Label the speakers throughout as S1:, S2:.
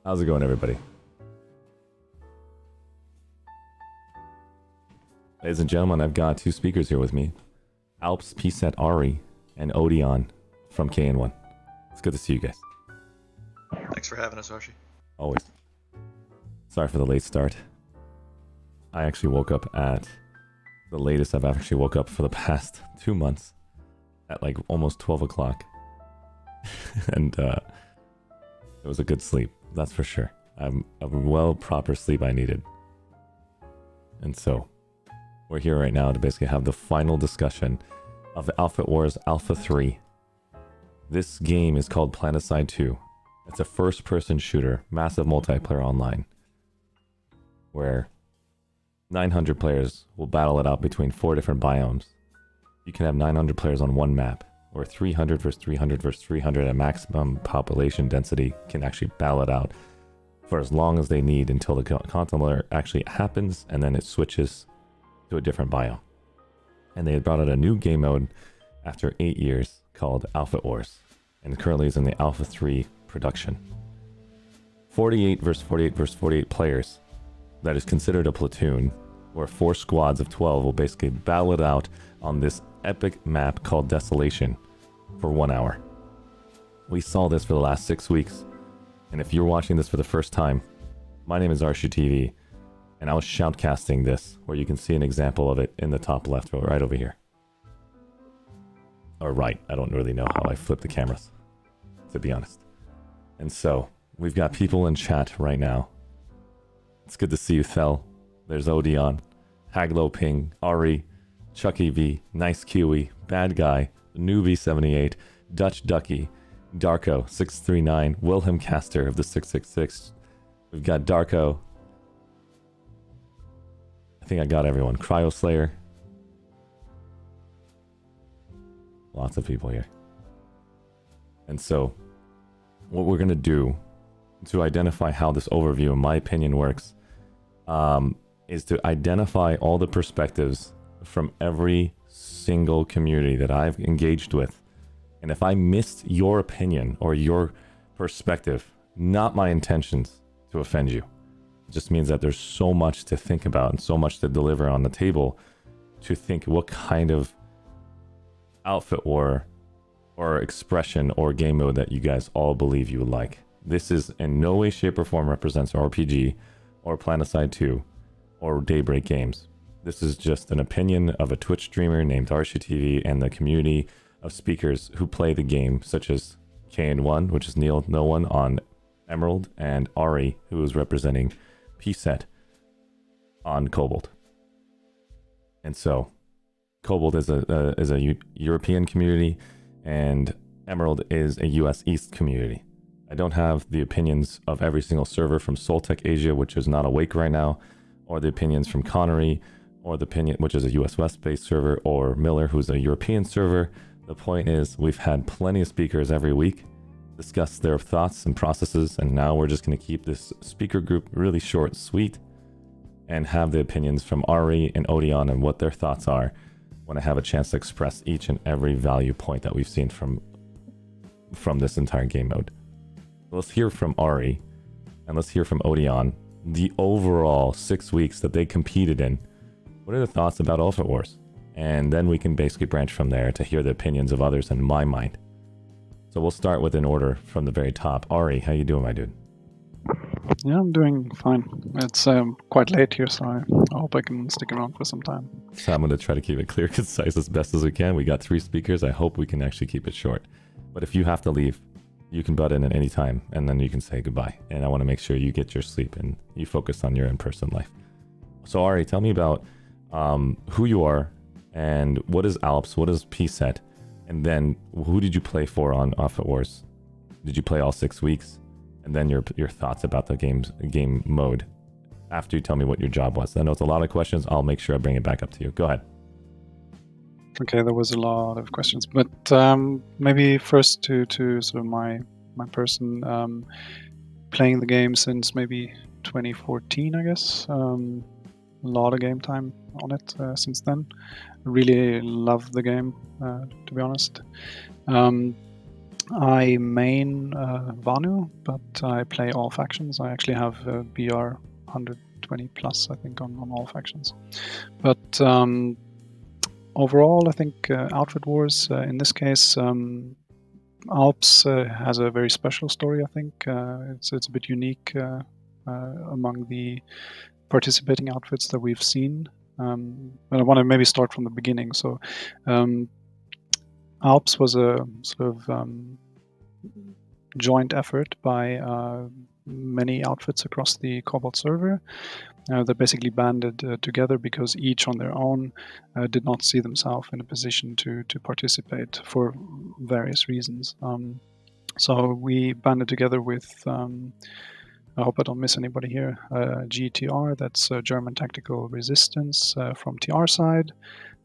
S1: How's it going, everybody? Ladies and gentlemen, I've got two speakers here with me. Alps, PSET, Ari, and Odeon from KN1. It's good to see you guys.
S2: Thanks for having us, Archie.
S1: Always. Sorry for the late start. I actually woke up at the latest I've actually woke up for the past 2 months at like almost 12 o'clock. And it was a good sleep, that's for sure. A proper sleep I needed. And so we're here right now to basically have the final discussion of Alpha Wars Alpha 3. This game is called Planetside 2. It's a first-person shooter, massive multiplayer online, where 900 players will battle it out between 4 different biomes. You can have 900 players on one map, or 300 versus 300 versus 300 at maximum population density can actually battle it out for as long as they need until the content alert actually happens, and then it switches to a different biome. And they had brought out a new game mode after 8 years called Alpha Wars, and currently is in the Alpha 3 production. 48 versus 48 versus 48 players. That is considered a platoon, where 4 squads of 12 will basically battle it out on this epic map called Desolation for 1 hour. We saw this for the last 6 weeks, and if you're watching this for the first time, my name is ArsheeTV, and I was shoutcasting this, where you can see an example of it in the top left, right over here. Or right, I don't really know how I flip the cameras, to be honest. And so, we've got people in chat right now. It's good to see you, Thel. There's Odeon, Haglo Ping, Ari, Chucky V, Nice Kiwi, Bad Guy, Newbie78, Dutch Ducky, Darko 639, Wilhelm Caster of the 666. We've got Darko. I think I got everyone. Cryo Slayer. Lots of people here. And so, what we're going to do to identify how this overview, in my opinion, works, is to identify all the perspectives from every single community that I've engaged with. And if I missed your opinion or your perspective, not my intentions to offend you. It just means that there's so much to think about and so much to deliver on the table to think what kind of outfit or expression or game mode that you guys all believe you would like. This is in no way, shape, or form represents RPG or Planetside 2 or Daybreak Games. This is just an opinion of a Twitch streamer named ArsheeTV and the community of speakers who play the game, such as KN1, which is Neil No One on Emerald, and Ari, who is representing PSET on Cobalt. And so, Cobalt is a European community, and Emerald is a US East community. I don't have the opinions of every single server from Soltech Asia, which is not awake right now, or the opinions from Connery, or the opinion, which is a US West-based server, or Miller, who's a European server. The point is, we've had plenty of speakers every week discuss their thoughts and processes, and now we're just going to keep this speaker group really short, sweet, and have the opinions from Ari and Odeon and what their thoughts are when I have a chance to express each and every value point that we've seen from this entire game mode. Let's hear from Ari, and let's hear from Odeon, the overall 6 weeks that they competed in. What are the thoughts about Alpha Wars? And then we can basically branch from there to hear the opinions of others in my mind. So we'll start with an order from the very top. Ari, how you doing, my dude?
S3: Yeah, I'm doing fine. It's quite late here, so I hope I can stick around for some time.
S1: So I'm going to try to keep it clear, concise as best as we can. We got 3 speakers. I hope we can actually keep it short. But if you have to leave, you can butt in at any time, and then you can say goodbye. And I want to make sure you get your sleep and you focus on your in-person life. So Ari, tell me about who you are and what is Alps, what is PSET, and then who did you play for on Off at Wars? Did you play all 6 weeks? And then your thoughts about the game mode after you tell me what your job was. I know it's a lot of questions. I'll make sure I bring it back up to you. Go ahead.
S3: Okay, there was a lot of questions, but maybe first to sort of my person, playing the game since maybe 2014, I guess. A lot of game time on it since then. Really love the game, to be honest. I main Vanu, but I play all factions. I actually have BR 120 plus, I think, on all factions. But overall, I think Outfit Wars, in this case, Alps has a very special story, I think. It's a bit unique among the participating outfits that we've seen. But I want to maybe start from the beginning. So Alps was a sort of joint effort by many outfits across the Cobalt server that basically banded together because each on their own did not see themselves in a position to participate for various reasons. So we banded together with, I hope I don't miss anybody here, GTR, that's German Tactical Resistance from TR side.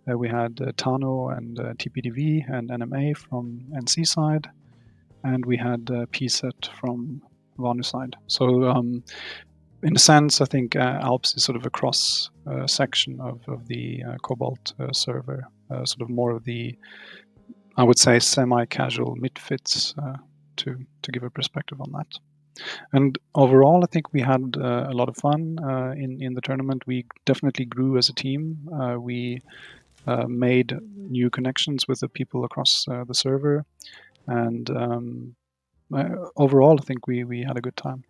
S3: We had Tano and TPDV and NMA from NC side. And we had PSET from Vanu side. So in a sense, I think Alps is sort of a cross section of the Cobalt server, sort of more of the, I would say, semi-casual midfits to give a perspective on that. And overall, I think we had a lot of fun in the tournament. We definitely grew as a team. We made new connections with the people across the server. And overall, I think we had a good time.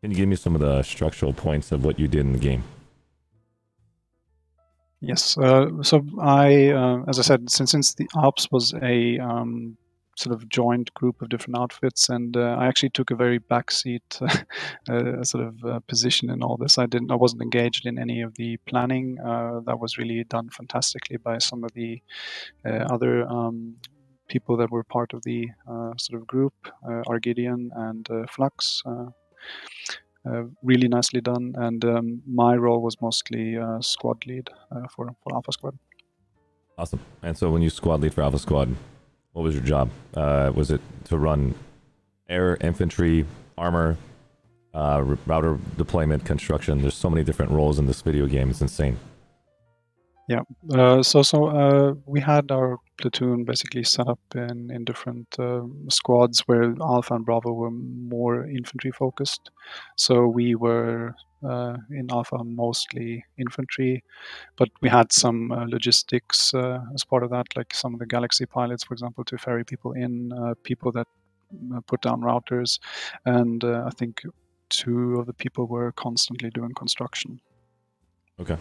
S1: Can you give me some of the structural points of what you did in the game?
S3: Yes. So I, as I said, since the Alps was a sort of joint group of different outfits, and I actually took a very backseat sort of position in all this. I wasn't engaged in any of the planning. That was really done fantastically by some of the other people that were part of the sort of group, Argidian and Flux. Really nicely done, and my role was mostly squad lead for Alpha Squad.
S1: Awesome. And so when you squad lead for Alpha Squad, what was your job? Was it to run air, infantry, armor, router deployment, construction? There's so many different roles in this video game. It's insane.
S3: Yeah. So we had our platoon basically set up in different squads where Alpha and Bravo were more infantry focused. So we were in Alpha mostly infantry, but we had some logistics as part of that, like some of the Galaxy pilots, for example, to ferry people in, people that put down routers, and I think 2 of the people were constantly doing construction.
S1: Okay.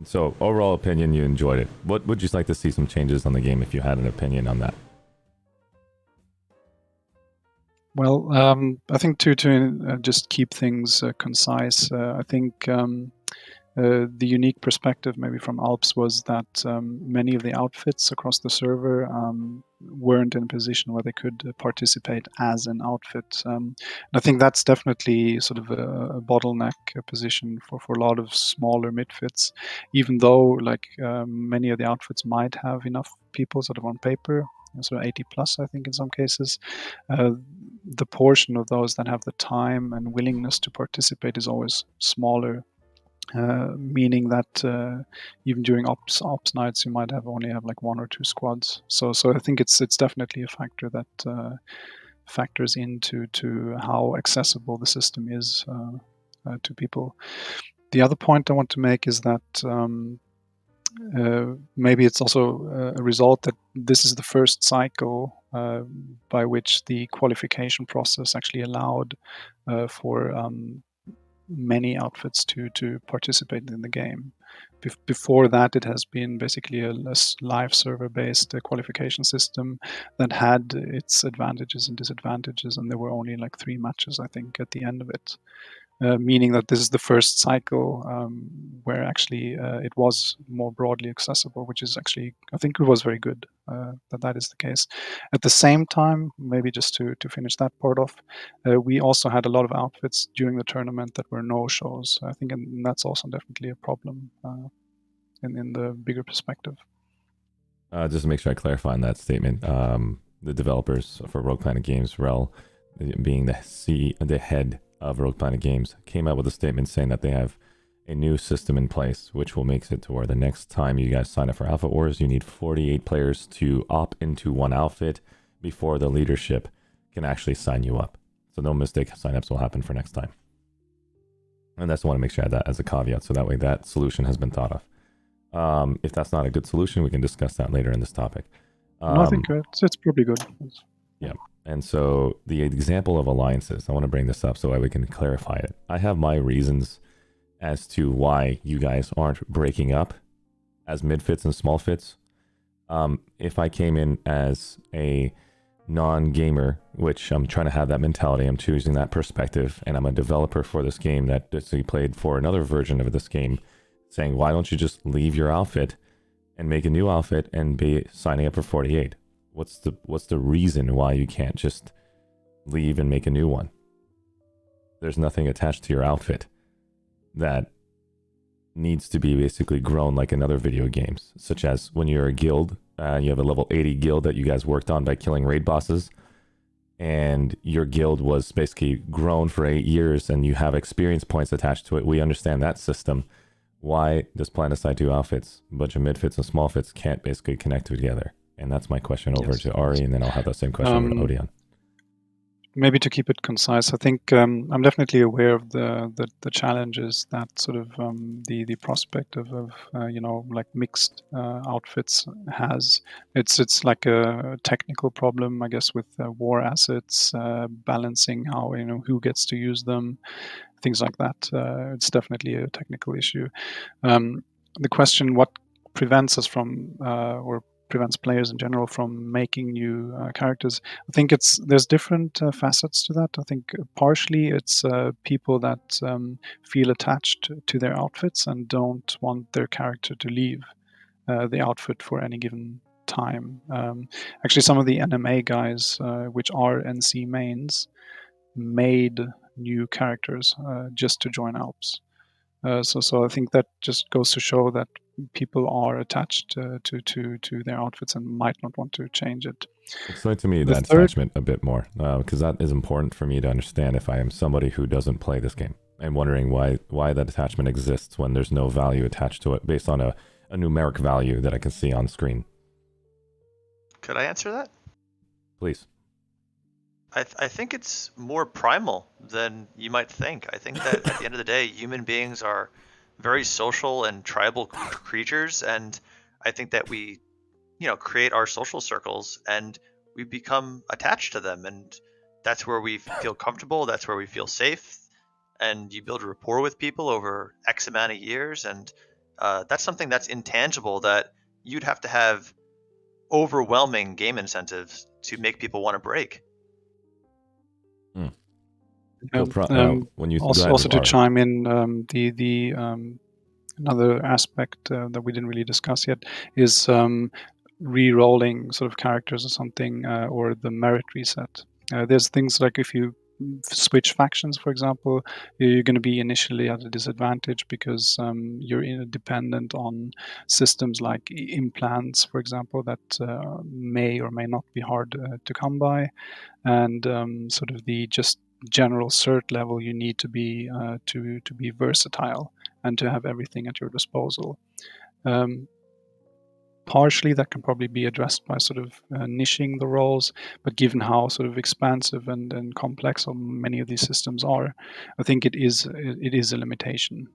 S1: So overall opinion, you enjoyed it. What would you like to see some changes on the game if you had an opinion on that?
S3: Well, I think to just keep things concise, I think the unique perspective maybe from Alps was that many of the outfits across the server weren't in a position where they could participate as an outfit. And I think that's definitely sort of a bottleneck position for a lot of smaller midfits, even though like many of the outfits might have enough people sort of on paper, sort of 80 plus, I think in some cases. The portion of those that have the time and willingness to participate is always smaller. Meaning that even during ops nights, you might only have like 1 or 2 squads. So I think it's definitely a factor that factors into how accessible the system is to people. The other point I want to make is that maybe it's also a result that this is the first cycle by which the qualification process actually allowed for many outfits to participate in the game. Before that, it has been basically a live server-based qualification system that had its advantages and disadvantages, and there were only like 3 matches, I think, at the end of it. Meaning that this is the first cycle where actually it was more broadly accessible, which is actually, I think it was very good that is the case. At the same time, maybe just to finish that part off, we also had a lot of outfits during the tournament that were no-shows. I think and that's also definitely a problem in the bigger perspective.
S1: Just to make sure I clarify on that statement, the developers for Rogue Planet Games, Rel, being the head of Rogue Planet Games, came out with a statement saying that they have a new system in place, which will make it to where the next time you guys sign up for Alpha Wars, you need 48 players to opt into one outfit before the leadership can actually sign you up. So no mistake signups will happen for next time. And that's I want to make sure I add that as a caveat, so that way that solution has been thought of. If that's not a good solution, we can discuss that later in this topic.
S3: No, I think it's probably good.
S1: Yeah. And so the example of alliances, I want to bring this up so that we can clarify it. I have my reasons as to why you guys aren't breaking up as mid-fits and small fits. If I came in as a non-gamer, which I'm trying to have that mentality, I'm choosing that perspective, and I'm a developer for this game that basically played for another version of this game, saying, why don't you just leave your outfit and make a new outfit and be signing up for 48? What's the reason why you can't just leave and make a new one? There's nothing attached to your outfit that needs to be basically grown like in other video games, such as when you're a guild, you have a level 80 guild that you guys worked on by killing raid bosses, and your guild was basically grown for 8 years and you have experience points attached to it. We understand that system. Why does Planetside 2 outfits, a bunch of mid-fits and small fits, can't basically connect together? And that's my question over to Ari, and then I'll have that same question over to Odeon.
S3: Maybe to keep it concise, I think I'm definitely aware of the challenges that sort of the prospect of like mixed outfits has. It's like a technical problem, I guess, with war assets, balancing how who gets to use them, things like that. It's definitely a technical issue. The question, what prevents us from or prevents players in general from making new characters, I think there's different facets to that. I think partially it's people that feel attached to their outfits and don't want their character to leave the outfit for any given time. Actually, some of the NMA guys, which are NC mains, made new characters just to join Alps. So I think that just goes to show that people are attached to their outfits and might not want to change it.
S1: Explain to me that attachment a bit more, because that is important for me to understand if I am somebody who doesn't play this game. I'm wondering why that attachment exists when there's no value attached to it based on a numeric value that I can see on screen.
S2: Could I answer that?
S1: Please.
S2: I think it's more primal than you might think. I think that at the end of the day, human beings are very social and tribal creatures, and I think that we, create our social circles and we become attached to them, and that's where we feel comfortable. That's where we feel safe, and you build rapport with people over X amount of years, and that's something that's intangible that you'd have to have overwhelming game incentives to make people want to break.
S1: When you
S3: also to chime in, the another aspect that we didn't really discuss yet is re-rolling sort of characters or something, or the merit reset. There's things like if you switch factions, for example, you're going to be initially at a disadvantage because you're dependent on systems like implants, for example, that may or may not be hard to come by, and sort of the just general cert level you need to be versatile and to have everything at your disposal. Partially that can probably be addressed by sort of niching the roles, but given how sort of expansive and complex many of these systems are, I think it is a limitation.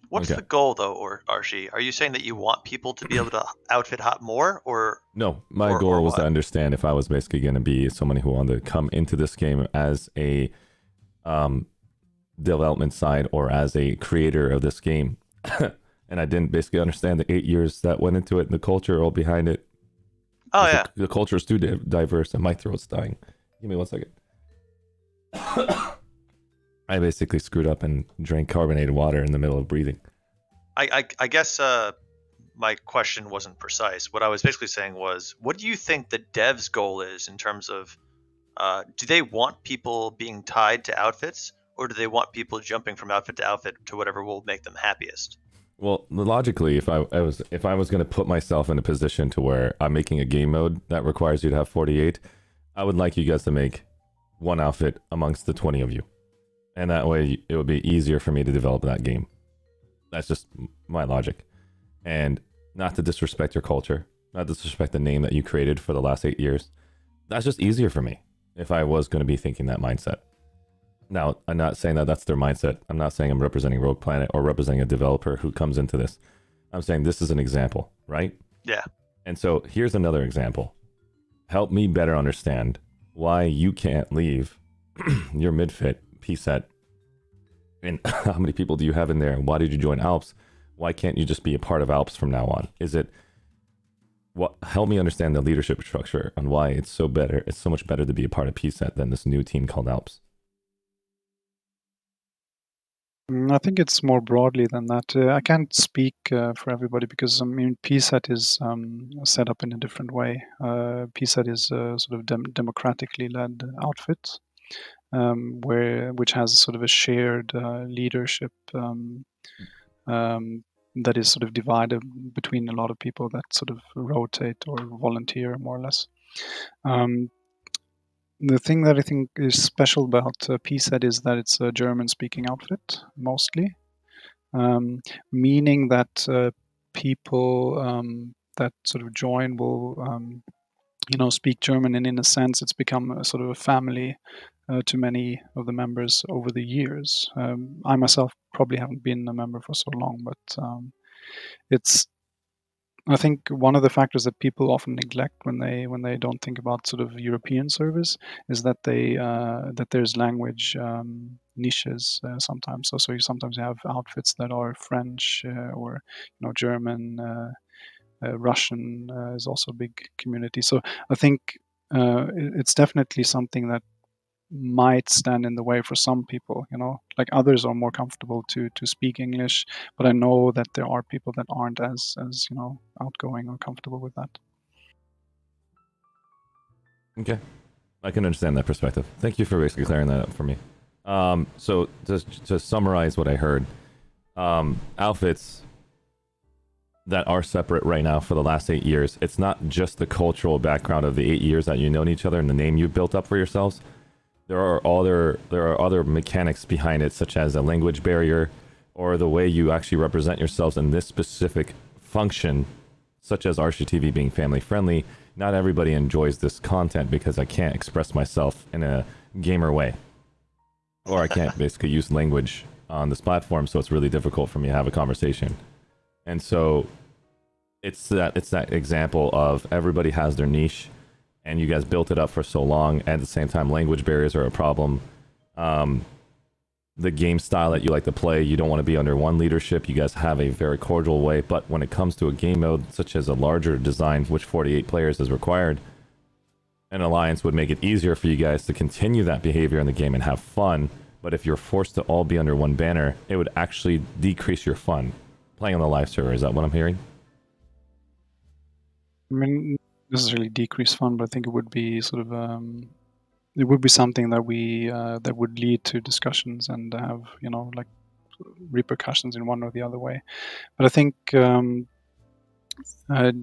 S2: What's the goal, though, or Arshee? Are you saying that you want people to be able to outfit hop more, or
S1: no? My goal was to understand if I was basically going to be someone who wanted to come into this game as a development side or as a creator of this game. And I didn't basically understand the 8 years that went into it and the culture all behind it.
S2: Oh yeah.
S1: The culture is too diverse, and my throat's dying. Give me 1 second. I basically screwed up and drank carbonated water in the middle of breathing.
S2: I guess my question wasn't precise. What I was basically saying was, what do you think the devs' goal is in terms of, do they want people being tied to outfits, or do they want people jumping from outfit to outfit to whatever will make them happiest?
S1: Well, logically, if I was going to put myself in a position to where I'm making a game mode that requires you to have 48, I would like you guys to make one outfit amongst the 20 of you, and that way it would be easier for me to develop that game. That's just my logic, and not to disrespect your culture, not to disrespect the name that you created for the last 8 years. That's just easier for me if I was going to be thinking that mindset. Now, I'm not saying that that's their mindset. I'm not saying I'm representing Rogue Planet or representing a developer who comes into this. I'm saying this is an example, right?
S2: Yeah.
S1: And so here's another example. Help me better understand why you can't leave your mid-fit P-set. And how many people do you have in there? And why did you join Alps? Why can't you just be a part of Alps from now on? Is it what? Help me understand the leadership structure and why it's so better. It's so much better to be a part of P-set than this new team called Alps.
S3: I think it's more broadly than that. I can't speak for everybody because, I mean, PSET is set up in a different way. PSET is a sort of democratically led outfit, which has sort of a shared leadership that is sort of divided between a lot of people that sort of rotate or volunteer more or less. The thing that I think is special about PSET is that it's a German-speaking outfit, mostly. Meaning that people that sort of join will, speak German, and in a sense, it's become a sort of a family to many of the members over the years. I myself probably haven't been a member for so long, but it's. I think one of the factors that people often neglect when they don't think about sort of European service is that that there's language niches sometimes. So you have outfits that are French or German, Russian is also a big community. So I think it's definitely something that might stand in the way for some people. Like others are more comfortable to speak English, but I know that there are people that aren't as outgoing or comfortable with that.
S1: Okay, I can understand that perspective. Thank you for basically clearing that up for me. So to summarize what I heard, outfits that are separate right now for the last 8 years, it's not just the cultural background of the 8 years that you known each other and the name you've built up for yourselves. There are other mechanics behind it, such as a language barrier or the way you actually represent yourselves in this specific function, such as ArsheeTV being family friendly. Not everybody enjoys this content because I can't express myself in a gamer way, or I can't basically use language on this platform, so it's really difficult for me to have a conversation. And so it's that example of everybody has their niche, and you guys built it up for so long. At the same time, language barriers are a problem. The game style that you like to play, you don't want to be under one leadership. You guys have a very cordial way, but when it comes to a game mode such as a larger design, which 48 players is required, an alliance would make it easier for you guys to continue that behavior in the game and have fun. But if you're forced to all be under one banner, it would actually decrease your fun playing on the live server. Is that what I'm hearing?
S3: I mean, this is really decreased fun, but I think it would be sort of it would be something that we that would lead to discussions and have like repercussions in one or the other way. But I think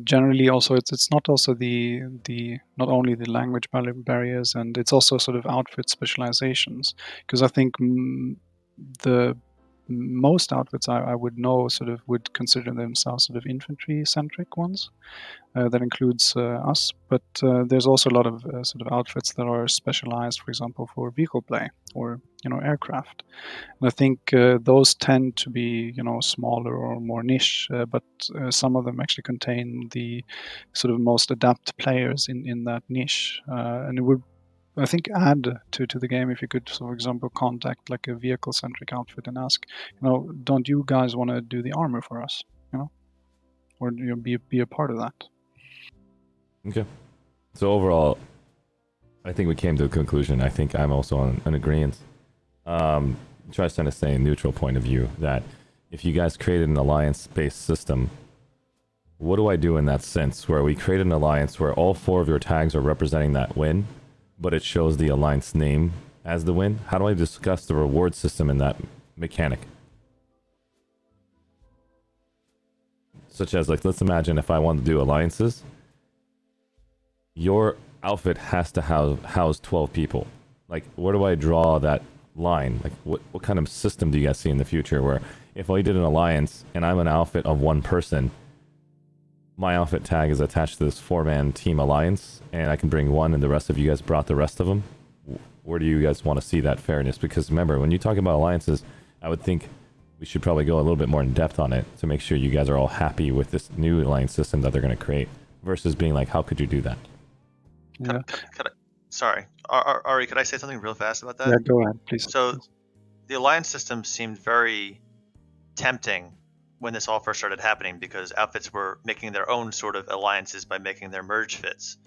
S3: generally also it's not also the not only the language barriers, and it's also sort of outfit specializations, because I think the most outfits I would know sort of would consider themselves sort of infantry centric ones. That includes us, but there's also a lot of sort of outfits that are specialized, for example, for vehicle play or aircraft. And I think those tend to be smaller or more niche, but some of them actually contain the sort of most adept players in that niche, and it would I think add to the game if you could, for example, contact like a vehicle-centric outfit and ask, don't you guys want to do the armor for us, or be a part of that.
S1: Okay. So overall, I think we came to a conclusion. I think I'm also on an agreement. Try to stay a neutral point of view that if you guys created an alliance-based system, what do I do in that sense where we create an alliance where all 4 of your tags are representing that win, but it shows the alliance name as the win? How do I discuss the reward system in that mechanic? Such as, like, let's imagine if I want to do alliances, your outfit has to house 12 people. Like, where do I draw that line? Like, what kind of system do you guys see in the future where if I did an alliance and I'm an outfit of 1 person, my outfit tag is attached to this 4-man team alliance, and I can bring 1 and the rest of you guys brought the rest of them? Where do you guys want to see that fairness? Because remember, when you talk about alliances, I would think we should probably go a little bit more in depth on it to make sure you guys are all happy with this new alliance system that they're going to create, versus being like, how could you do that?
S3: Yeah.
S2: Sorry, Ari, could I say something real fast about that?
S3: Yeah, go ahead, please.
S2: So, the alliance system seemed very tempting when this all first started happening because outfits were making their own sort of alliances by making their merge fits.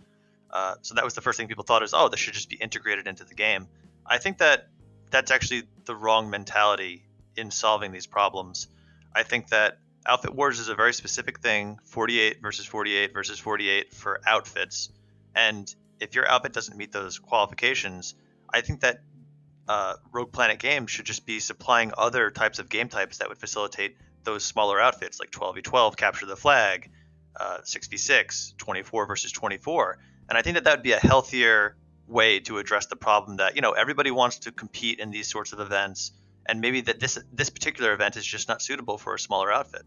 S2: So that was the first thing people thought is, oh, this should just be integrated into the game. I think that that's actually the wrong mentality in solving these problems. I think that Outfit Wars is a very specific thing, 48 versus 48 versus 48 for outfits. And if your outfit doesn't meet those qualifications, I think that Rogue Planet Games should just be supplying other types of game types that would facilitate those smaller outfits, like 12v12, Capture the Flag, 6v6, 24 versus 24. And I think that would be a healthier way to address the problem that, everybody wants to compete in these sorts of events, and maybe that this particular event is just not suitable for a smaller outfit.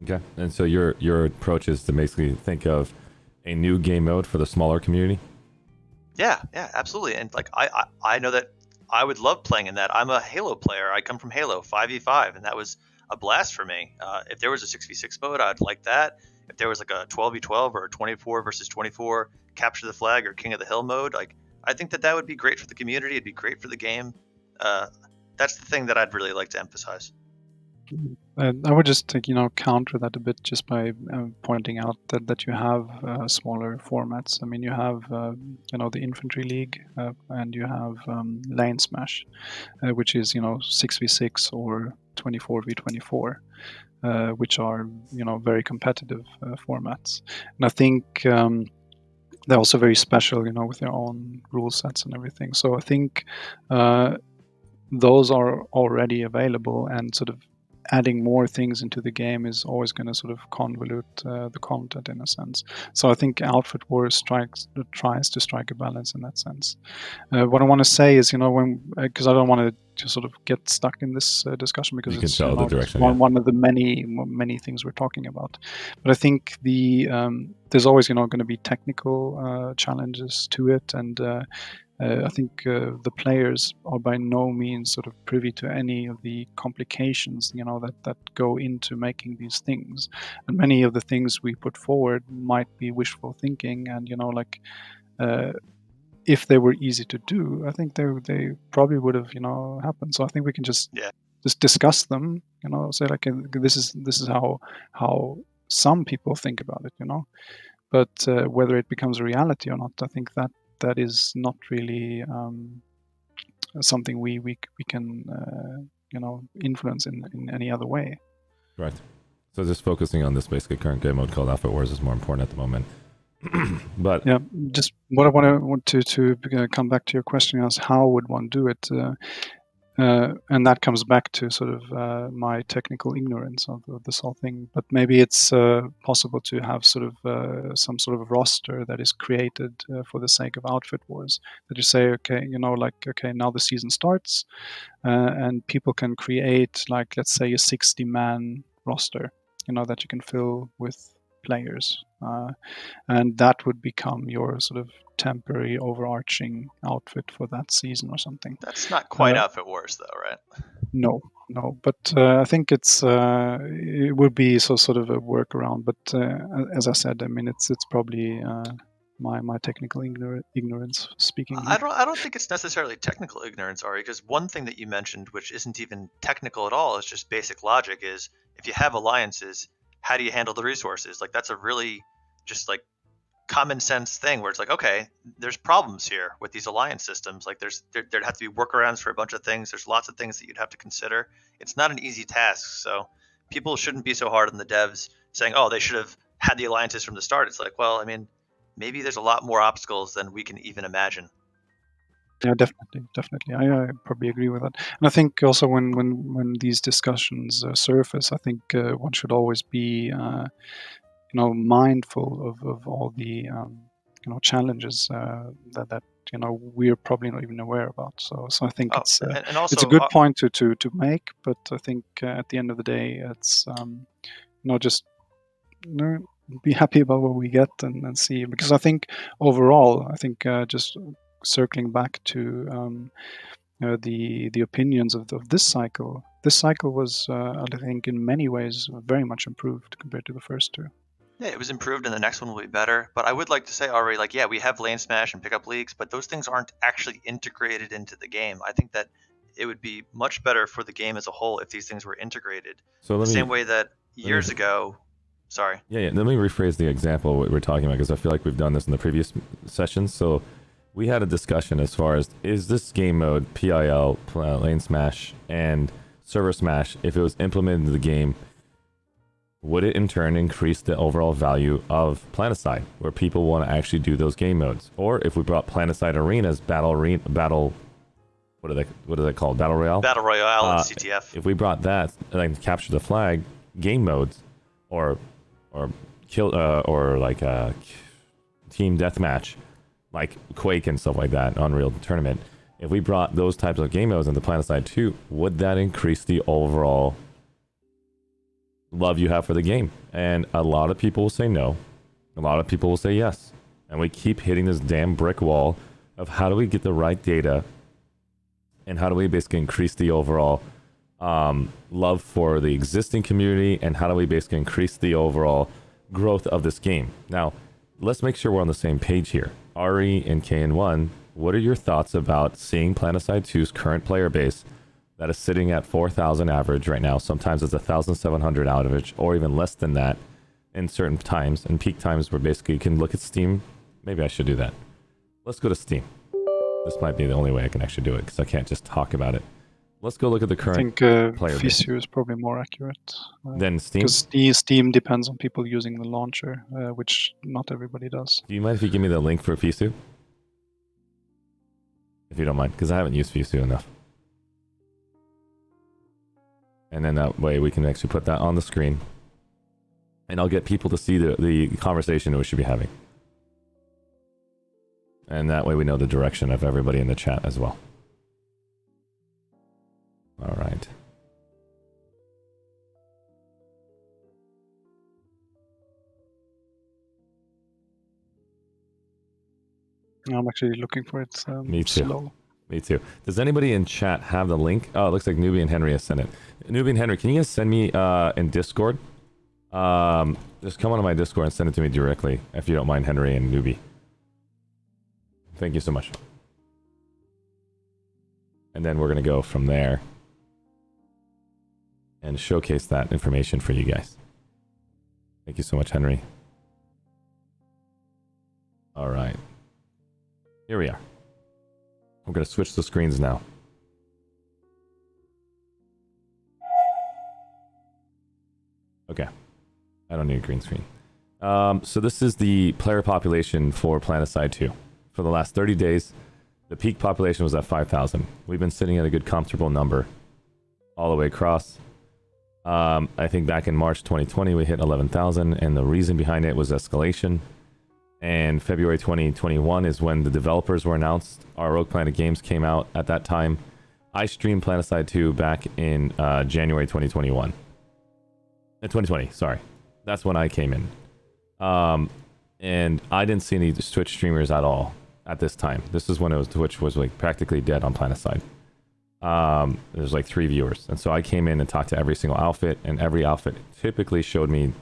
S1: Okay, and so your approach is to basically think of a new game mode for the smaller community?
S2: Yeah, absolutely. And like I know that I would love playing in that. I'm a Halo player. I come from Halo 5v5, and that was a blast for me. If there was a 6v6 mode, I'd like that. If there was like a 12v12 or a 24 versus 24 Capture the Flag or King of the Hill mode, like I think that would be great for the community. It'd be great for the game. That's the thing that I'd really like to emphasize.
S3: I would just counter that a bit just by pointing out that you have smaller formats. I mean, you have the Infantry League and you have Lane Smash, which is 6v6 or 24v24, which are very competitive formats. And I think they're also very special, with their own rule sets and everything. So I think those are already available, and sort of adding more things into the game is always going to sort of convolute the content in a sense. So I think Outfit Wars tries to strike a balance in that sense. What I want to say is, because I don't want to sort of get stuck in this discussion, because
S1: you can tell the direction,
S3: one of the many things we're talking about. But I think there's always going to be technical challenges to it, and I think the players are by no means sort of privy to any of the complications, that go into making these things. And many of the things we put forward might be wishful thinking, and if they were easy to do, I think they probably would have happened. So I think we can just discuss them, say like this is how some people think about it, but whether it becomes a reality or not, I think that is not really something we can influence in any other way.
S1: Right. So just focusing on this basically current game mode called Outfit Wars is more important at the moment. But
S3: yeah, just what I want to come back to your question is, how would one do it? And that comes back to sort of my technical ignorance of this whole thing. But maybe it's possible to have sort of some sort of roster that is created for the sake of Outfit Wars. That you say, okay, now the season starts, and people can create, like, let's say, a 60-man roster, that you can fill with players, and that would become your sort of temporary overarching outfit for that season or something.
S2: That's not quite Outfit Wars, though, right?
S3: No, but I think it would be sort of a workaround. But as I said, I mean, it's probably my technical ignorance speaking.
S2: I don't think it's necessarily technical ignorance, Ari, because one thing that you mentioned, which isn't even technical at all, is just basic logic. Is if you have alliances, how do you handle the resources? Like that's a really just like common sense thing where it's like, okay, there's problems here with these alliance systems. Like there'd have to be workarounds for a bunch of things. There's lots of things that you'd have to consider. It's not an easy task. So people shouldn't be so hard on the devs saying, oh, they should have had the alliances from the start. It's like, well, I mean, maybe there's a lot more obstacles than we can even imagine.
S3: Yeah, definitely. I probably agree with that. And I think also when these discussions surface, I think one should always be mindful of all the challenges that we're probably not even aware about. So I think
S2: Oh,
S3: it's
S2: and
S3: it's a
S2: also,
S3: good point to make, but I think at the end of the day, it's just be happy about what we get and see, because I think overall, I think just circling back to the opinions of this cycle. This cycle was, I think, in many ways very much improved compared to the first two.
S2: yeah, it was improved, and the next one will be better. But I would like to say already, like, yeah, we have lane smash and pickup leagues, but those things aren't actually integrated into the game. I think that it would be much better for the game as a whole if these things were integrated.
S1: So
S2: The same way that years ago, sorry.
S1: Yeah. Let me rephrase the example of what we're talking about, because I feel like we've done this in the previous sessions. So we had a discussion as far as, is this game mode, PIL, Lane Smash, and Server Smash, if it was implemented into the game, would it in turn increase the overall value of Planetside, where people want to actually do those game modes? Or if we brought Planetside Arenas, battle, what are they called? Battle Royale?
S2: Battle Royale and CTF.
S1: If we brought that, like capture the flag game modes, or kill, or like team deathmatch, like Quake and stuff like that, Unreal Tournament. If we brought those types of game modes into Planetside 2, would that increase the overall love you have for the game? And a lot of people will say no. A lot of people will say yes. And we keep hitting this damn brick wall of how do we get the right data, and how do we basically increase the overall love for the existing community, and how do we basically increase the overall growth of this game. Now, let's make sure we're on the same page here. Ari and KN1, what are your thoughts about seeing Planetside 2's current player base that is sitting at 4,000 average right now? Sometimes it's 1,700 average, or even less than that in certain times, and peak times where basically you can look at Steam. Maybe I should do that. Let's go to Steam. This might be the only way I can actually do it, because I can't just talk about it. Let's go look at the current player base.
S3: Fisu is probably more accurate.
S1: Then Steam?
S3: Because Steam depends on people using the launcher, which not everybody does.
S1: Do you mind if you give me the link for Fisu? If you don't mind, because I haven't used Fisu enough. And then that way we can actually put that on the screen. And I'll get people to see the conversation we should be having. And that way we know the direction of everybody in the chat as well. All right.
S3: I'm actually looking for it.
S1: Me too.
S3: Slow.
S1: Me too. Does anybody in chat have the link? Oh, it looks like Newbie and Henry has sent it. Newbie and Henry, can you guys send me in Discord? Just come onto my Discord and send it to me directly, if you don't mind, Henry and Newbie. Thank you so much. And then we're going to go from there and showcase that information for you guys. Thank you so much, Henry. All right. Here we are. I'm going to switch the screens now. Okay. I don't need a green screen. So this is the player population for Planetside 2. For the last 30 days, the peak population was at 5,000. We've been sitting at a good comfortable number all the way across. I think back in March 2020, we hit 11,000, and the reason behind it was escalation. And February 2021 is when the developers were announced. Our Rogue Planet games came out at that time. I streamed Planetside 2 back in January 2021. 2020, sorry. That's when I came in. And I didn't see any Twitch streamers at all at this time. This is when Twitch was like practically dead on Planetside. There's like 3 viewers. And so I came in and talked to every single outfit, and every outfit typically showed me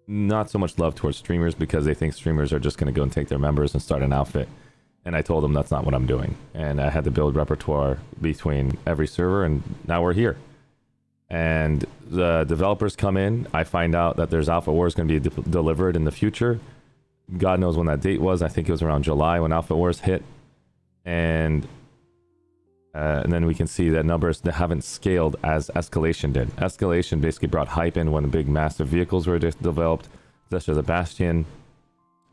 S1: not so much love towards streamers because they think streamers are just going to go and take their members and start an outfit. And I told them that's not what I'm doing. And I had to build repertoire between every server, and now we're here. And the developers come in. I find out that there's Alpha Wars going to be delivered in the future. God knows when that date was. I think it was around July when Alpha Wars hit. And then we can see that numbers that haven't scaled as Escalation did. Escalation basically brought hype in when the big massive vehicles were developed, such as a Bastion,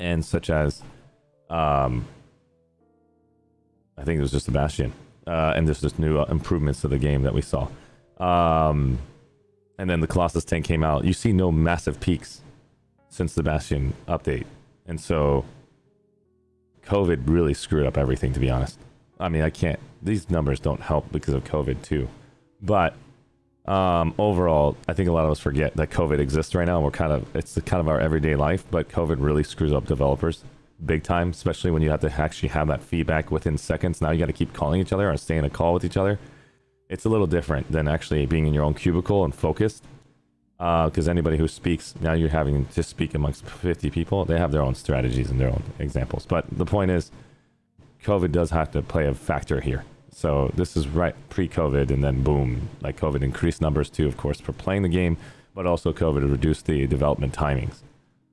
S1: and such as, I think it was just a Bastion. And there's just new improvements to the game that we saw. And then the Colossus tank came out. You see no massive peaks since the Bastion update. And so COVID really screwed up everything, to be honest. I mean, these numbers don't help because of COVID too. But overall, I think a lot of us forget that COVID exists right now. It's kind of our everyday life, but COVID really screws up developers big time, especially when you have to actually have that feedback within seconds. Now you got to keep calling each other or stay in a call with each other. It's a little different than actually being in your own cubicle and focused. Because anybody who speaks, now you're having to speak amongst 50 people. They have their own strategies and their own examples. But the point is, COVID does have to play a factor here. So this is right pre-COVID, and then boom, like COVID increased numbers too, of course, for playing the game, but also COVID reduced the development timings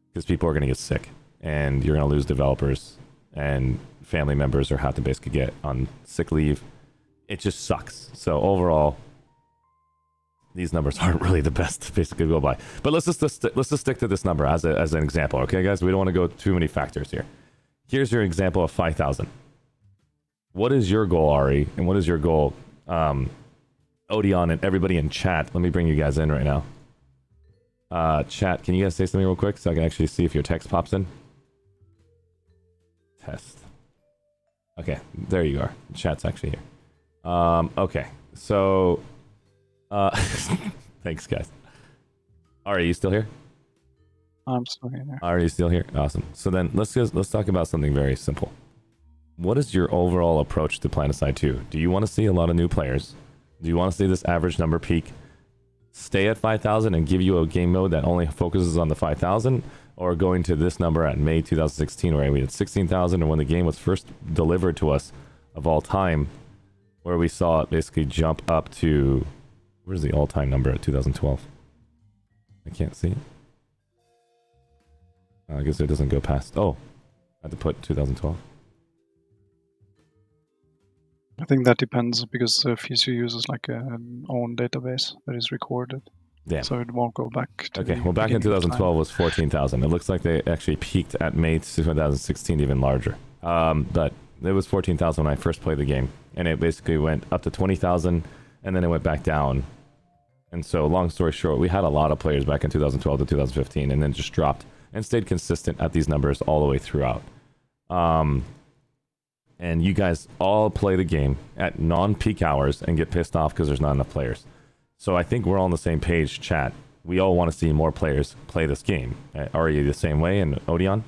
S1: because people are going to get sick, and you're going to lose developers and family members, or have to basically get on sick leave. It just sucks. So overall, these numbers aren't really the best to basically go by. But let's just stick to this number as an example, okay, guys? We don't want to go too many factors here. Here's your example of 5,000. What is your goal, Ari? And what is your goal, Odeon and everybody in chat? Let me bring you guys in right now. Chat, can you guys say something real quick so I can actually see if your text pops in? Test. Okay, there you are. Chat's actually here. Okay, so... thanks, guys. Ari, you still here?
S3: I'm still here.
S1: Are you still here? Awesome. So then let's talk about something very simple. What is your overall approach to Planetside 2? Do you want to see a lot of new players? Do you want to see this average number peak stay at 5,000 and give you a game mode that only focuses on the 5,000? Or going to this number at May 2016 where we had 16,000, and when the game was first delivered to us of all time, where we saw it basically jump up to... Where's the all-time number at 2012? I can't see it. I guess it doesn't go past... Oh, I had to put 2012.
S3: I think that depends because FISU uses like an own database that is recorded.
S1: Yeah.
S3: So it won't go back to
S1: Okay, well back in 2012 was 14,000. It looks like they actually peaked at May 2016 even larger. But it was 14,000 when I first played the game. And it basically went up to 20,000 and then it went back down. And so long story short, we had a lot of players back in 2012 to 2015 and then just dropped and stayed consistent at these numbers all the way throughout. And you guys all play the game at non-peak hours and get pissed off because there's not enough players. So I think we're all on the same page, chat. We all want to see more players play this game. Are you the same way, and Odeon?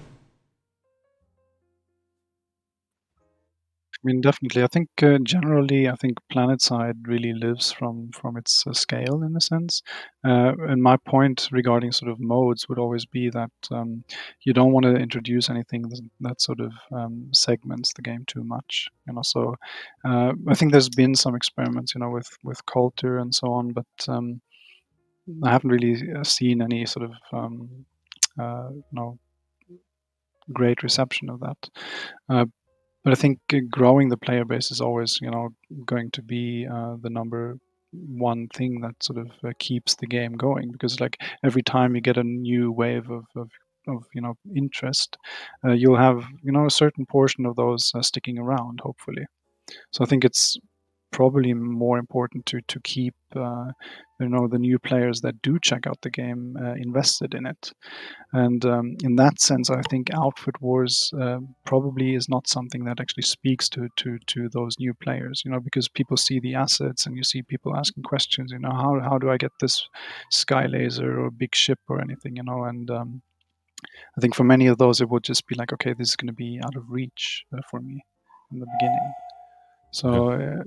S3: I mean, definitely. I think generally, I think Planetside really lives from its scale in a sense. And my point regarding sort of modes would always be that you don't want to introduce anything that sort of segments the game too much. So I think there's been some experiments, with culture and so on, but I haven't really seen any sort of great reception of that. But I think growing the player base is always, going to be the number one thing that sort of keeps the game going. Because like every time you get a new wave of interest, you'll have a certain portion of those sticking around, hopefully. So I think it's probably more important to keep the new players that do check out the game invested in it. And in that sense, I think Outfit Wars probably is not something that actually speaks to those new players, because people see the assets and you see people asking questions, how do I get this sky laser or big ship or anything, and I think for many of those, it would just be like, okay, this is going to be out of reach for me in the beginning. So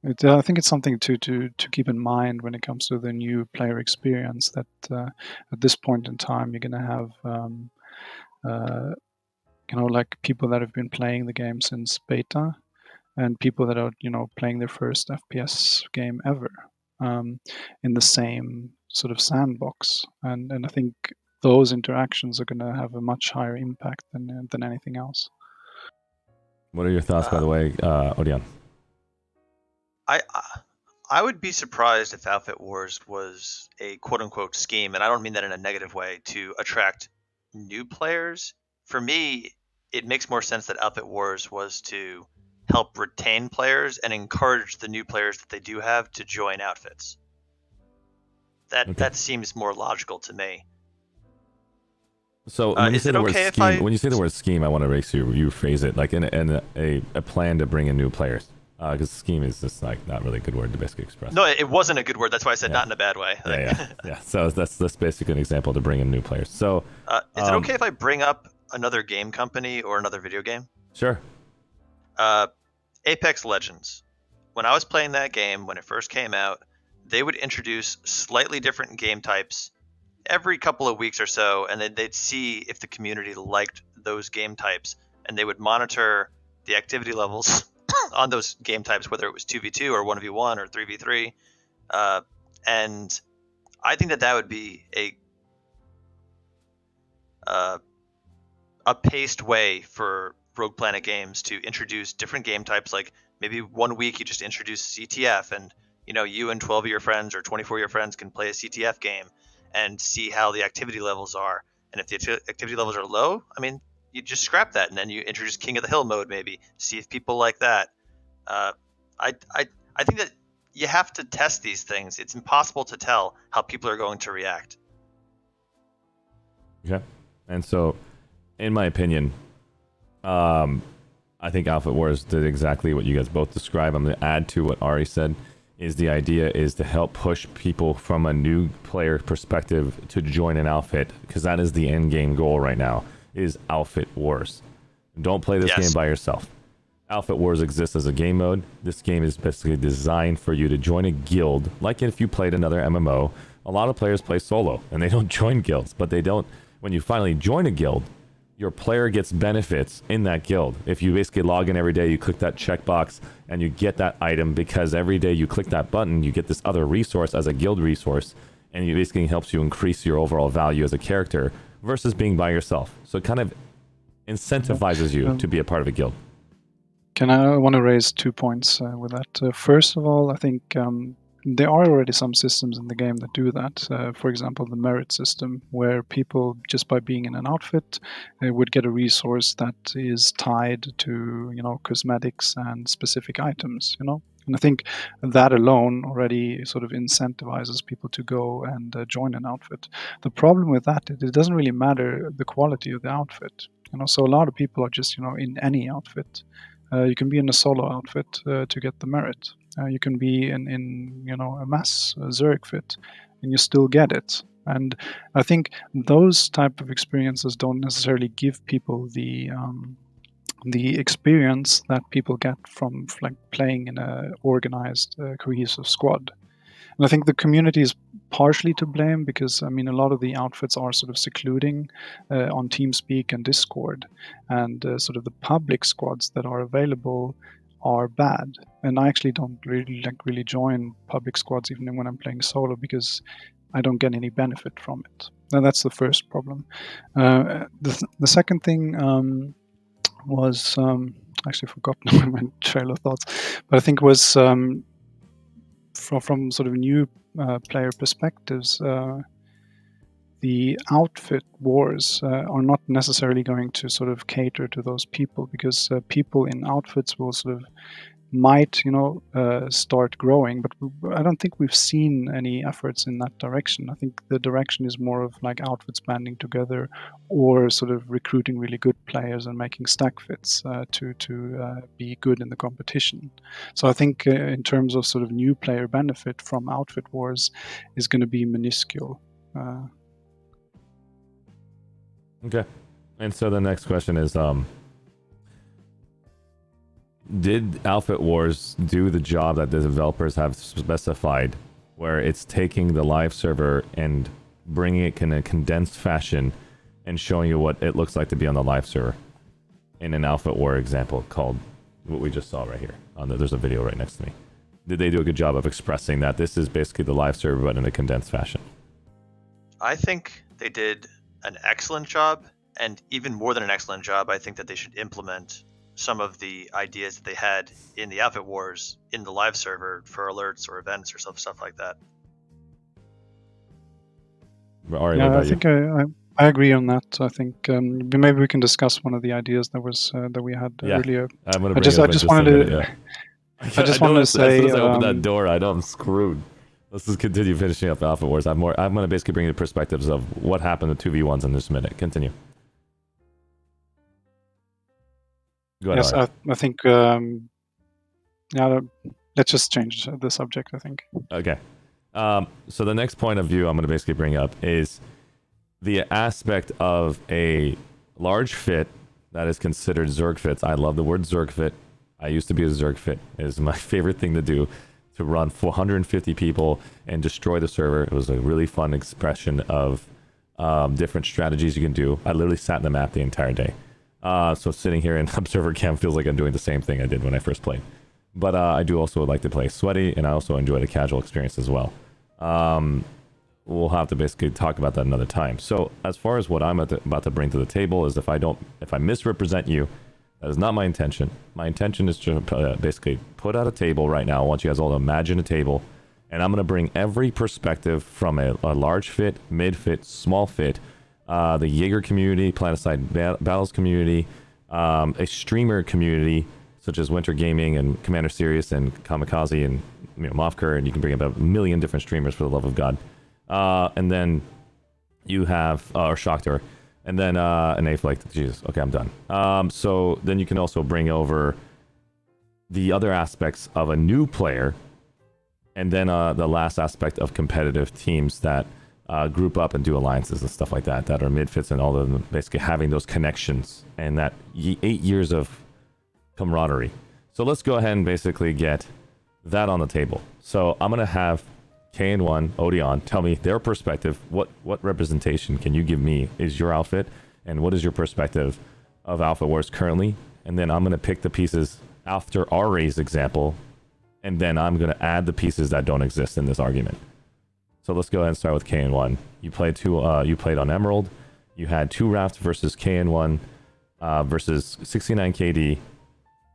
S3: I think it's something to keep in mind when it comes to the new player experience. That at this point in time, you're going to have like people that have been playing the game since beta, and people that are playing their first FPS game ever in the same sort of sandbox, and I think those interactions are going to have a much higher impact than anything else.
S1: What are your thoughts, by the way, Odion?
S2: I I would be surprised if Outfit Wars was a quote unquote scheme, and I don't mean that in a negative way, to attract new players. For me, it makes more sense that Outfit Wars was to help retain players and encourage the new players that they do have to join outfits.
S1: Okay.
S2: That seems more logical to me.
S1: So when you
S2: Is
S1: say
S2: it
S1: the word
S2: okay if
S1: scheme,
S2: I?
S1: when you say the word scheme, I want to make sure you phrase it like in a plan to bring in new players. Because scheme is just like not really a good word to basically express.
S2: No, it wasn't a good word. That's why I said
S1: Yeah.
S2: not in a bad way.
S1: Yeah. So that's basically an example to bring in new players. So
S2: Is it okay if I bring up another game company or another video game?
S1: Sure.
S2: Apex Legends. When I was playing that game, when it first came out, they would introduce slightly different game types every couple of weeks or so, and then they'd see if the community liked those game types, and they would monitor the activity levels on those game types, whether it was 2v2 or 1v1 or 3v3. And I think that would be a paced way for Rogue Planet Games to introduce different game types. Like maybe one week you just introduce CTF, and you and 12 of your friends or 24 of your friends can play a CTF game and see how the activity levels are. And if the activity levels are low, I mean, you just scrap that, and then you introduce King of the Hill mode, maybe see if people like that. Uh, I think that you have to test these things. It's impossible to tell how people are going to react.
S1: Okay. And so, in my opinion, I think Outfit Wars did exactly what you guys both described. I'm going to add to what Ari said. Is the idea is to help push people from a new player perspective to join an outfit, because that is the end game goal right now, is Outfit Wars. Don't play this game by yourself. Outfit Wars exists as a game mode. This game is basically designed for you to join a guild, like if you played another MMO. A lot of players play solo, and they don't join guilds, but they don't. When you finally join a guild, your player gets benefits in that guild. If you basically log in every day, you click that checkbox, and you get that item, because every day you click that button, you get this other resource as a guild resource, and it basically helps you increase your overall value as a character versus being by yourself. So it kind of incentivizes you to be a part of a guild.
S3: I want to raise 2 points with that. First of all, I think there are already some systems in the game that do that. For example, the merit system, where people, just by being in an outfit, would get a resource that is tied to cosmetics and specific items. And I think that alone already sort of incentivizes people to go and join an outfit. The problem with that, it doesn't really matter the quality of the outfit. So a lot of people are just in any outfit. You can be in a solo outfit to get the merit. You can be in a mass Zerg fit, and you still get it. And I think those type of experiences don't necessarily give people the experience that people get from like playing in a organized, cohesive squad. And I think the community is partially to blame, because I mean a lot of the outfits are sort of secluding on TeamSpeak and Discord, and sort of the public squads that are available are bad. And I actually don't really join public squads even when I'm playing solo, because I don't get any benefit from it. And that's the first problem. The second thing was actually forgotten my trail of thoughts, but I think was from sort of new player perspectives, the outfit wars are not necessarily going to sort of cater to those people, because people in outfits will sort of might start growing, but I don't think we've seen any efforts in that direction. I think the direction is more of like outfits banding together, or sort of recruiting really good players and making stack fits to be good in the competition. So I think in terms of sort of new player benefit from outfit wars is going to be minuscule.
S1: Okay. And so the next question is, did Outfit Wars do the job that the developers have specified, where it's taking the live server and bringing it in a condensed fashion and showing you what it looks like to be on the live server? In an Outfit War example called what we just saw right here. There's a video right next to me. Did they do a good job of expressing that this is basically the live server but in a condensed fashion?
S2: I think they did an excellent job, and even more than an excellent job, I think that they should implement some of the ideas that they had in the Outfit Wars in the live server for alerts or events or stuff like that.
S1: Ari,
S3: Yeah,
S1: what
S3: I
S1: about you?
S3: think I agree on that. I think maybe we can discuss one of the ideas that was that we had
S1: Yeah,
S3: earlier.
S1: I'm gonna
S3: I
S1: bring
S3: just
S1: it
S3: I
S1: up in
S3: just
S1: just a
S3: wanted
S1: minute.
S3: to
S1: Yeah,
S3: I just
S1: I know
S3: wanted to
S1: as soon
S3: say
S1: as I open that door, I know I'm screwed. Let's just continue finishing up Alpha Wars. I'm gonna basically bring the perspectives of what happened to 2v1s in this minute. Continue. Go ahead,
S3: yes,
S1: Ari.
S3: I think yeah, let's just change the subject, I think.
S1: Okay. So the next point of view I'm going to basically bring up is the aspect of a large fit that is considered Zerg fits. I love the word Zerg fit. I used to be a Zerg fit. It is my favorite thing to do, to run 450 people and destroy the server. It was a really fun expression of different strategies you can do. I literally sat in the map the entire day. So sitting here in Observer Cam feels like I'm doing the same thing I did when I first played. But I do also like to play sweaty, and I also enjoy the casual experience as well. We'll have to basically talk about that another time. So as far as what I'm about to bring to the table is if I misrepresent you, that is not my intention. My intention is to basically put out a table right now. I want you guys all to imagine a table, and I'm going to bring every perspective from a large fit, mid fit, small fit, the Jaeger community, Planetside Battles community, a streamer community, such as Winter Gaming and Commander Sirius and Kamikaze and Mofker, and you can bring up a million different streamers for the love of God. And then you have, or Shocktor, and then an A-Flake. Jesus, okay, I'm done. So then you can also bring over the other aspects of a new player, and then the last aspect of competitive teams that group up and do alliances and stuff like that, that are mid-fits and all of them, basically having those connections and that 8 years of camaraderie. So let's go ahead and basically get that on the table. So I'm going to have KN1, Odeon, tell me their perspective. What representation can you give me is your outfit, and what is your perspective of Alpha Wars currently? And then I'm going to pick the pieces after Ari's example, and then I'm going to add the pieces that don't exist in this argument. So let's go ahead and start with KN1. You played you played on Emerald. You had 2 rafts versus KN1 versus 69 KD.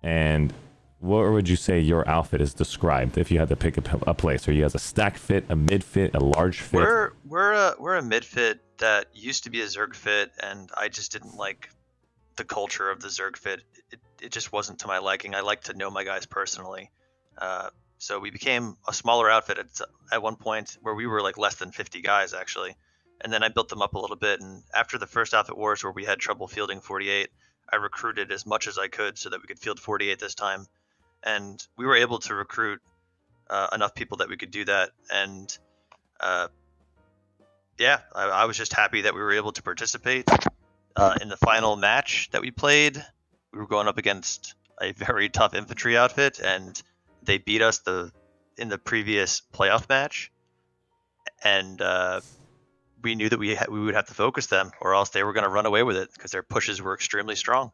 S1: And what would you say your outfit is described if you had to pick a place? Are you guys a stack fit, a mid fit, a large fit?
S2: We're a mid fit that used to be a Zerg fit, and I just didn't like the culture of the Zerg fit. It just wasn't to my liking. I like to know my guys personally. So we became a smaller outfit at one point where we were like less than 50 guys actually. And then I built them up a little bit. And after the first Outfit Wars where we had trouble fielding 48, I recruited as much as I could so that we could field 48 this time. And we were able to recruit enough people that we could do that. And yeah, I was just happy that we were able to participate. In the final match that we played, we were going up against a very tough infantry outfit, and they beat us in the previous playoff match. And we knew that we would have to focus them, or else they were going to run away with it because their pushes were extremely strong.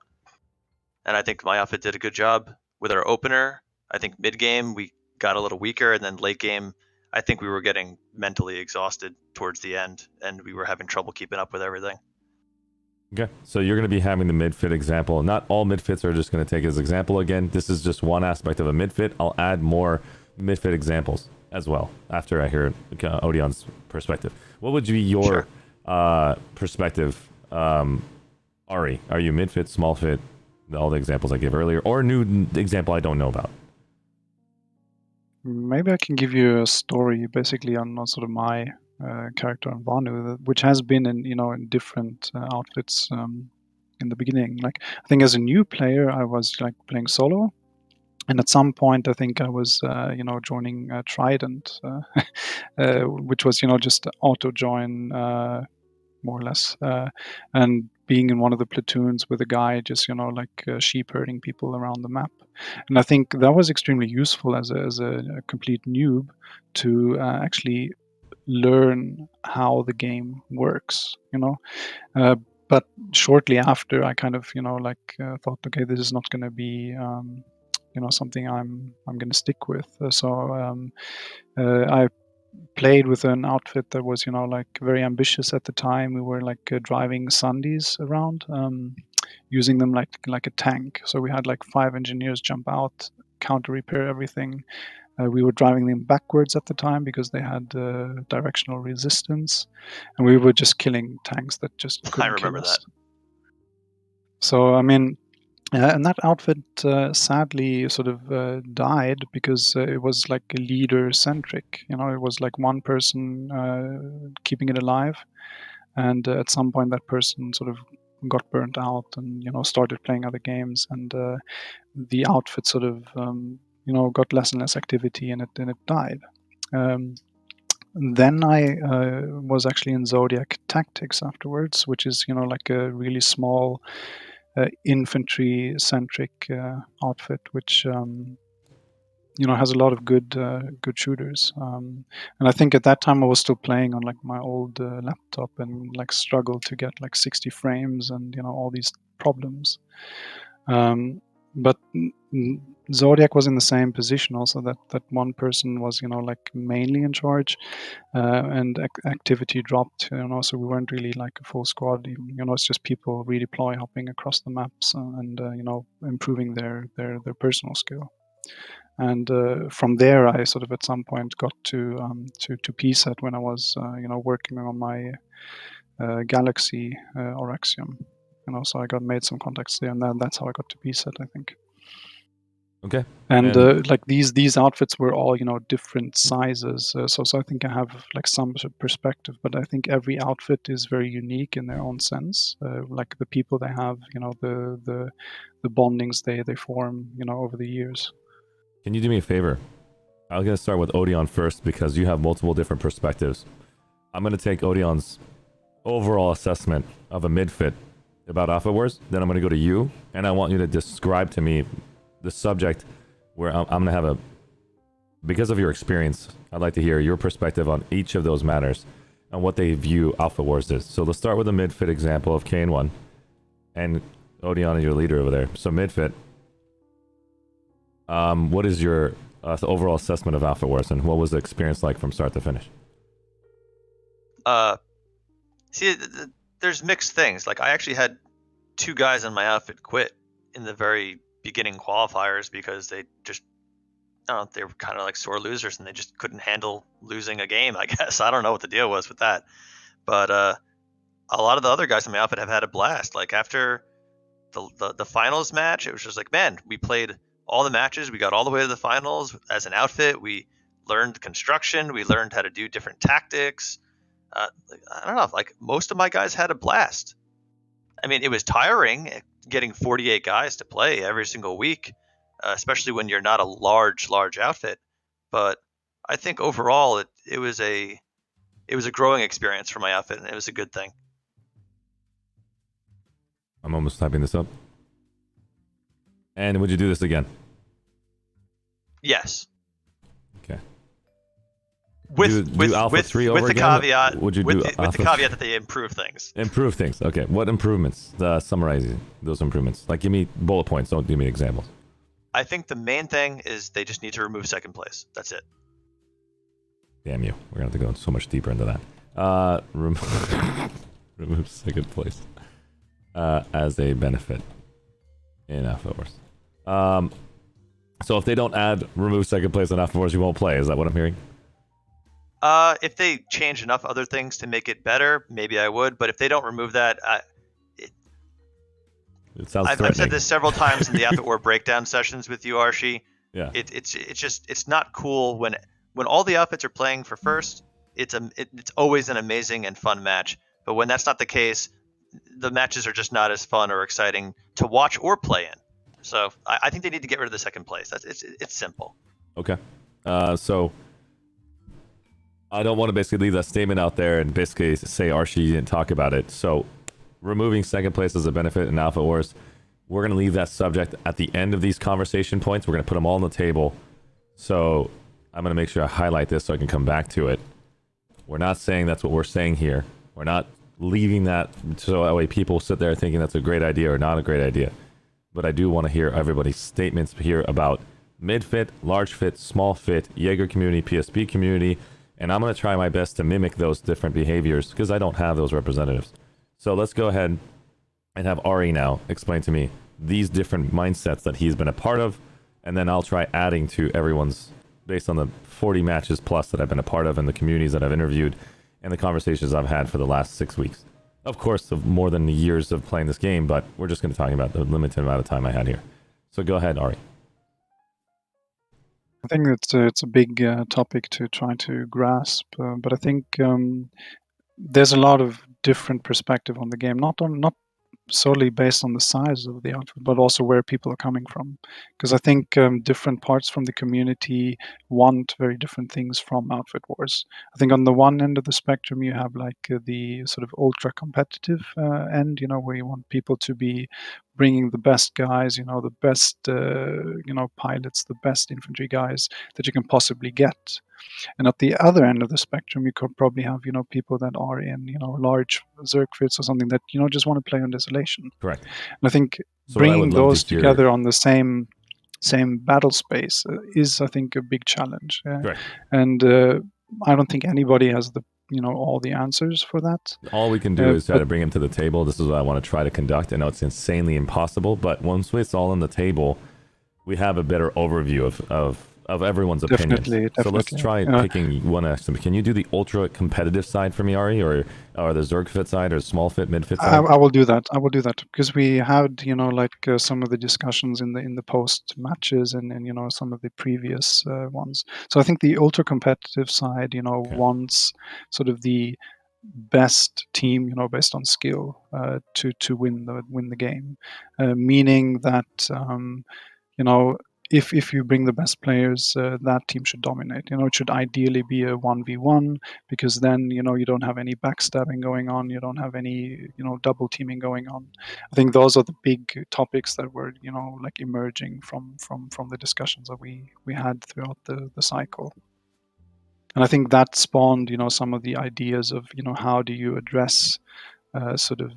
S2: And I think my outfit did a good job with our opener. I think mid game we got a little weaker, and then late game I think we were getting mentally exhausted towards the end, and we were having trouble keeping up with everything.
S1: Okay, so you're going to be having the mid-fit example. Not all mid-fits are just going to take as example again. This is just one aspect of a mid-fit. I'll add more mid-fit examples as well after I hear Odeon's perspective. What would be your perspective, Ari? Are you mid-fit, small-fit, all the examples I gave earlier, or a new example I don't know about?
S3: Maybe I can give you a story basically on sort of my character on Vanu, which has been in different outfits in the beginning. Like I think as a new player, I was like playing solo, and at some point I think I was joining Trident, which was just auto join more or less. And being in one of the platoons with a guy just like sheep herding people around the map. And I think that was extremely useful as a complete noob to actually learn how the game works. But shortly after, I kind of thought, okay, this is not going to be something I'm going to stick with. I played with an outfit that was very ambitious at the time. We were driving Sundays around, using them like a tank. So we had 5 engineers jump out, counter repair everything. We were driving them backwards at the time because they had directional resistance, and we were just killing tanks that just
S2: I
S3: couldn't
S2: remember
S3: kill us.
S2: that.
S3: So I mean, and that outfit sadly sort of died because it was like a leader centric. It was like one person keeping it alive, and at some point that person sort of got burnt out and started playing other games, and the outfit sort of got less and less activity, and it died. Then I was actually in Zodiac Tactics afterwards, which is like a really small infantry centric outfit, which has a lot of good shooters. And I think at that time I was still playing on my old laptop and struggled to get 60 frames and all these problems. But Zodiac was in the same position also, that one person was mainly in charge, and activity dropped, so we weren't really like a full squad even. It's just people redeploy, hopping across the maps, and improving their personal skill. And from there I sort of at some point got to PSET when I was working on my Galaxy Oraxium. So I made some contacts there, and that's how I got to PSET, I think.
S1: Okay.
S3: And these outfits were all different sizes, so I think I have some sort of perspective, but I think every outfit is very unique in their own sense. Like the people they have, the bondings they form, over the years.
S1: Can you do me a favor? I'm going to start with Odeon first because you have multiple different perspectives. I'm going to take Odeon's overall assessment of a midfit about Alpha Wars. Then I'm going to go to you, and I want you to describe to me the subject where I'm going to have because of your experience, I'd like to hear your perspective on each of those matters and what they view Alpha Wars is. So let's start with a midfit example of Kane1, and Odeon is your leader over there. So midfit, what is your overall assessment of Alpha Wars, and what was the experience like from start to finish?
S2: See, there's mixed things. I actually had 2 guys in my outfit quit in the very beginning qualifiers because they just, I don't know, they were kind of sore losers and they just couldn't handle losing a game, I guess. I don't know what the deal was with that. But a lot of the other guys in my outfit have had a blast. After the finals match, it was just man, we played all the matches. We got all the way to the finals as an outfit. We learned construction. We learned how to do different tactics. I don't know, most of my guys had a blast. I mean, it was tiring getting 48 guys to play every single week, especially when you're not a large outfit. But I think overall it was a growing experience for my outfit, and it was a good thing.
S1: I'm almost typing this up. And would you do this again?
S2: Yes.
S1: Okay.
S2: With
S1: Alpha 3 over
S2: the
S1: again?
S2: caveat,
S1: Would you
S2: with
S1: do
S2: the caveat that they improve things.
S1: Improve things. Okay. What improvements? Summarizing those improvements. Give me bullet points. Don't give me examples.
S2: I think the main thing is they just need to remove second place. That's it.
S1: Damn you. We're going to have to go so much deeper into that. Remove second place as a benefit in Alpha Wars. So if they don't add remove second place in Alpha Wars, you won't play. Is that what I'm hearing?
S2: If they change enough other things to make it better, maybe I would. But if they don't remove that,
S1: it sounds
S2: I've said this several times in the Outfit War breakdown sessions with you, Arshee.
S1: Yeah.
S2: It's not cool when all the outfits are playing for first. It's always an amazing and fun match. But when that's not the case, the matches are just not as fun or exciting to watch or play in. So I think they need to get rid of the second place. It's simple.
S1: Okay. So I don't want to basically leave that statement out there and basically say Arshee didn't talk about it. So removing second place as a benefit in Alpha Wars. We're going to leave that subject at the end of these conversation points. We're going to put them all on the table. So I'm going to make sure I highlight this so I can come back to it. We're not saying that's what we're saying here. We're not leaving that so that way people sit there thinking that's a great idea or not a great idea. But I do want to hear everybody's statements here about mid-fit, large fit, small fit, Jaeger community, PSP community, and I'm going to try my best to mimic those different behaviors because I don't have those representatives. So let's go ahead and have Ari now explain to me these different mindsets that he's been a part of, and then I'll try adding to everyone's based on the 40 matches plus that I've been a part of and the communities that I've interviewed and the conversations I've had for the last 6 weeks. Of course, of more than years of playing this game, but we're just going to talk about the limited amount of time I had here. So go ahead, Ari.
S3: I think it's a big topic to try to grasp, but I think there's a lot of different perspective on the game, not solely based on the size of the outfit, but also where people are coming from. Because I think different parts from the community want very different things from Outfit Wars. I think on the one end of the spectrum, you have like the sort of ultra competitive end, where you want people to be bringing the best guys, the best, pilots, the best infantry guys that you can possibly get. And at the other end of the spectrum, you could probably have, people that are in, large Zerg fits or something that, just want to play on Desolation.
S1: Correct.
S3: And I think
S1: So what I would
S3: bringing
S1: love
S3: those
S1: to hear-
S3: together on the same battle space is, I think, a big challenge.
S1: Correct.
S3: And I don't think anybody has the, all the answers for that.
S1: All we can do is try to bring him to the table. This is what I want to try to conduct. I know it's insanely impossible, but once it's all on the table, we have a better overview of everyone's opinions.
S3: Definitely.
S1: So let's try picking one. Can you do the ultra competitive side for me, Ari, or the Zerg fit side, or small fit, mid fit side?
S3: I will do that. Because we had, some of the discussions in the post matches and some of the previous ones. So I think the ultra competitive side, wants sort of the best team, based on skill, to win the game, meaning that if you bring the best players, that team should dominate. It should ideally be a 1v1 because then you don't have any backstabbing going on. You don't have any double teaming going on. I think those are the big topics that were like emerging from the discussions that we had throughout the cycle. And I think that spawned some of the ideas of how do you address sort of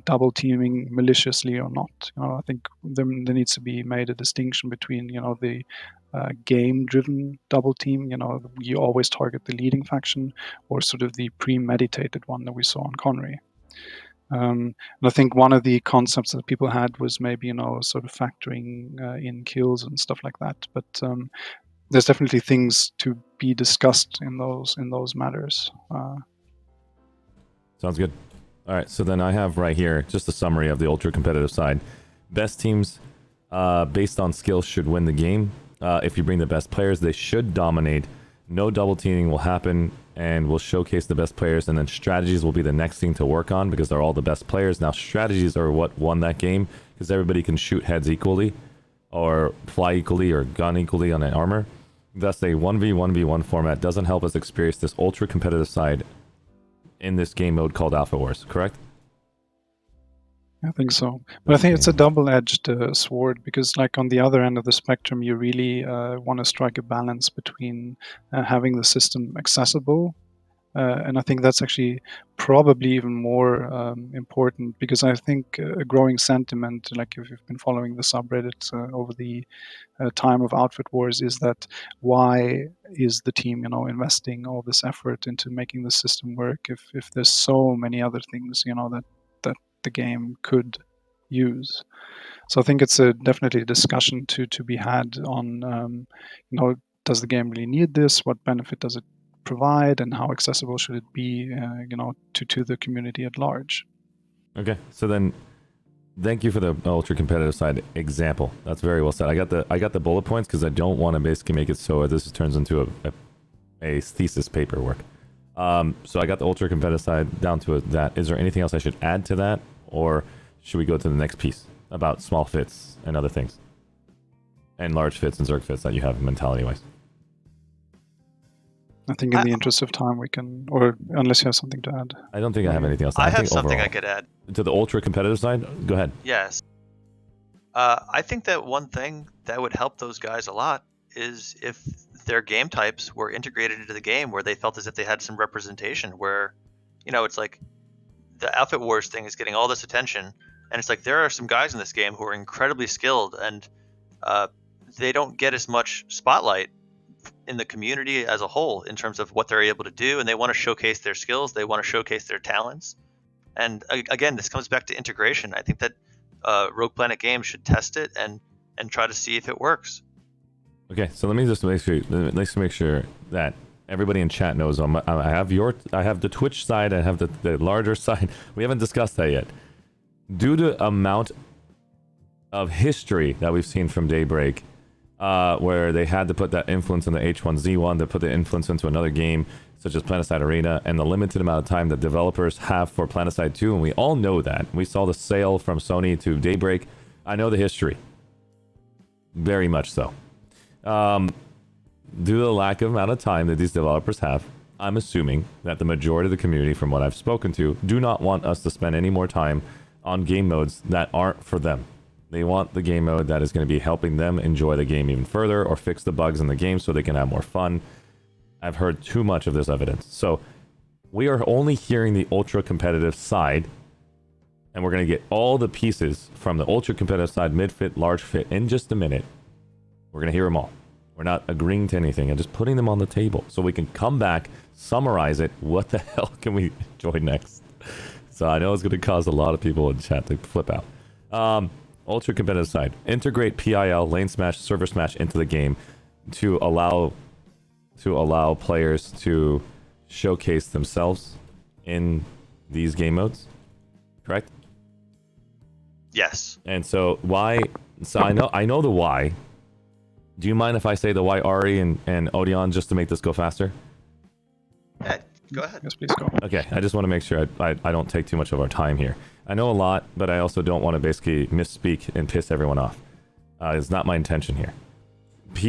S3: double teaming maliciously or not. I think there needs to be made a distinction between the game driven double team, you always target the leading faction, or sort of the premeditated one that we saw on Connery. And I think one of the concepts that people had was maybe sort of factoring in kills and stuff like that, but there's definitely things to be discussed in those matters.
S1: Sounds good. All right, so then I have right here just a summary of the ultra competitive side. Best teams based on skills should win the game. If you bring the best players, they should dominate. No double teaming will happen, and we'll showcase the best players, and then strategies will be the next thing to work on because they're all the best players. Now, strategies are what won that game because everybody can shoot heads equally or fly equally or gun equally on an armor. Thus, a 1v1v1 format doesn't help us experience this ultra competitive side in this game mode called Alpha Wars, correct?
S3: I think so. But I think it's a double-edged sword because, like, on the other end of the spectrum, you really want to strike a balance between having the system accessible. And I think that's actually probably even more important because I think a growing sentiment, like if you've been following the subreddit over the time of Outfit Wars, is that why is the team, investing all this effort into making the system work if there's so many other things, that the game could use. So I think it's definitely a discussion to be had on, does the game really need this? What benefit does it provide, and how accessible should it be, to the community at large?
S1: Okay, so then thank you for the ultra competitive side example. That's very well said. I got the bullet points because I don't want to basically make it so this turns into a thesis paperwork. So I got the ultra competitive side down to that. Is there anything else I should add to that, or should we go to the next piece about small fits and other things, and large fits and Zerg fits that you have mentality wise?
S3: I think in the interest of time we can, or unless you have something to add.
S1: I don't think I have anything else.
S2: I have
S1: think
S2: something
S1: overall,
S2: I could add.
S1: to the ultra competitive side. Go ahead.
S2: Yes. I think that one thing that would help those guys a lot is if their game types were integrated into the game where they felt as if they had some representation where, it's like the Outfit Wars thing is getting all this attention. And it's like there are some guys in this game who are incredibly skilled and they don't get as much spotlight in the community as a whole in terms of what they're able to do. And they want to showcase their skills. They want to showcase their talents. And again, this comes back to integration. I think that Rogue Planet Games should test it and try to see if it works.
S1: Okay, so let me just make sure that everybody in chat knows. I have the Twitch side. I have the larger side. We haven't discussed that yet. Due to amount of history that we've seen from Daybreak, where they had to put that influence in the H1Z1 to put the influence into another game, such as Planetside Arena, and the limited amount of time that developers have for Planetside 2, and we all know that. We saw the sale from Sony to Daybreak. I know the history. Very much so. Due to the lack of amount of time that these developers have, I'm assuming that the majority of the community, from what I've spoken to, do not want us to spend any more time on game modes that aren't for them. They want the game mode that is going to be helping them enjoy the game even further or fix the bugs in the game so they can have more fun. I've heard too much of this evidence. So we are only hearing the ultra competitive side, and we're going to get all the pieces from the ultra competitive side, mid fit, large fit, in just a minute. We're going to hear them all. We're not agreeing to anything and just putting them on the table so we can come back, summarize it. What the hell can we enjoy next? So I know it's going to cause a lot of people in chat to flip out. Ultra competitive side. Integrate PIL, lane smash, server smash into the game to allow players to showcase themselves in these game modes. Correct?
S2: Yes.
S1: And so why? So I know the why. Do you mind if I say the why, Ari and Odeon, just to make this go faster?
S2: Go ahead.
S3: Yes, please go.
S1: Okay, I just want to make sure I don't take too much of our time here. I know a lot, but I also don't want to basically misspeak and piss everyone off. It's not my intention here.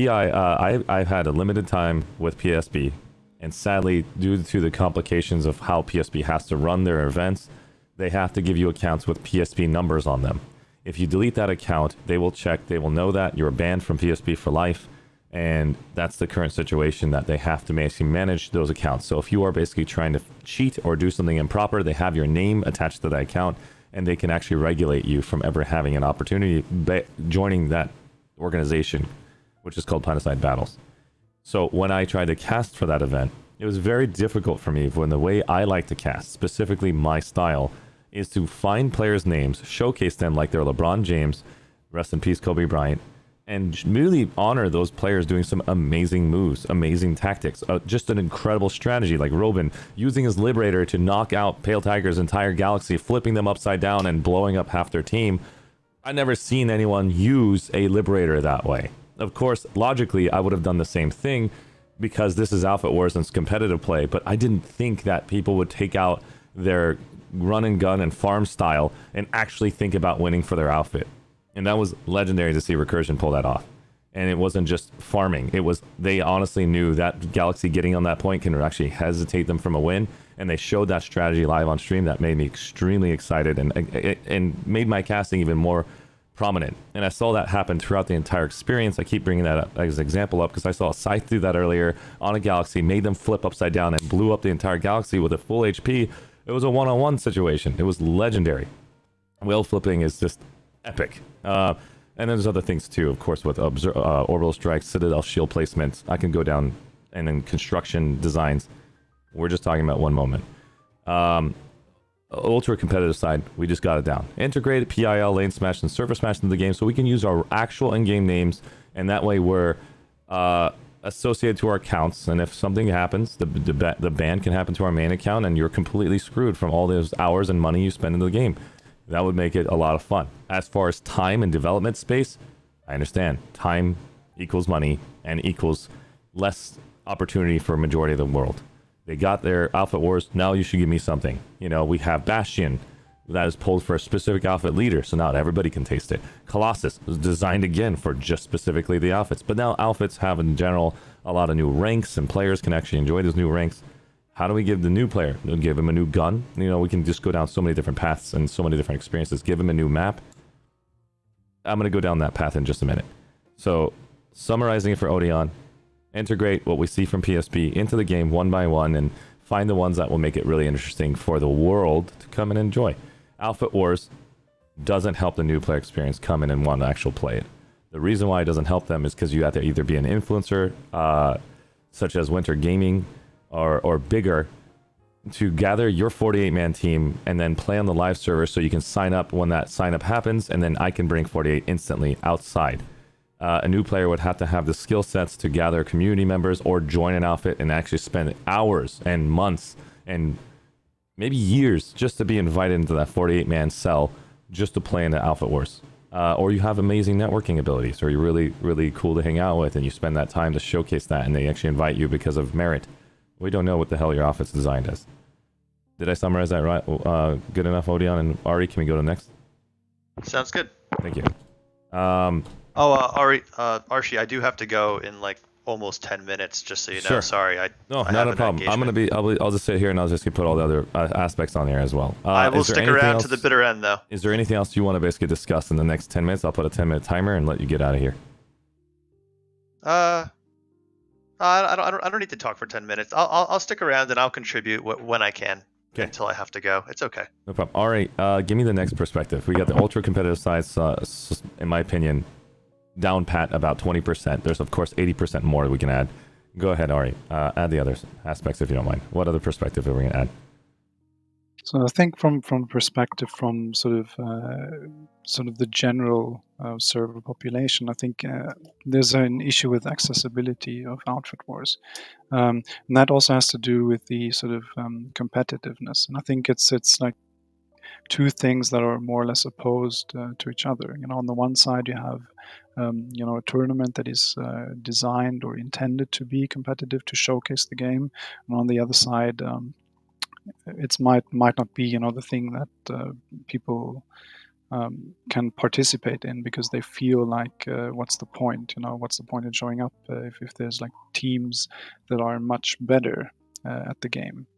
S1: I've had a limited time with PSB, and sadly, due to the complications of how PSB has to run their events, they have to give you accounts with PSP numbers on them. If you delete that account, they will check, they will know that you're banned from PSP for life, and that's the current situation, that they have to basically manage those accounts. So if you are basically trying to cheat or do something improper, they have your name attached to that account, and they can actually regulate you from ever having an opportunity joining that organization, which is called Planetside Battles. So when I tried to cast for that event, it was very difficult for me when the way I like to cast, specifically my style, is to find players' names, showcase them like they're LeBron James, rest in peace Kobe Bryant, and really honor those players doing some amazing moves, amazing tactics, just an incredible strategy, like Robin using his Liberator to knock out Pale Tiger's entire galaxy, flipping them upside down and blowing up half their team. I've never seen anyone use a Liberator that way. Of course, logically, I would have done the same thing because this is Outfit Wars and it's competitive play, but I didn't think that people would take out their run and gun and farm style and actually think about winning for their outfit. And that was legendary to see Recursion pull that off. And it wasn't just farming. It was, they honestly knew that Galaxy getting on that point can actually hesitate them from a win. And they showed that strategy live on stream. That made me extremely excited and made my casting even more prominent. And I saw that happen throughout the entire experience. I keep bringing that up as an example up because I saw a Scythe do that earlier on a Galaxy, made them flip upside down and blew up the entire Galaxy with a full HP. It was a one-on-one situation. It was legendary. Whale flipping is just epic. And there's other things too, of course, with orbital strikes, citadel shield placements. I can go down, and then construction designs. We're just talking about one moment. Ultra competitive side, we just got it down. Integrated PIL, lane smash, and server smash into the game, so we can use our actual in-game names, and that way we're associated to our accounts. And if something happens, the ban can happen to our main account, and you're completely screwed from all those hours and money you spend in the game. That would make it a lot of fun. As far as time and development space, I understand. Time equals money and equals less opportunity for a majority of the world. They got their Outfit Wars, now you should give me something. You know, we have Bastion, that is pulled for a specific outfit leader, so now everybody can taste it. Colossus was designed again for just specifically the outfits, but now outfits have in general a lot of new ranks, and players can actually enjoy those new ranks. How do we give the new player? We'll give him a new gun. You know, we can just go down so many different paths and so many different experiences. Give him a new map. I'm going to go down that path in just a minute. So, summarizing it for Odeon, integrate what we see from PSP into the game one by one and find the ones that will make it really interesting for the world to come and enjoy. Outfit Wars doesn't help the new player experience come in and want to actually play it. The reason why it doesn't help them is because you have to either be an influencer, such as Winter Gaming, or bigger, to gather your 48-man team and then play on the live server so you can sign up when that sign up happens, and then I can bring 48 instantly outside. A new player would have to have the skill sets to gather community members or join an outfit and actually spend hours and months and maybe years just to be invited into that 48-man cell just to play in the Outfit Wars. Or you have amazing networking abilities, or you're really, really cool to hang out with, and you spend that time to showcase that, and they actually invite you because of merit. We don't know what the hell your outfit's designed as. Did I summarize that right? Good enough, Odeon and Ari? Can we go to next?
S2: Sounds good.
S1: Thank you.
S2: Ari, Arshee, I do have to go in like almost 10 minutes, just so you know.
S1: Sure.
S2: Sorry,
S1: No,
S2: I
S1: not
S2: have
S1: a
S2: an
S1: problem.
S2: engagement.
S1: I'll just sit here and I'll just put all the other aspects on here as well.
S2: I will
S1: is there
S2: stick
S1: anything
S2: around
S1: else-
S2: to the bitter end, though.
S1: Is there anything else you want to basically discuss in the next 10 minutes? I'll put a 10-minute timer and let you get out of here.
S2: I don't need to talk for 10 minutes. I'll stick around and I'll contribute when I can.
S1: Okay.
S2: Until I have to go. It's okay.
S1: No problem. All right, give me the next perspective. We got the ultra competitive side, in my opinion, down pat about 20%. There's of course 80% more we can add. Go ahead, Ari. Add the other aspects if you don't mind. What other perspective are we gonna add?
S3: So I think from perspective from sort of the general server population, I think there's an issue with accessibility of Outfit Wars, and that also has to do with the sort of competitiveness. And I think it's like two things that are more or less opposed to each other. You know, on the one side you have a tournament that is designed or intended to be competitive to showcase the game, and on the other side. It might not be the thing that people can participate in because they feel like what's the point what's the point in showing up if there's like teams that are much better at the game.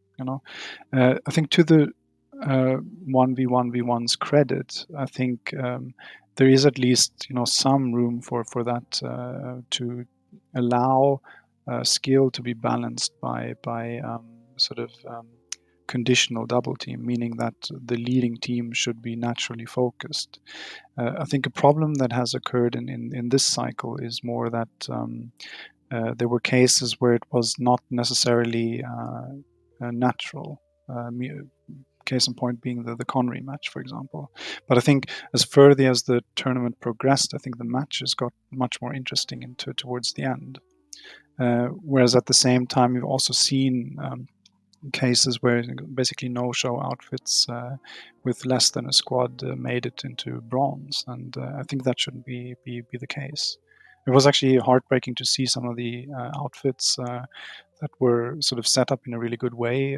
S3: I think to the 1v1v1's credit, I think there is at least some room for that to allow skill to be balanced by sort of conditional double team, meaning that the leading team should be naturally focused. I think a problem that has occurred in this cycle is more that there were cases where it was not necessarily natural. Case in point being the Connery match, for example. But I think as further as the tournament progressed, I think the matches got much more interesting towards the end. Whereas at the same time, we've also seen cases where basically no-show outfits with less than a squad made it into bronze, and I think that shouldn't be the case. It was actually heartbreaking to see some of the outfits that were sort of set up in a really good way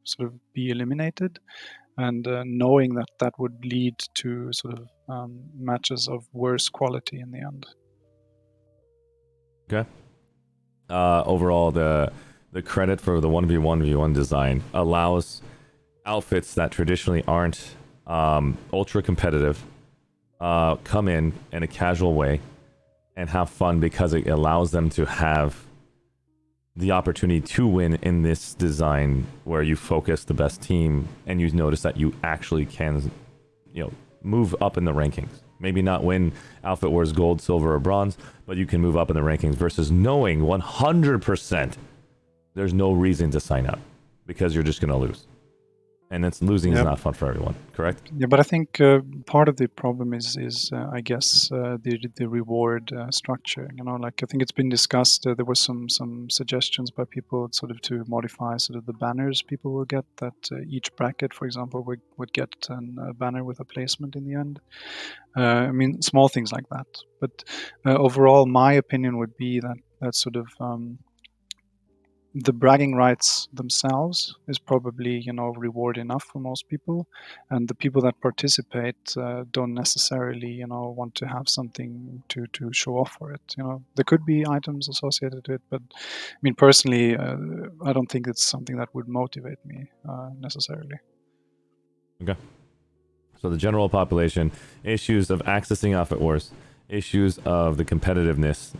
S3: sort of be eliminated, and knowing that would lead to sort of matches of worse quality in the end.
S1: Okay. Overall, the credit for the 1v1v1 design allows outfits that traditionally aren't ultra competitive come in a casual way and have fun because it allows them to have the opportunity to win in this design where you focus the best team and you notice that you actually can move up in the rankings. Maybe not win Outfit Wars gold, silver, or bronze, but you can move up in the rankings versus knowing 100% there's no reason to sign up because you're just going to lose. And losing is not fun for everyone, correct?
S3: Yeah, but I think part of the problem is I guess the reward structure. Like I think it's been discussed. There were some suggestions by people sort of to modify sort of the banners people will get. That each bracket, for example, would get a banner with a placement in the end. I mean, small things like that. But overall, my opinion would be that sort of the bragging rights themselves is probably, reward enough for most people, and the people that participate don't necessarily, want to have something to show off for it. There could be items associated to it, but I mean, personally, I don't think it's something that would motivate me necessarily.
S1: Okay. So the general population, issues of accessing Outfit Wars, issues of the competitiveness.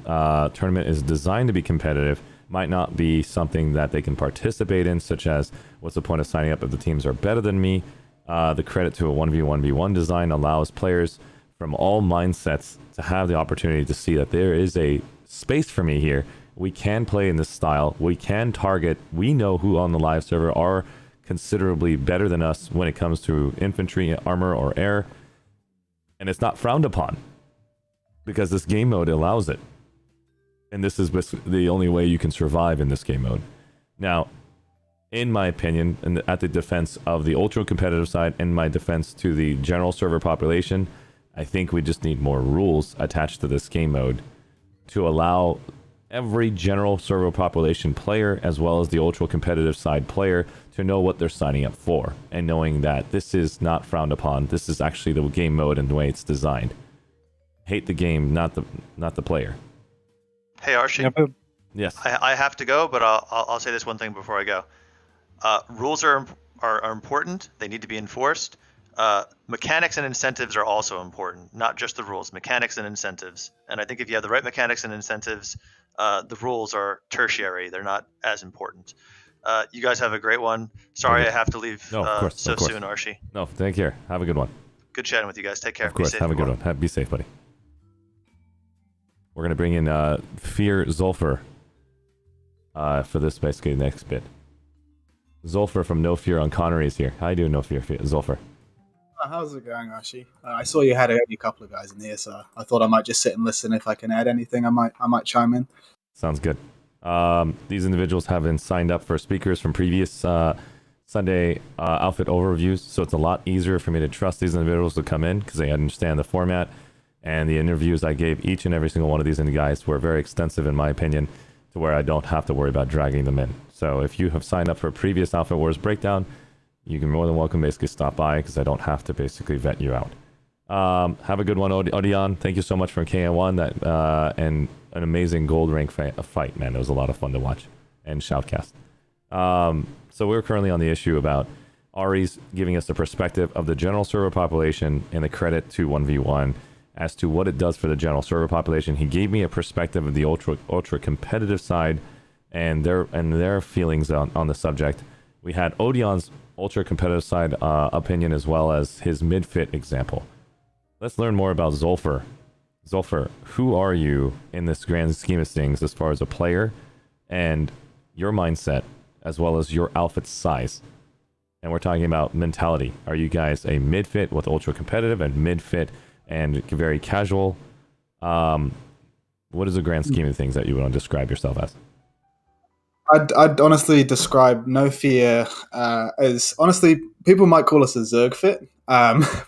S1: Tournament is designed to be competitive, might not be something that they can participate in, such as what's the point of signing up if the teams are better than me? The credit to a 1v1v1 design allows players from all mindsets to have the opportunity to see that there is a space for me here. We can play in this style. We can target. We know who on the live server are considerably better than us when it comes to infantry, armor, or air. And it's not frowned upon because this game mode allows it. And this is the only way you can survive in this game mode. Now, in my opinion, and at the defense of the ultra competitive side, and my defense to the general server population, I think we just need more rules attached to this game mode to allow every general server population player, as well as the ultra competitive side player, to know what they're signing up for, and knowing that this is not frowned upon. This is actually the game mode and the way it's designed. Hate the game, not the player.
S2: Hey, Archie.
S3: Yeah, but
S1: Yes.
S2: I have to go, but I'll say this one thing before I go. Rules are important. They need to be enforced. Mechanics and incentives are also important, not just the rules. Mechanics and incentives. And I think if you have the right mechanics and incentives, the rules are tertiary. They're not as important. You guys have a great one. Sorry I have to leave
S1: No, of course,
S2: so
S1: of course.
S2: soon, Archie.
S1: No, take care. Have a good one.
S2: Good chatting with you guys. Take care.
S1: Of course,
S2: Be safe.
S1: have a good one. Be safe, buddy. We're going to bring in Fear Zulfer for this basically next bit. Zulfer from No Fear on Connery is here. How you doing, No Fear, Zulfer?
S4: How's it going, Archie? I saw you had a couple of guys in here, so I thought I might just sit and listen. If I can add anything, I might chime in.
S1: Sounds good. These individuals have been signed up for speakers from previous Sunday outfit overviews, so it's a lot easier for me to trust these individuals to come in because they understand the format, and the interviews I gave each and every single one of these guys were very extensive in my opinion, to where I don't have to worry about dragging them in. So if you have signed up for a previous Outfit Wars breakdown, you can more than welcome basically stop by because I don't have to basically vet you out. Have a good one, Odion. Thank you so much for KN1 and an amazing gold rank fight, man. It was a lot of fun to watch. And Shoutcast. So we're currently on the issue about Ari's giving us the perspective of the general server population and the credit to 1v1 as to what it does for the general server population. He gave me a perspective of the ultra competitive side and their feelings on the subject. We had Odion's ultra competitive side opinion as well as his mid-fit example. Let's learn more about Zulfer. Zulfer, who are you in this grand scheme of things as far as a player and your mindset as well as your outfit size? And we're talking about mentality. Are you guys a mid-fit with ultra competitive and mid-fit and very casual? What is the grand scheme of things that you want to describe yourself as?
S4: I'd honestly describe No Fear as, honestly, people might call us a Zerg fit.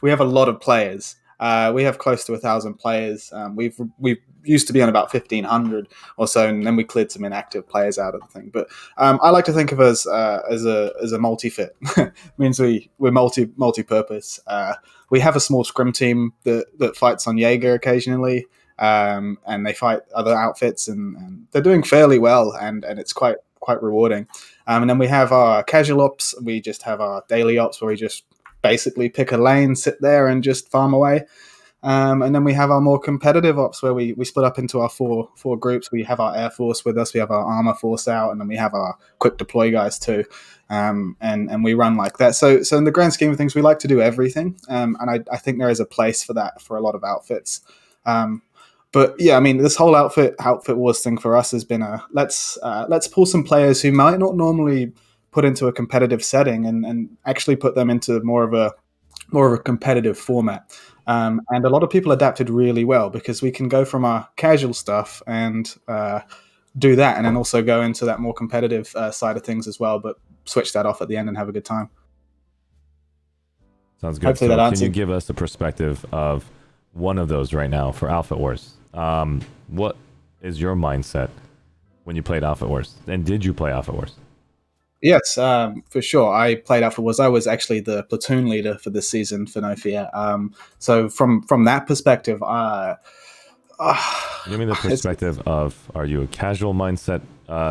S4: We have a lot of players. We have close to 1,000 players. We've used to be on about 1,500 or so, and then we cleared some inactive players out of the thing. But I like to think of us as a multi-fit. Means we're multi-purpose. We have a small scrim team that fights on Jaeger occasionally, and they fight other outfits, and they're doing fairly well, and it's quite rewarding. And then we have our casual ops. We just have our daily ops where we just basically pick a lane, sit there, and just farm away. And then we have our more competitive ops where we split up into our four groups. We have our Air Force with us, we have our Armor Force out, and then we have our quick deploy guys too. And we run like that. So in the grand scheme of things, we like to do everything. And I think there is a place for that for a lot of outfits. But yeah, I mean, this whole outfit wars thing for us has been let's pull some players who might not normally put into a competitive setting and actually put them into more of a competitive format. And a lot of people adapted really well because we can go from our casual stuff and do that, and then also go into that more competitive side of things as well, but switch that off at the end and have a good time.
S1: Sounds good.
S4: Hopefully
S1: so
S4: that
S1: can you
S4: answered.
S1: give us a perspective of one of those right now for Outfit Wars? What is your mindset when you played Outfit Wars? And did you play Outfit Wars?
S4: Yes, for sure. I played Alpha Wars. I was actually the platoon leader for this season for No Fear. So from that perspective,
S1: Give me the
S4: it's,
S1: perspective of, are you a casual mindset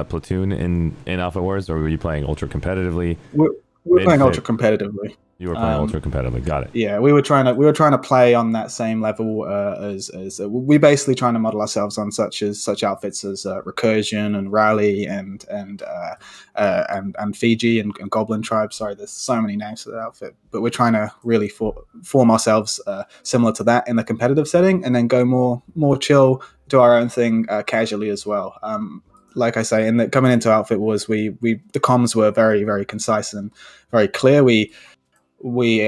S1: platoon in Outfit Wars, or were you playing ultra competitively?
S4: we're playing ultra
S1: Mid-fit?
S4: competitively.
S1: You were playing ultra competitively. Got it.
S4: Yeah, we were trying to play on that same level as we basically trying to model ourselves on such outfits as Recursion and Rally and Fiji and Goblin Tribe. Sorry, there's so many names for that outfit, but we're trying to really form ourselves similar to that in the competitive setting, and then go more chill, do our own thing casually as well. Like I say, coming into Outfit Wars, the comms were very, very concise and very clear. We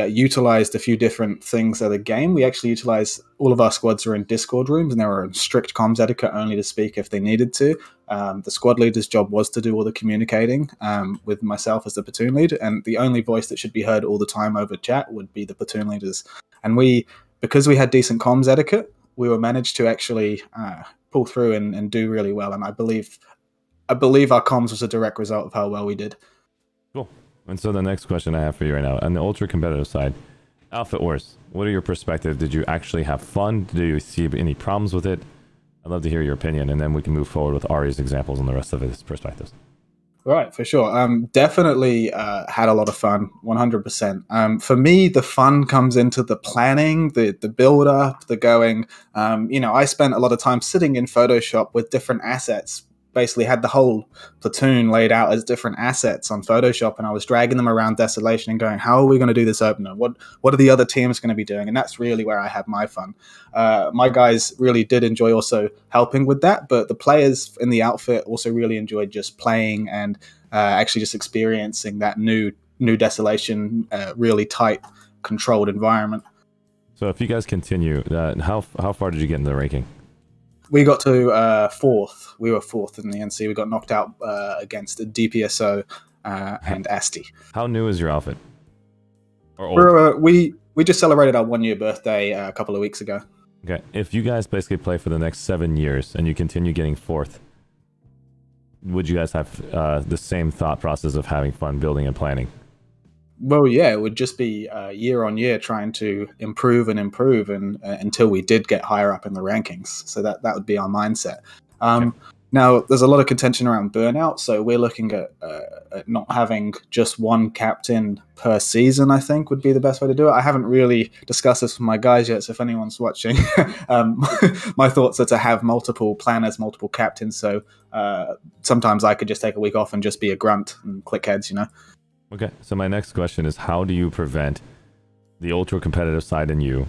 S4: utilized a few different things of the game. We actually utilized, all of our squads were in Discord rooms, and they were in strict comms etiquette, only to speak if they needed to. The squad leader's job was to do all the communicating with myself as the platoon lead, and the only voice that should be heard all the time over chat would be the platoon leaders. And because we had decent comms etiquette, we were managed to actually pull through and do really well. And I believe our comms was a direct result of how well we did.
S1: Cool. And so the next question I have for you right now, on the ultra competitive side, Outfit Wars, what are your perspectives? Did you actually have fun? Did you see any problems with it? I'd love to hear your opinion, and then we can move forward with Ari's examples and the rest of his perspectives.
S4: Right, for sure. Definitely had a lot of fun, 100%. For me, the fun comes into the planning, the build up, the going. I spent a lot of time sitting in Photoshop with different assets. Basically had the whole platoon laid out as different assets on Photoshop, and I was dragging them around Desolation and going, how are we going to do this opener? What are the other teams going to be doing? And that's really where I had my fun. My guys really did enjoy also helping with that, but the players in the outfit also really enjoyed just playing and actually just experiencing that new Desolation, really tight, controlled environment.
S1: So if you guys continue, how far did you get in the ranking?
S4: We got to fourth. We were fourth in the NC. We got knocked out against DPSO and ASTI.
S1: How new is your outfit? Or old?
S4: We just celebrated our 1 year birthday a couple of weeks ago.
S1: Okay. If you guys basically play for the next 7 years and you continue getting fourth, would you guys have the same thought process of having fun building and planning?
S4: Well, yeah, it would just be year on year trying to improve and until we did get higher up in the rankings. So that would be our mindset. Okay. Now, there's a lot of contention around burnout, so we're looking at not having just one captain per season, I think, would be the best way to do it. I haven't really discussed this with my guys yet, so if anyone's watching, my thoughts are to have multiple planners, multiple captains, so sometimes I could just take a week off and just be a grunt and click heads,
S1: Okay, so my next question is, how do you prevent the ultra competitive side in you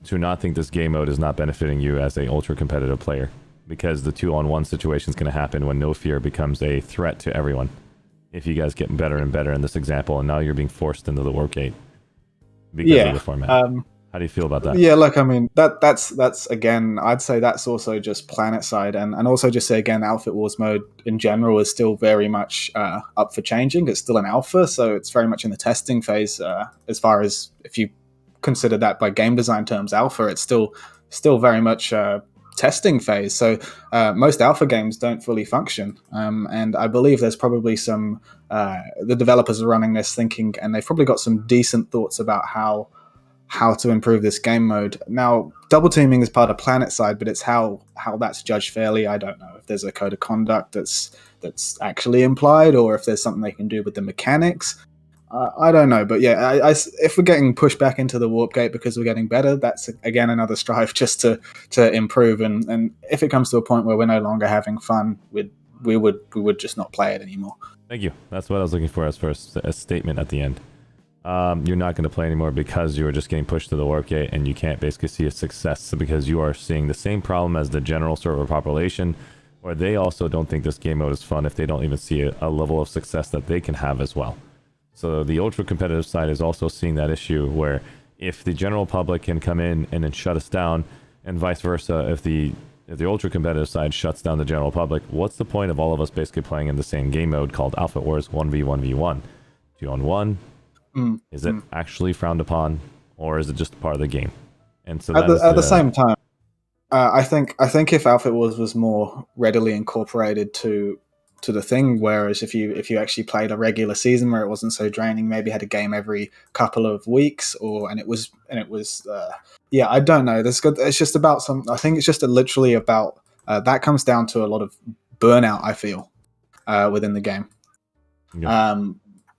S1: to not think this game mode is not benefiting you as an ultra competitive player? Because the 2-on-1 situation is going to happen when No Fear becomes a threat to everyone. If you guys get better and better in this example, and now you're being forced into the warp gate because of the format. How do you feel about that?
S4: Yeah, look, I mean, that's again, I'd say that's also just Planetside, and also just say again, Outfit Wars mode in general is still very much up for changing. It's still an alpha, so it's very much in the testing phase. As far as if you consider that by game design terms, alpha, it's still very much testing phase. So most alpha games don't fully function, and I believe there's probably some the developers are running this thinking, and they've probably got some decent thoughts about how to improve this game mode. Now, double teaming is part of Planetside, but it's how that's judged fairly. I don't know if there's a code of conduct that's actually implied, or if there's something they can do with the mechanics. I don't know, but yeah, if we're getting pushed back into the warp gate because we're getting better, that's again another strive just to improve. And if it comes to a point where we're no longer having fun, we would just not play it anymore.
S1: Thank you. That's what I was looking for as first a statement at the end. You're not going to play anymore because you are just getting pushed to the warp gate, and you can't basically see a success because you are seeing the same problem as the general server population, or they also don't think this game mode is fun if they don't even see a level of success that they can have as well. So the ultra competitive side is also seeing that issue where if the general public can come in and then shut us down, and vice versa, if the ultra competitive side shuts down the general public, what's the point of all of us basically playing in the same game mode called Outfit Wars 1v1v1? 2-on-1? Is it actually frowned upon, or is it just part of the game? And so
S4: at the same time, I think if Outfit Wars was more readily incorporated to the thing, whereas if you actually played a regular season where it wasn't so draining, maybe had a game every couple of weeks, and it was yeah, I don't know. It's just about I think it's just literally about that comes down to a lot of burnout. I feel within the game.
S1: Yeah.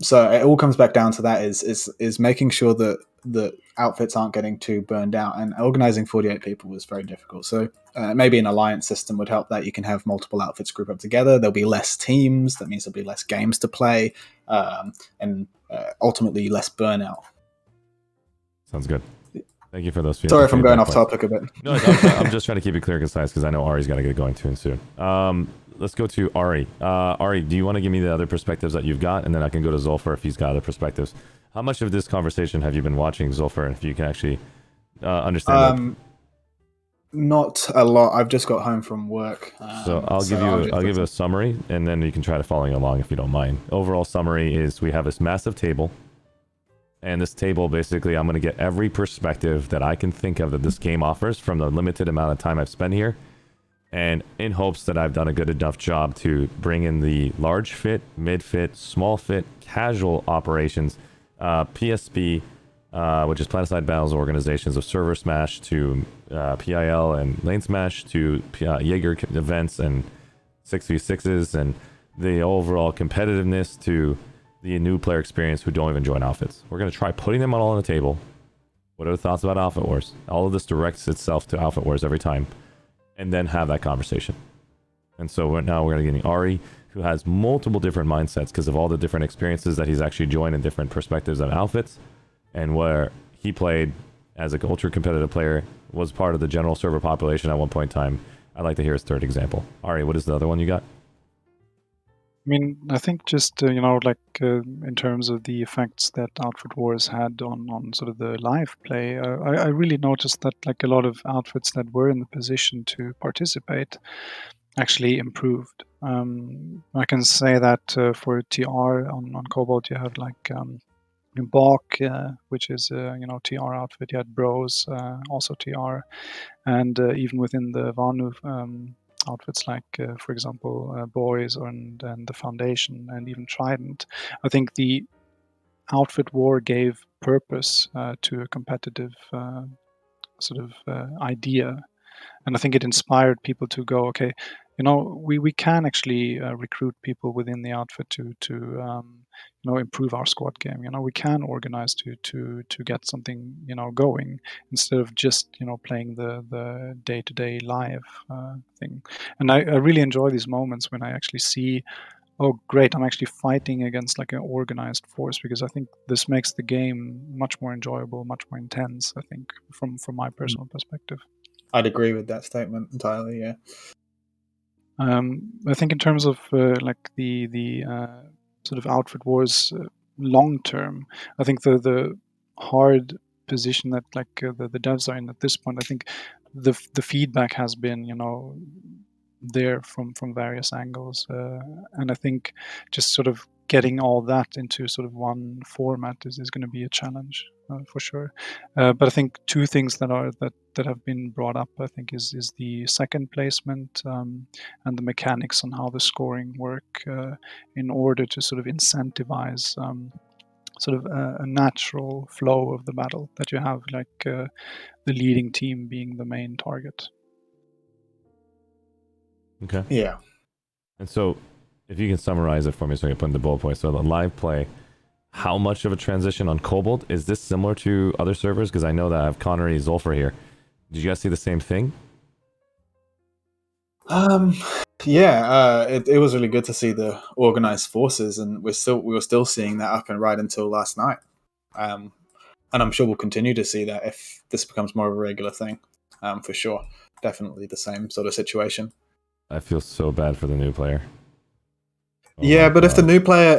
S4: So it all comes back down to that is making sure that the outfits aren't getting too burned out, and organizing 48 people was very difficult. So maybe an alliance system would help that. You can have multiple outfits group up together. There'll be less teams. That means there'll be less games to play, and ultimately less burnout.
S1: Sounds good. Thank you for those.
S4: Sorry if I'm going off topic a bit.
S1: No, I'm just trying to keep it clear and concise because I know Ari's got to get going too soon. Let's go to Ari. Ari, do you want to give me the other perspectives that you've got, and then I can go to Zulfar if he's got other perspectives. How much of this conversation have you been watching, Zulfar? If you can actually understand that.
S4: Not a lot. I've just got home from work.
S1: So I'll give you a summary, and then you can try to follow along if you don't mind. Overall summary is we have this massive table, and this table basically I'm going to get every perspective that I can think of that this game offers from the limited amount of time I've spent here, and in hopes that I've done a good enough job to bring in the large fit, mid fit, small fit, casual operations, PSB, which is Planetside Battles organizations of Server Smash, to PIL and Lane Smash, to Jaeger events and 6v6s, and the overall competitiveness, to the new player experience who don't even join outfits. We're going to try putting them all on the table. What are the thoughts about Outfit Wars? All of this directs itself to Outfit Wars every time, and then have that conversation. And so right now we're going to get Ari, who has multiple different mindsets because of all the different experiences that he's actually joined in different perspectives of outfits, and where he played as a ultra competitive player, was part of the general server population at one point in time. I'd like to hear his third example. Ari, what is the other one you got?
S3: I mean, I think just, in terms of the effects that Outfit Wars had on sort of the live play, I really noticed that like a lot of outfits that were in the position to participate actually improved. I can say that for TR on Cobalt, you have like Bach, which is TR outfit. You had Bros, also TR, and even within the Vanu outfits, like for example Boys and the Foundation and even Trident. I think the outfit war gave purpose to a competitive idea, and I think it inspired people to go, okay, we can actually recruit people within the outfit to improve our squad game. We can organize to get something going, instead of just playing the day-to-day live thing. And I really enjoy these moments when I actually see, oh great, I'm actually fighting against like an organized force, because I think this makes the game much more enjoyable, much more intense, I think, from my personal perspective.
S4: I'd agree with that statement entirely. Yeah.
S3: I think in terms of like the sort of outfit wars long term, I think the hard position that like the devs are in at this point, I think the feedback has been there from various angles, and I think just sort of getting all that into sort of one format is going to be a challenge for sure. But I think two things that have been brought up, I think, is the second placement and the mechanics on how the scoring work in order to sort of incentivize sort of a natural flow of the battle, that you have like the leading team being the main target.
S1: Okay.
S4: Yeah.
S1: And so, if you can summarize it for me so I can put in the bullet points. So the live play, how much of a transition on Cobalt? Is this similar to other servers? Because I know that I have Connery, Zulfar here. Did you guys see the same thing?
S4: Yeah, it was really good to see the organized forces, and we were still seeing that up and right until last night. And I'm sure we'll continue to see that if this becomes more of a regular thing, for sure. Definitely the same sort of situation.
S1: I feel so bad for the new player.
S4: Yeah, but if the new player,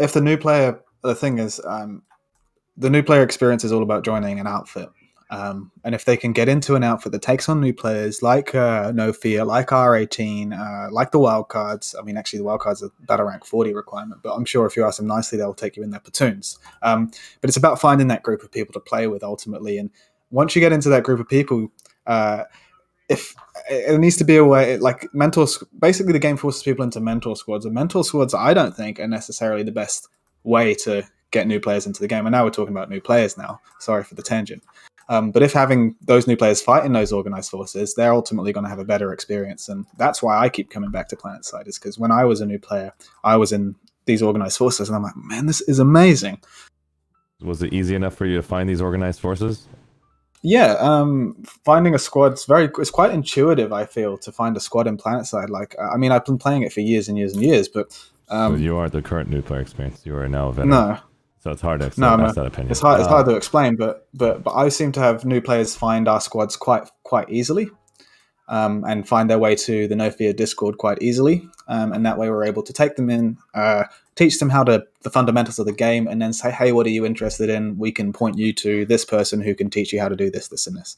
S4: the thing is, the new player experience is all about joining an outfit. And if they can get into an outfit that takes on new players, like No Fear, like R18, like the wildcards. I mean, actually, the wildcards are battle rank 40 requirement, but I'm sure if you ask them nicely, they'll take you in their platoons. But it's about finding that group of people to play with ultimately. And once you get into that group of people, if it needs to be a way, like basically the game forces people into mentor squads, and mentor squads I don't think are necessarily the best way to get new players into the game. And now we're talking about new players now. Sorry for the tangent. But if having those new players fight in those organized forces, they're ultimately going to have a better experience. And that's why I keep coming back to Planetside, is because when I was a new player, I was in these organized forces, and I'm like, man, this is amazing.
S1: Was it easy enough for you to find these organized forces?
S4: Yeah, finding a squad it's quite intuitive, I feel, to find a squad in Planetside. Like, I mean, I've been playing it for years and years and years, but
S1: So you aren't the current new player experience. You are now a veteran.
S4: no,
S1: So it's hard to accept
S4: no,
S1: that opinion.
S4: it's hard to explain, but I seem to have new players find our squads quite easily, and find their way to the No Fear Discord quite easily, and that way we're able to take them in, teach them the fundamentals of the game, and then say, hey, what are you interested in? We can point you to this person who can teach you how to do this, this, and this.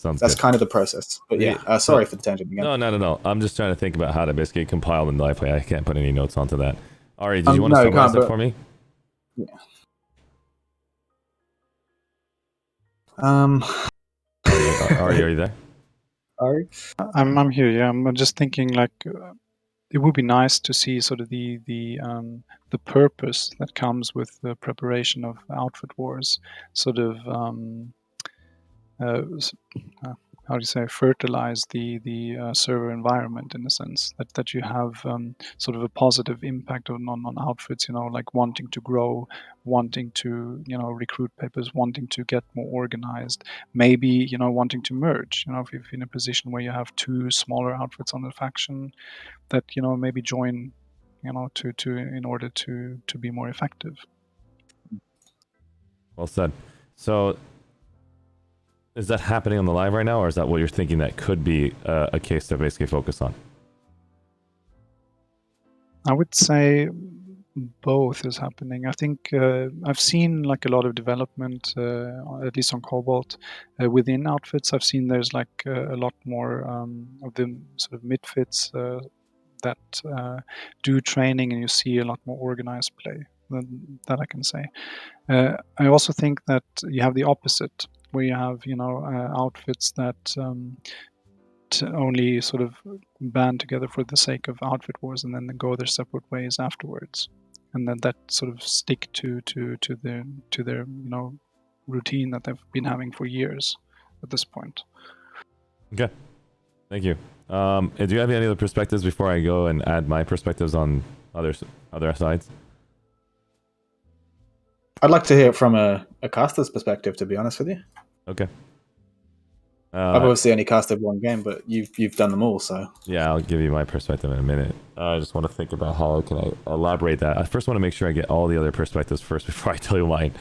S4: That's
S1: good.
S4: kind of the process. But yeah, sorry for the tangent again.
S1: No. I'm just trying to think about how to basically compile the live play. I can't put any notes onto that. Ari, did you want to summarize it for me?
S4: Yeah.
S1: Ari, are you there?
S4: Ari?
S3: I'm here. Yeah, I'm just thinking like it would be nice to see sort of the purpose that comes with the preparation of outfit wars, sort of how do you say, fertilize the server environment, in a sense that you have sort of a positive impact on outfits, you know, like wanting to grow, wanting to, you know, recruit papers, wanting to get more organized, maybe, you know, wanting to merge, you know, if you're in a position where you have two smaller outfits on a faction, that, you know, maybe join, you know, to in order to be more effective.
S1: Well said. So is that happening on the live right now, or is that what you're thinking that could be a case to basically focus on?
S3: I would say both is happening. I think I've seen like a lot of development, at least on Cobalt, within outfits. I've seen there's like a lot more of the sort of midfits that do training, and you see a lot more organized play. That I can say. I also think that you have the opposite, where you have, you know, outfits that only sort of band together for the sake of outfit wars, and then they go their separate ways afterwards, and then that sort of stick to their you know, routine that they've been having for years at this point.
S1: Okay, thank you. Do you have any other perspectives before I go and add my perspectives on other sides?
S4: I'd like to hear it from a caster's perspective, to be honest with you.
S1: Okay.
S4: I've obviously only casted one game, but you've done them all, so...
S1: Yeah, I'll give you my perspective in a minute. I just want to think about how can I elaborate that. I first want to make sure I get all the other perspectives first before I tell you mine.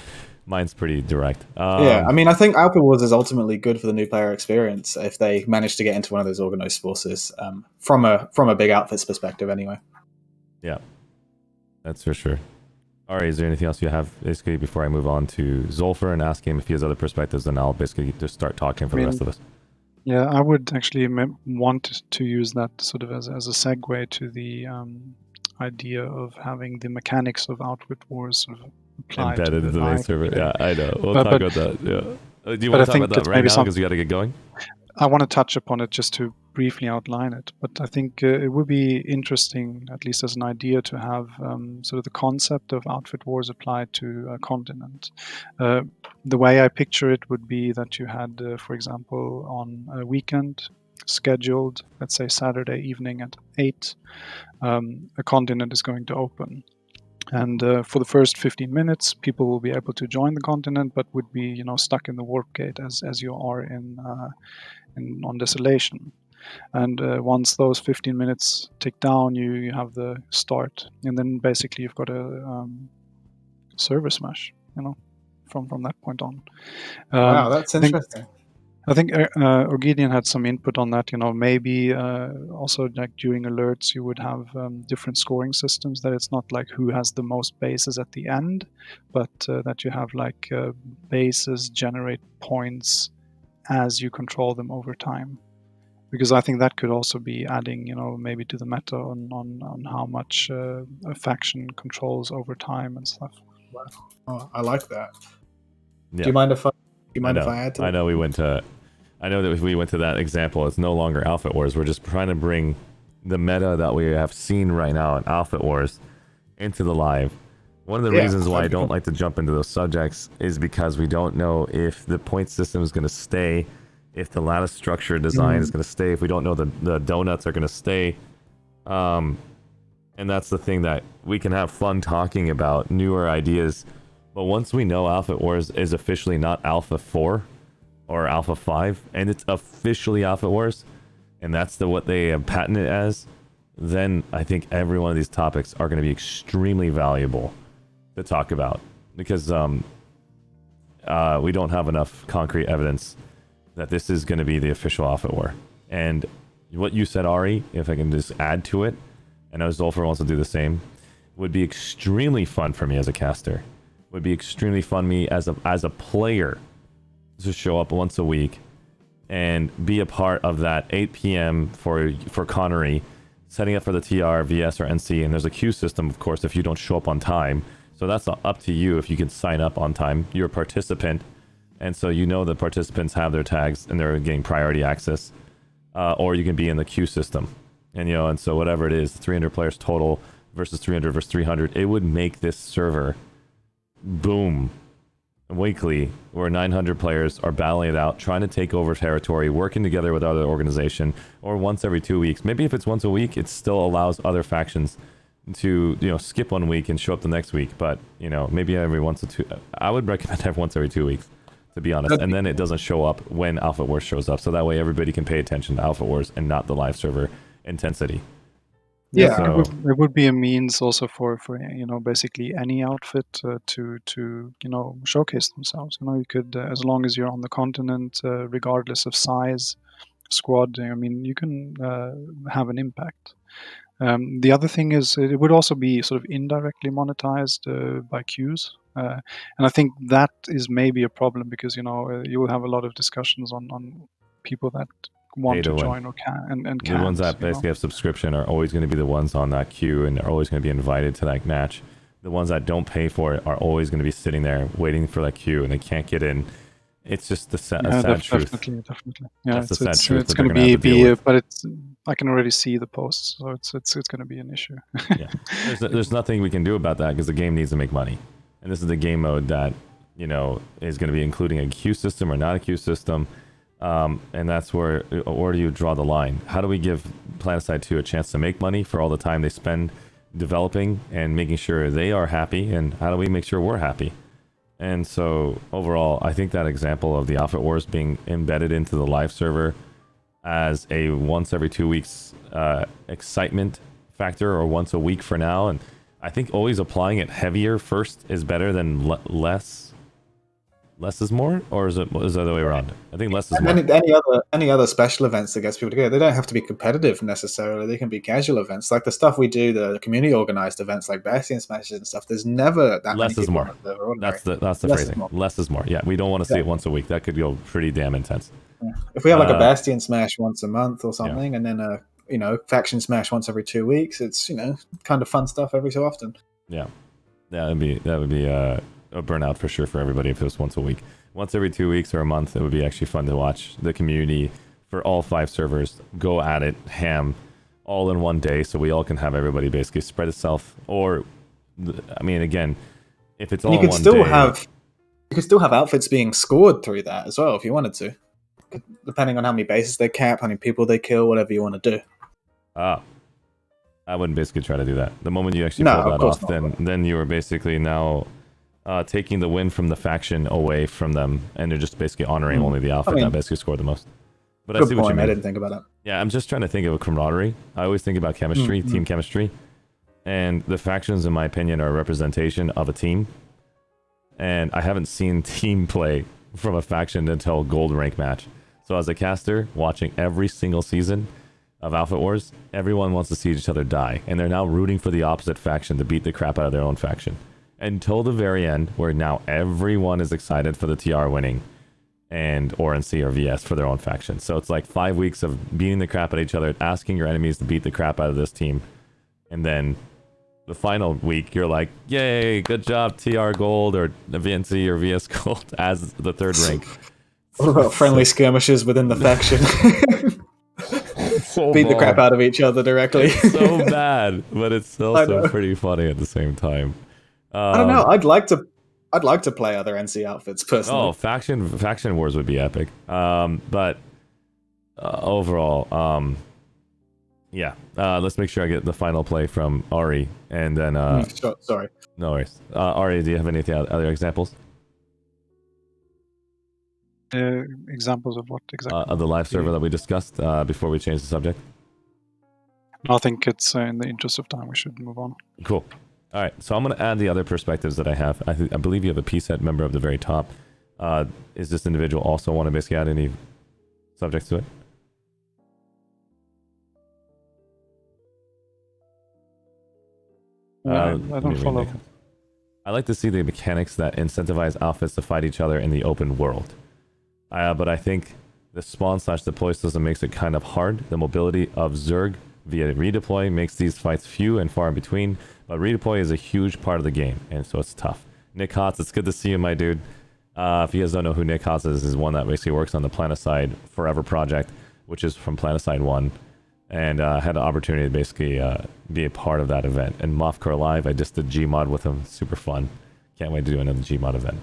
S1: Mine's pretty direct.
S4: Yeah, I mean, I think Alpha Wars is ultimately good for the new player experience if they manage to get into one of those organized forces, from a big outfits perspective anyway.
S1: Yeah, that's for sure. Alright, is there anything else you have basically before I move on to Zolfer and ask him if he has other perspectives, and I'll basically just start talking for the rest of us?
S3: Yeah, I would actually want to use that sort of as a segue to the idea of having the mechanics of outfit wars sort of applied
S1: embedded
S3: to
S1: the main server. Yeah, I know. We'll talk about that. Yeah. Do you want to talk about that right now because we got to get going?
S3: I want to touch upon it just to briefly outline it, but I think it would be interesting, at least as an idea, to have sort of the concept of outfit wars applied to a continent. The way I picture it would be that you had, for example, on a weekend scheduled, let's say Saturday evening at 8, a continent is going to open. And for the first 15 minutes, people will be able to join the continent, but would be, you know, stuck in the warp gate as you are on Desolation. And once those 15 minutes tick down, you have the start, and then basically you've got a server smash, you know, from that point on.
S4: Wow, that's interesting.
S3: I think Orgidian had some input on that. You know, maybe also like during alerts you would have different scoring systems. That it's not like who has the most bases at the end, but that you have like bases generate points as you control them over time. Because I think that could also be adding, you know, maybe to the meta on how much a faction controls over time and stuff.
S4: Wow. Oh, I like that.
S1: Yeah.
S4: Do you mind if I add to that?
S1: I know we went I know that if we went to that example, it's no longer Alpha Wars. We're just trying to bring the meta that we have seen right now in Alpha Wars into the live. One of the reasons why I don't like to jump into those subjects is because we don't know if the point system is going to stay, if the lattice structure design is going to stay, if we don't know the donuts are going to stay. And that's the thing that we can have fun talking about, newer ideas. But once we know Alpha Wars is officially not Alpha 4 or Alpha 5, and it's officially Alpha Wars, and that's what they have patented it as, then I think every one of these topics are going to be extremely valuable to talk about, because we don't have enough concrete evidence that this is going to be the official Alpha War. And what you said, Ari, if I can just add to it, and I know Zolfer wants to do the same, would be extremely fun for me as a caster. Would be extremely fun me as a player to show up once a week and be a part of that 8 p.m. for Connery, setting up for the TR, VS, or NC, and there's a queue system, of course, if you don't show up on time. So that's up to you if you can sign up on time. You're a participant, and so you know the participants have their tags and they're getting priority access, or you can be in the queue system. And and so whatever it is, 300 players total versus 300 versus 300, it would make this server boom weekly, where 900 players are battling it out, trying to take over territory, working together with other organization, or once every 2 weeks. Maybe if it's once a week, it still allows other factions to skip 1 week and show up the next week. But maybe every once or two. I would recommend once every 2 weeks, to be honest, and then it doesn't show up when Alpha Wars shows up, so that way everybody can pay attention to Alpha Wars and not the live server intensity.
S3: Yeah,
S1: So,
S3: it would be a means also for basically any outfit to showcase themselves. You could, as long as you're on the continent, regardless of size, squad, you can have an impact. The other thing is it would also be sort of indirectly monetized by queues, and I think that is maybe a problem, because you will have a lot of discussions on people that want to join or can and can't.
S1: The ones that basically have subscription are always going to be the ones on that queue, and they're always going to be invited to that match. The ones that don't pay for it are always going to be sitting there waiting for that queue, and they can't get in. It's just a sad truth.
S3: Definitely. Yeah,
S1: that's the sad truth.
S3: It's going to be but I can already see the posts, so it's going to be an issue.
S1: Yeah, there's nothing we can do about that, because the game needs to make money, and this is the game mode that is going to be including a queue system or not a queue system. And that's where do you draw the line? How do we give Planetside 2 a chance to make money for all the time they spend developing and making sure they are happy, and how do we make sure we're happy? And so overall, I think that example of the Alpha Wars being embedded into the live server as a once every 2 weeks excitement factor, or once a week for now, and I think always applying it heavier first is better than less. Less is more, or is it the other way around? I think less is more.
S4: Any other special events that gets people together, they don't have to be competitive necessarily. They can be casual events, like the stuff we do, the community organized events like Bastion Smashes and stuff. There's never that
S1: less
S4: many
S1: is more. That's the phrasing. Less is more. Yeah, we don't want to see it once a week. That could go pretty damn intense.
S4: Yeah. If we have like a Bastion Smash once a month or something, and then a faction Smash once every 2 weeks, it's kind of fun stuff every so often.
S1: Yeah, that would be a burnout for sure for everybody if it was once a week. Once every 2 weeks or a month, it would be actually fun to watch the community for all 5 servers go at it ham all in one day, so we all can have everybody basically spread itself. Or again, if it's all in one day,
S4: you could still have outfits being scored through that as well if you wanted to, depending on how many bases they cap, how many people they kill, whatever you want to do.
S1: I wouldn't basically try to do that. The moment you actually pull that off, then you are basically now taking the win from the faction away from them, and they're just basically honoring only the outfit that basically scored the most. But I see what you mean.
S4: I didn't think about that.
S1: Yeah, I'm just trying to think of a camaraderie. I always think about chemistry, team chemistry, and the factions, in my opinion, are a representation of a team. And I haven't seen team play from a faction until gold rank match. So as a caster, watching every single season of Alpha Wars, everyone wants to see each other die, and they're now rooting for the opposite faction to beat the crap out of their own faction. Until the very end, where now everyone is excited for the TR winning, and or NC or VS for their own faction. So it's like 5 weeks of beating the crap out of each other, asking your enemies to beat the crap out of this team, and then the final week you're like, yay, good job TR Gold or VNC or VS Gold as the third rank.
S4: What about friendly skirmishes within the faction?
S1: So
S4: Beat the crap
S1: bad.
S4: out of each other directly.
S1: It's so bad, but it's
S4: I
S1: also
S4: know.
S1: pretty funny at the same time.
S4: I don't know. I'd like to play other NC outfits personally.
S1: Oh, faction wars would be epic. But overall, yeah. Let's make sure I get the final play from Ari, and then
S4: Sorry.
S1: no worries. Ari, do you have any other examples
S3: Examples of what exactly?
S1: of the live server that we discussed before we change the subject?
S3: No, I think it's in the interest of time we should move on.
S1: Cool. All right, so I'm going to add the other perspectives that I have. I believe you have a PSET member of the very top. Is this individual also want to basically add any subjects to it?
S3: I don't follow.
S1: I like to see the mechanics that incentivize outfits to fight each other in the open world. But I think the spawn/deploy system makes it kind of hard. The mobility of Zerg via redeploy makes these fights few and far in between, but redeploy is a huge part of the game, and so it's tough. Nick Hotz, it's good to see you, my dude. If you guys don't know who Nick Hotz is one that basically works on the Planetside Forever project, which is from Planetside 1, and had the opportunity to basically be a part of that event. And Mothcore Live, I just did Gmod with him, super fun. Can't wait to do another Gmod event.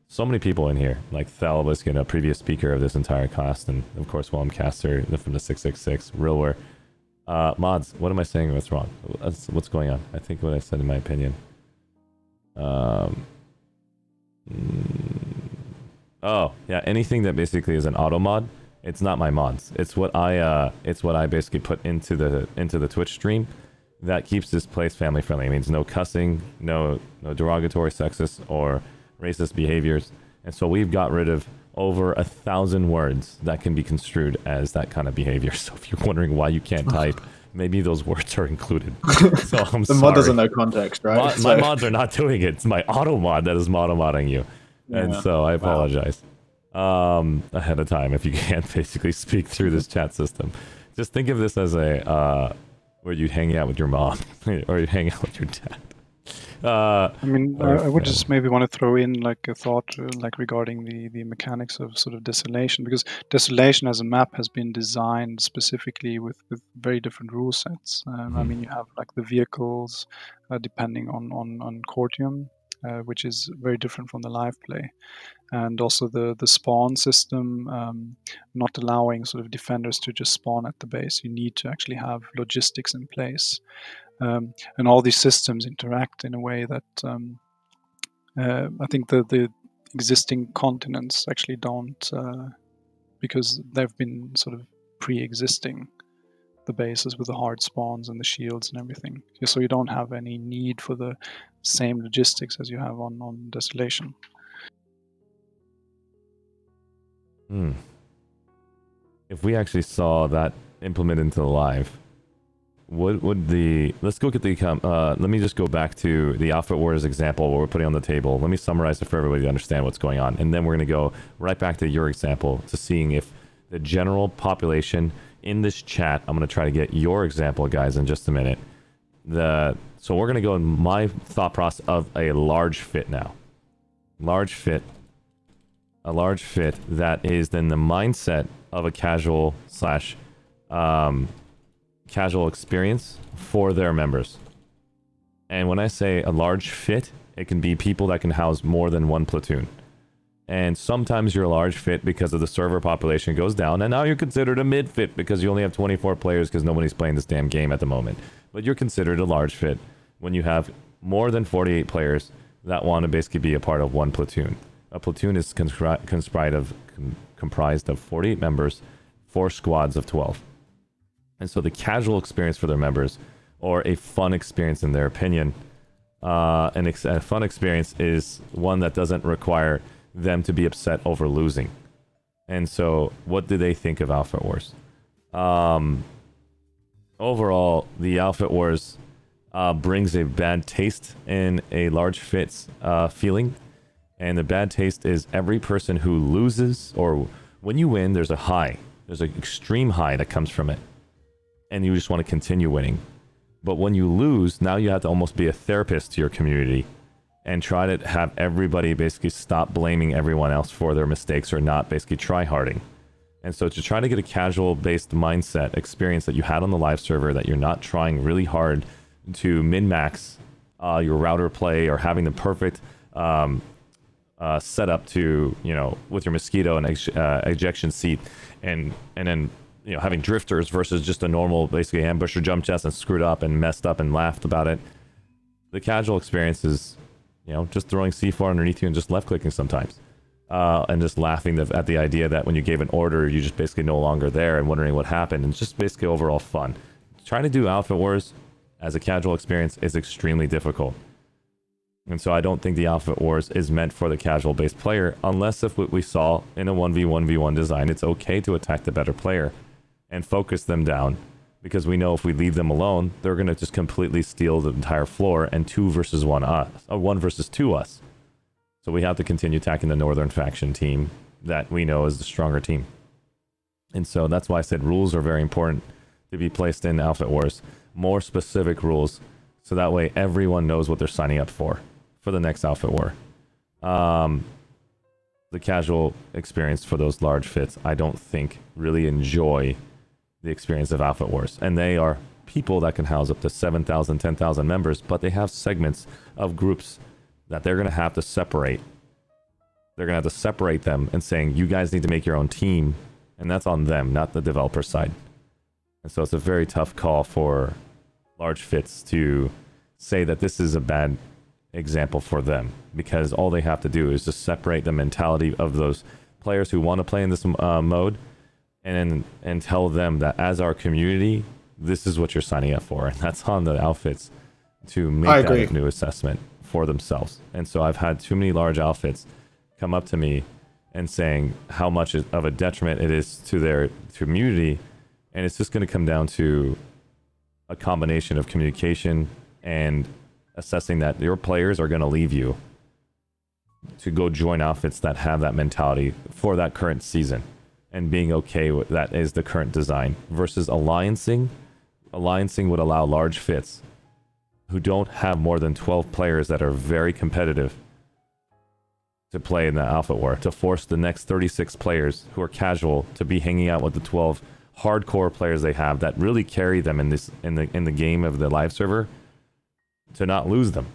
S1: So many people in here, like Thel was a previous speaker of this entire cast, and of course Willem Caster from the 666, Realware. Mods, what am I saying that's wrong? What's going on? I think what I said in my opinion. Oh, yeah, anything that basically is an auto mod, it's not my mods. It's what I basically put into the Twitch stream that keeps this place family friendly. It means no cussing, no derogatory, sexist, or racist behaviors. And so we've got rid of over 1,000 words that can be construed as that kind of behavior. So if you're wondering why you can't type, maybe those words are included. So I'm
S4: The
S1: sorry.
S4: mod doesn't know context, right?
S1: My mods are not doing it. It's my auto mod that is modding you. And
S4: Yeah.
S1: so I apologize ahead of time if you can't basically speak through this chat system. Just think of this as a where you hang out with your mom or you hang out with your dad.
S3: I would just maybe want to throw in like a thought like regarding the mechanics of sort of Desolation, because Desolation as a map has been designed specifically with very different rule sets. I mean, you have like the vehicles depending on Courtium, which is very different from the live play. And also the spawn system, not allowing sort of defenders to just spawn at the base. You need to actually have logistics in place. And all these systems interact in a way that I think the existing continents actually don't, because they've been sort of pre-existing the bases with the hard spawns and the shields and everything. So you don't have any need for the same logistics as you have on Desolation.
S1: If we actually saw that implemented into the live, what would let's go get the let me just go back to the Outfit Wars example what we're putting on the table. Let me summarize it for everybody to understand what's going on, and then we're going to go right back to your example to seeing if the general population in this chat, I'm going to try to get your example, guys, in just a minute. So we're going to go in my thought process of a large fit now. A large fit that is then the mindset of a casual experience for their members. And when I say a large fit, it can be people that can house more than one platoon. And sometimes you're a large fit because of the server population goes down, and now you're considered a mid fit because you only have 24 players because nobody's playing this damn game at the moment. But you're considered a large fit when you have more than 48 players that want to basically be a part of one platoon. A platoon is comprised of 48 members, 4 squads of 12. And so the casual experience for their members, or a fun experience in their opinion, a fun experience is one that doesn't require them to be upset over losing. And so what do they think of Outfit Wars? Overall, the Outfit Wars brings a bad taste in a large fits feeling. And the bad taste is every person who loses, or when you win, there's a high. There's an extreme high that comes from it. And you just want to continue winning. But when you lose, now you have to almost be a therapist to your community and try to have everybody basically stop blaming everyone else for their mistakes or not basically try-harding. And so to try to get a casual-based mindset experience that you had on the live server, that you're not trying really hard to min-max your router play or having the perfect setup to, you know, with your mosquito and ejection seat, and then, you know, having drifters versus just a normal basically ambush or jump chest and screwed up and messed up and laughed about it. The casual experience is, you know, just throwing C4 underneath you and just left clicking sometimes. And just laughing at the idea that when you gave an order, you're just basically no longer there and wondering what happened, and just basically overall fun. Trying to do Outfit Wars as a casual experience is extremely difficult. And so I don't think the Outfit Wars is meant for the casual-based player, unless if what we saw in a 1v1v1 design, it's okay to attack the better player and focus them down, because we know if we leave them alone, they're going to just completely steal the entire floor and 2 versus 1 us, or 1 versus 2 us. So we have to continue attacking the Northern faction team that we know is the stronger team. And so that's why I said rules are very important to be placed in Outfit Wars. More specific rules, so that way everyone knows what they're signing up for the next Outfit War. The casual experience for those large fits, I don't think really enjoy the experience of Outfit Wars. And they are people that can house up to 7,000, 10,000 members, but they have segments of groups that they're going to have to separate. They're going to have to separate them and saying, you guys need to make your own team. And that's on them, not the developer side. And so it's a very tough call for large fits to say that this is a bad example for them, because all they have to do is just separate the mentality of those players who want to play in this mode, and tell them that as our community, this is what you're signing up for. And that's on the outfits to make that new assessment for themselves. And so I've had too many large outfits come up to me and saying how much of a detriment it is to their community, and it's just going to come down to a combination of communication and assessing that your players are going to leave you to go join outfits that have that mentality for that current season, and being okay with that is the current design, versus alliancing. Alliancing would allow large fits who don't have more than 12 players that are very competitive to play in the Alpha War, to force the next 36 players who are casual to be hanging out with the 12 hardcore players they have that really carry them in the game of the live server, to not lose them.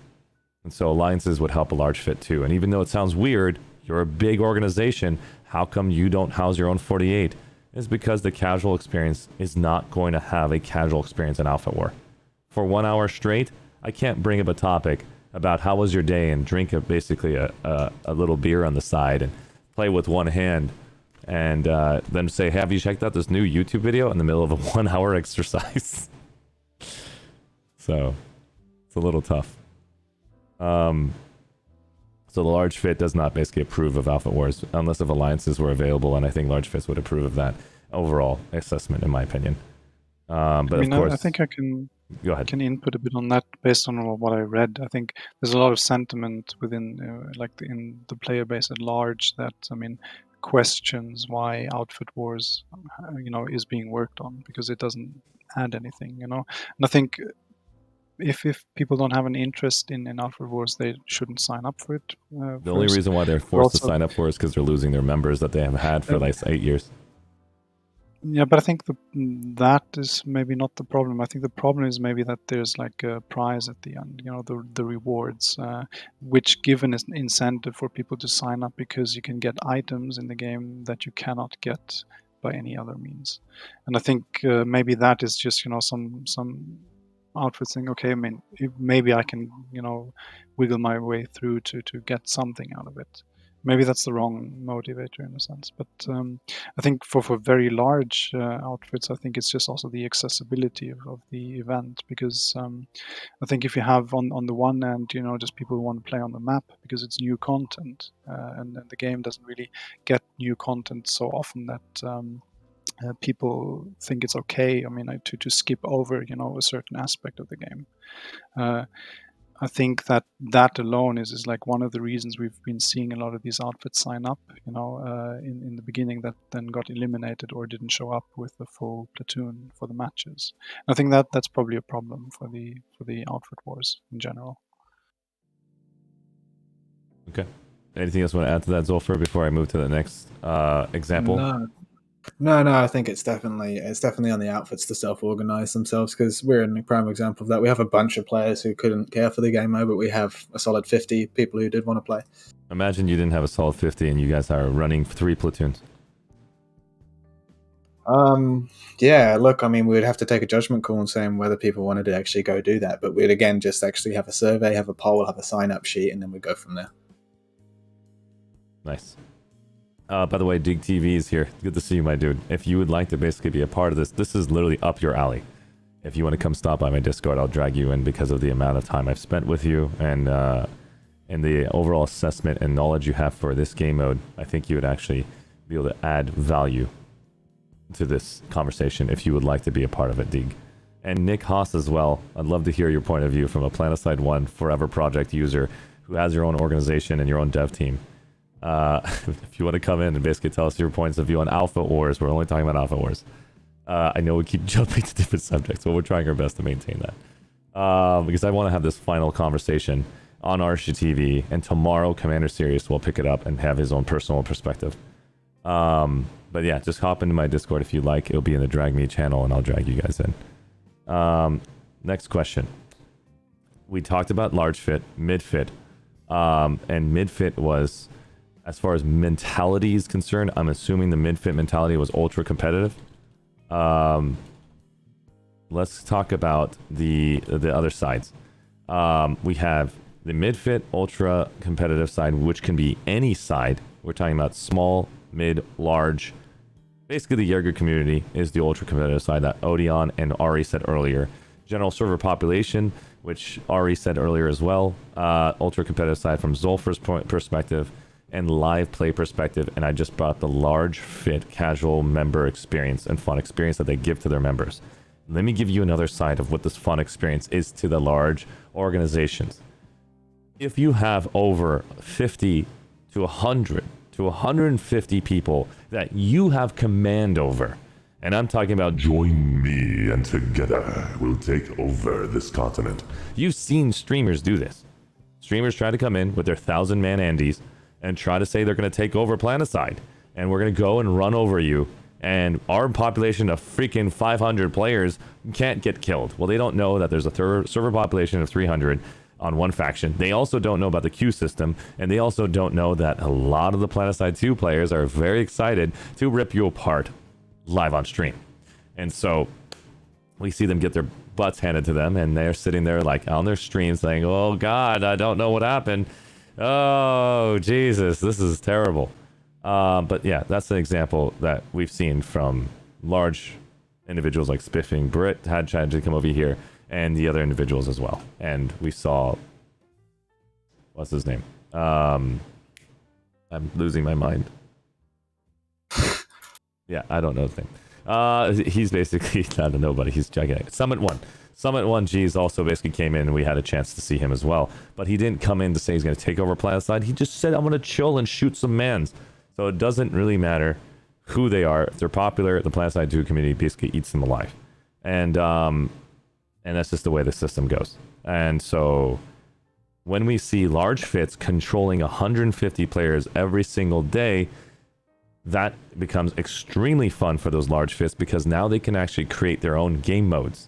S1: And so alliances would help a large fit too. And even though it sounds weird, you're a big organization, how come you don't house your own 48? It's because the casual experience is not going to have a casual experience in Alpha War. For 1 hour straight, I can't bring up a topic about how was your day and drink basically a little beer on the side and play with one hand, and then say, have you checked out this new YouTube video in the middle of a 1 hour exercise? So it's a little tough. So the large fit does not basically approve of Alpha Wars unless if alliances were available, and I think large fits would approve of that overall assessment, in my opinion. But of course,
S3: I think I can
S1: go ahead.
S3: Can input a bit on that based on what I read. I think there's a lot of sentiment within, in the player base at large, that questions why Outfit Wars, is being worked on, because it doesn't add anything, And I think if people don't have an interest in Outfit Wars, they shouldn't sign up for it.
S1: The only reason why they're forced to sign up for it is because they're losing their members that they have had for like 8 years.
S3: Yeah, but I think that is maybe not the problem. I think the problem is maybe that there's like a prize at the end, the rewards, which give an incentive for people to sign up, because you can get items in the game that you cannot get by any other means. And I think maybe that is just, some outfits saying, okay, maybe I can, wiggle my way through to get something out of it. Maybe that's the wrong motivator in a sense, but I think for very large outfits, I think it's just also the accessibility of the event, because I think if you have on the one end, just people who want to play on the map because it's new content, and the game doesn't really get new content so often that people think it's okay, to skip over, a certain aspect of the game. I think that alone is like one of the reasons we've been seeing a lot of these outfits sign up, in the beginning, that then got eliminated or didn't show up with the full platoon for the matches. I think that's probably a problem for the outfit wars in general.
S1: Anything else you want to add to that, Zolfer, before I move to the next example?
S4: No. I think it's definitely on the outfits to self-organize themselves, because we're in a prime example of that. We have a bunch of players who couldn't care for the game mode, but we have a solid 50 people who did want to play.
S1: Imagine you didn't have a solid 50 and you guys are running 3 platoons.
S4: Yeah, look, I mean, we would have to take a judgment call on saying whether people wanted to actually go do that, but we'd again just actually have a survey, have a poll, have a sign-up sheet, and then we go from there.
S1: Nice. By the way, Dig TV is here. Good to see you, my dude. If you would like to basically be a part of this, this is literally up your alley. If you want to come stop by my Discord, I'll drag you in because of the amount of time I've spent with you and the overall assessment and knowledge you have for this game mode. I think you would actually be able to add value to this conversation if you would like to be a part of it, Dig. And Nick Haas as well. I'd love to hear your point of view from a Planetside 1 Forever Project user who has your own organization and your own dev team. If you want to come in and basically tell us your points of view on Alpha Wars, we're only talking about Alpha Wars. I know we keep jumping to different subjects, but we're trying our best to maintain that. Because I want to have this final conversation on ArsheeTV, and tomorrow Commander Sirius will pick it up and have his own personal perspective. But yeah, just hop into my Discord if you like. It'll be in the Drag Me channel, and I'll drag you guys in. Next question. We talked about large fit, mid fit, and mid fit was, as far as mentality is concerned, I'm assuming the mid fit mentality was ultra competitive. Let's talk about the other sides. We have the mid fit ultra competitive side, which can be any side. We're talking about small, mid, large. Basically, the Jaeger community is the ultra competitive side that Odeon and Ari said earlier. General server population, which Ari said earlier as well. Ultra competitive side from Zolfer's perspective and live play perspective. And I just brought the large fit casual member experience and fun experience that they give to their members. Let me give you another side of what this fun experience is to the large organizations. If you have over 50 to 100 to 150 people that you have command over, and I'm talking about join me and together we'll take over this continent. You've seen streamers do this. Streamers try to come in with their 1,000-man Andes and try to say they're going to take over Planetside, and we're going to go and run over you, and our population of freaking 500 players can't get killed. Well, they don't know that there's a server population of 300 on one faction. They also don't know about the queue system, and they also don't know that a lot of the Planetside 2 players are very excited to rip you apart live on stream. And so we see them get their butts handed to them, and they're sitting there like on their stream saying, oh god, I don't know what happened. Oh Jesus, this is terrible. But yeah, that's an example that we've seen from large individuals like Spiffing. Britt had tried to come over here, and the other individuals as well. And we saw, what's his name? I'm losing my mind. Yeah, I don't know the thing. He's basically not a nobody. He's gigantic. Summit 1 G's also basically came in, and we had a chance to see him as well. But he didn't come in to say he's going to take over Planetside. He just said, I'm going to chill and shoot some mans. So it doesn't really matter who they are. If they're popular, the Planetside 2 community basically eats them alive. And that's just the way the system goes. And so when we see large fits controlling 150 players every single day, that becomes extremely fun for those large fits, because now they can actually create their own game modes.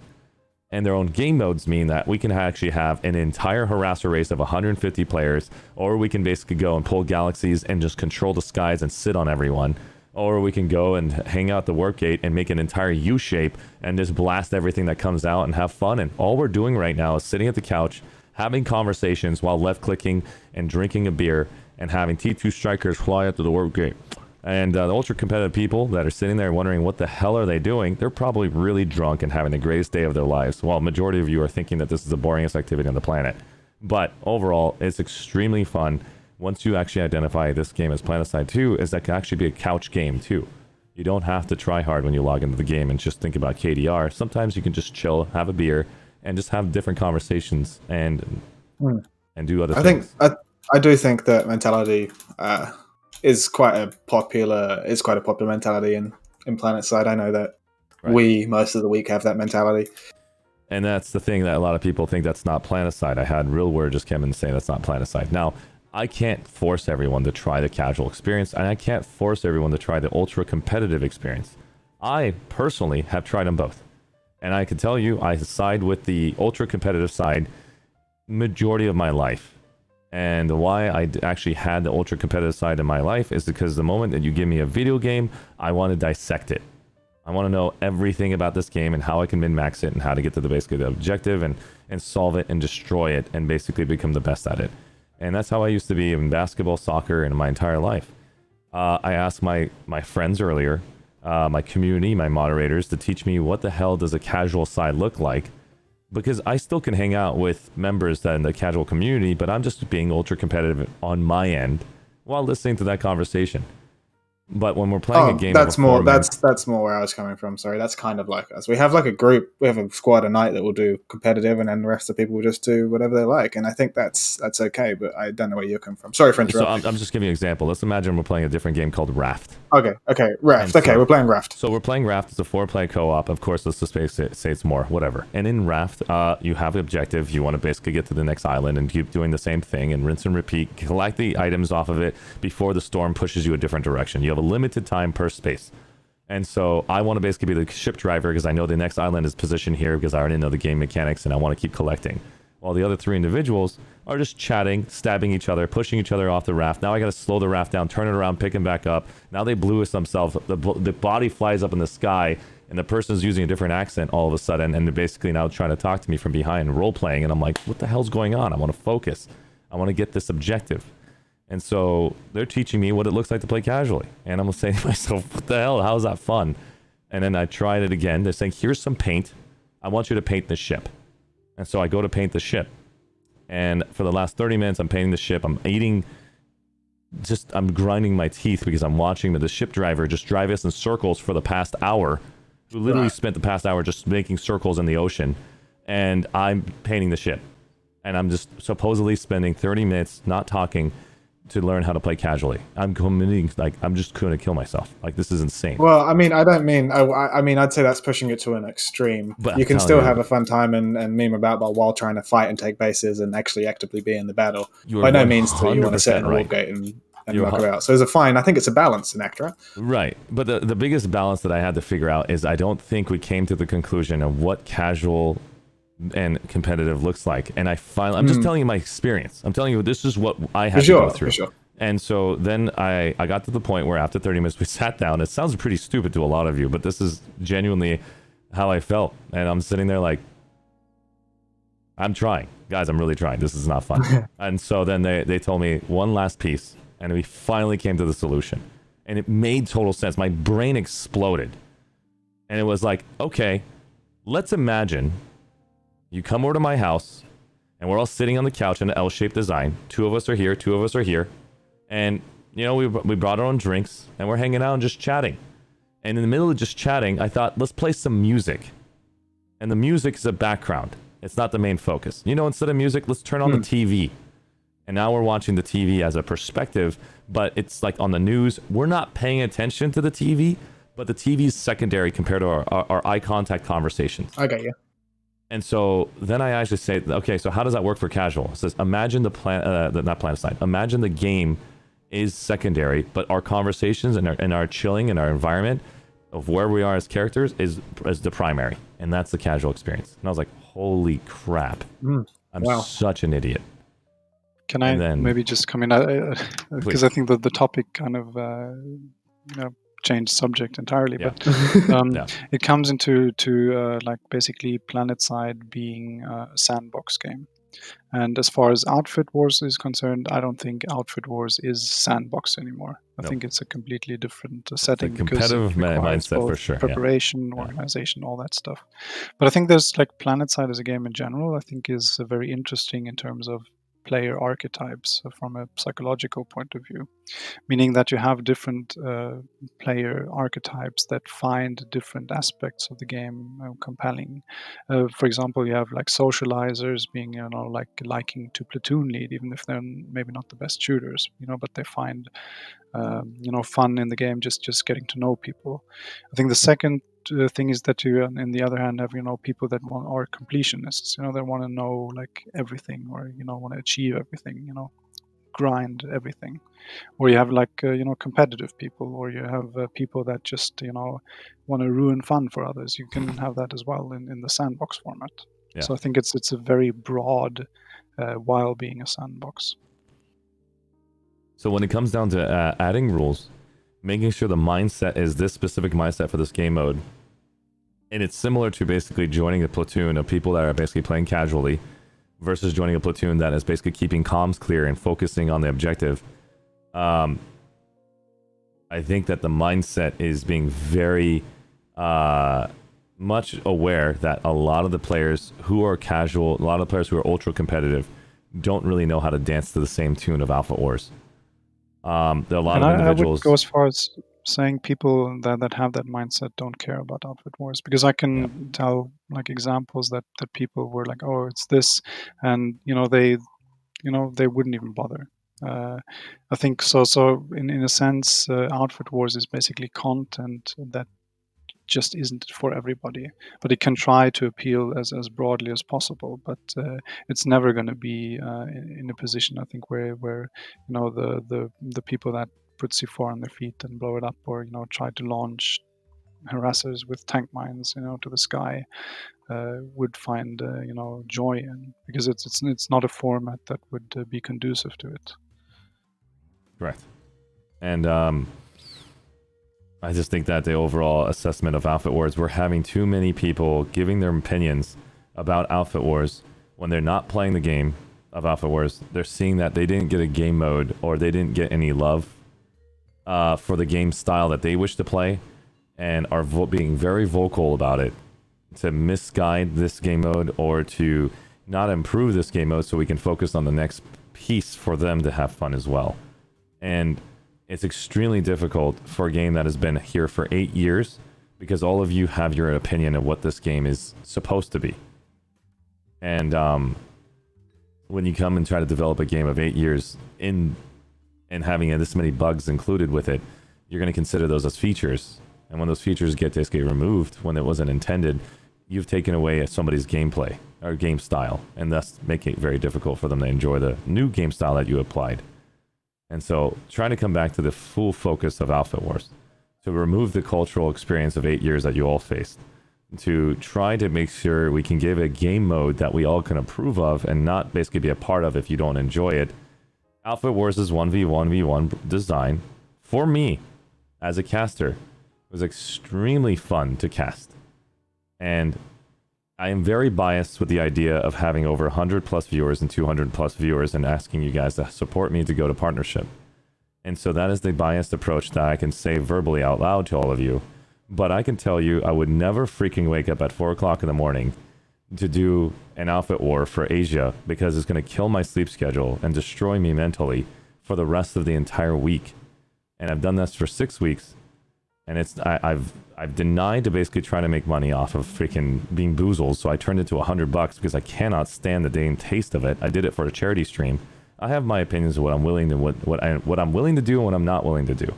S1: And their own game modes mean that we can actually have an entire harasser race of 150 players, or we can basically go and pull galaxies and just control the skies and sit on everyone. Or we can go and hang out the warp gate and make an entire U-shape and just blast everything that comes out and have fun. And all we're doing right now is sitting at the couch, having conversations while left-clicking and drinking a beer and having T2 strikers fly up to the warp gate. And the ultra-competitive people that are sitting there wondering what the hell are they doing, they're probably really drunk and having the greatest day of their lives, while majority of you are thinking that this is the boringest activity on the planet. But overall, it's extremely fun. Once you actually identify this game as Planetside 2, is that can actually be a couch game too. You don't have to try hard when you log into the game and just think about KDR. Sometimes you can just chill, have a beer, and just have different conversations and do other things.
S4: I do think that mentality is quite a popular mentality in Planetside. I know that we most of the week have that mentality.
S1: And that's the thing that a lot of people think that's not Planetside. I had Real Word just come in and say that's not Planetside. Now, I can't force everyone to try the casual experience, and I can't force everyone to try the ultra competitive experience. I personally have tried them both, and I can tell you I side with the ultra competitive side majority of my life. And why I actually had the ultra competitive side in my life is because the moment that you give me a video game, I want to dissect it. I want to know everything about this game and how I can min-max it and how to get to the basically the objective and solve it and destroy it and basically become the best at it. And that's how I used to be in basketball, soccer, and my entire life. I asked my friends earlier, my community, my moderators, to teach me what the hell does a casual side look like, because I still can hang out with members that in the casual community, but I'm just being ultra competitive on my end while listening to that conversation. But when we're playing a game,
S4: that's more where I was coming from. Sorry, that's kind of like us. We have like a group, we have a squad a night that will do competitive, and then the rest of the people will just do whatever they like. And I think that's okay. But I don't know where you're coming from. Sorry for interrupting.
S1: So I'm just giving you an example. Let's imagine we're playing a different game called Raft.
S4: Okay, Raft. Okay, we're playing Raft.
S1: So we're playing Raft. It's a 4-player co-op. Of course, let's just say it's more, whatever. And in Raft, you have an objective. You want to basically get to the next island and keep doing the same thing and rinse and repeat. Collect the items off of it before the storm pushes you a different direction. You have a limited time per space. And so I want to basically be the ship driver because I know the next island is positioned here because I already know the game mechanics and I want to keep collecting. While the other 3 individuals are just chatting, stabbing each other, pushing each other off the raft. Now I got to slow the raft down, turn it around, pick him back up. Now they blew themselves. The body flies up in the sky, and the person's using a different accent all of a sudden, and they're basically now trying to talk to me from behind, role-playing, and I'm like, what the hell's going on? I want to focus. I want to get this objective. And so they're teaching me what it looks like to play casually. And I'm saying to myself, what the hell? How is that fun? And then I tried it again. They're saying, here's some paint. I want you to paint the ship. And so I go to paint the ship. And for the last 30 minutes, I'm painting the ship. I'm grinding my teeth because I'm watching the ship driver just drive us in circles for the past hour. Who literally spent the past hour just making circles in the ocean. And I'm painting the ship. And I'm just supposedly spending 30 minutes not talking to learn how to play casually. I'm committing, I'm just going to kill myself. This is insane.
S4: Well, I mean, I'd say that's pushing it to an extreme.
S1: But
S4: you can still have a fun time and meme about while trying to fight and take bases and actually actively be in the battle. By no means do you want to sit in a warp gate and muck about. So I think it's a balancing act, right?
S1: Right. But the biggest balance that I had to figure out is I don't think we came to the conclusion of what casual and competitive looks like. And I'm just telling you my experience. I'm telling you this is what I had to go through.
S4: For sure.
S1: And so then I got to the point where after 30 minutes we sat down. It sounds pretty stupid to a lot of you, but this is genuinely how I felt. And I'm sitting there like, I'm trying. Guys, I'm really trying. This is not fun. And so then they told me one last piece, and we finally came to the solution. And it made total sense. My brain exploded. And it was like, okay, let's imagine you come over to my house, and we're all sitting on the couch in an L-shaped design. 2 of us are here, 2 of us are here. And, we brought our own drinks, and we're hanging out and just chatting. And in the middle of just chatting, I thought, let's play some music. And the music is a background. It's not the main focus. Instead of music, let's turn on the TV. And now we're watching the TV as a perspective, but it's like on the news. We're not paying attention to the TV, but the TV is secondary compared to our eye contact conversations.
S4: I get you.
S1: And so then I actually say, okay, so how does that work for casual? It says, imagine not Planetside. Imagine the game is secondary, but our conversations and our chilling and our environment of where we are as characters is the primary. And that's the casual experience. And I was like, holy crap. I'm such an idiot.
S3: Can I maybe just come in? Because I think that the topic kind of changed subject entirely, but it comes into basically Planetside being a sandbox game. And as far as Outfit Wars is concerned, I don't think Outfit Wars is sandbox anymore. I think it's a completely different setting.
S1: It's a competitive mindset for sure.
S3: Preparation, organization, all that stuff. But I think there's Planetside as a game in general, I think is very interesting in terms of player archetypes from a psychological point of view, meaning that you have different player archetypes that find different aspects of the game compelling. For example, you have socializers being liking to platoon lead, even if they're maybe not the best shooters, but they find fun in the game just getting to know people. I think the second thing is that you, on the other hand, have people that are completionists. They want to know everything, or want to achieve everything. grind everything. Or you have like competitive people, or you have people that just want to ruin fun for others. You can have that as well in the sandbox format.
S1: Yeah.
S3: So I think it's a very broad while being a sandbox.
S1: So when it comes down to adding rules, making sure the mindset is this specific mindset for this game mode, and it's similar to basically joining a platoon of people that are basically playing casually versus joining a platoon that is basically keeping comms clear and focusing on the objective. I think that the mindset is being very much aware that a lot of the players who are casual, a lot of the players who are ultra competitive, don't really know how to dance to the same tune of Alpha Wars. There are a lot of individuals.
S3: I would go as far as saying people that have that mindset don't care about Outfit Wars, because I can tell like examples that people were like, oh, it's this, and they wouldn't even bother. I think so. So in a sense, Outfit Wars is basically content that just isn't for everybody, but it can try to appeal as broadly as possible. But it's never going to be in a position, I think, where the people that put C4 on their feet and blow it up, or try to launch harassers with tank mines to the sky would find joy in, because it's not a format that would be conducive to it.
S1: Correct. And I just think that the overall assessment of Outfit Wars, we're having too many people giving their opinions about Outfit Wars when they're not playing the game of Outfit Wars. They're seeing that they didn't get a game mode, or they didn't get any love for the game style that they wish to play, and are being very vocal about it to misguide this game mode, or to not improve this game mode so we can focus on the next piece for them to have fun as well. And it's extremely difficult for a game that has been here for 8 years, because all of you have your opinion of what this game is supposed to be. And when you come and try to develop a game of 8 years and having this many bugs included with it, you're going to consider those as features. And when those features get basically removed when it wasn't intended, you've taken away somebody's gameplay or game style, and thus making it very difficult for them to enjoy the new game style that you applied. And so, trying to come back to the full focus of Outfit Wars, to remove the cultural experience of 8 years that you all faced, to try to make sure we can give a game mode that we all can approve of and not basically be a part of if you don't enjoy it. Outfit Wars' 1v1v1 design, for me, as a caster, was extremely fun to cast. And I am very biased with the idea of having over 100 plus viewers and 200 plus viewers and asking you guys to support me to go to partnership. And so that is the biased approach that I can say verbally out loud to all of you. But I can tell you, I would never freaking wake up at 4 o'clock in the morning to do an Outfit War for Asia, because it's going to kill my sleep schedule and destroy me mentally for the rest of the entire week. And I've done this for 6 weeks. And I've denied to basically try to make money off of freaking being boozled, so I turned it to $100 because I cannot stand the dang taste of it. I did it for a charity stream. I have my opinions of what I'm willing to what I'm willing to do and what I'm not willing to do.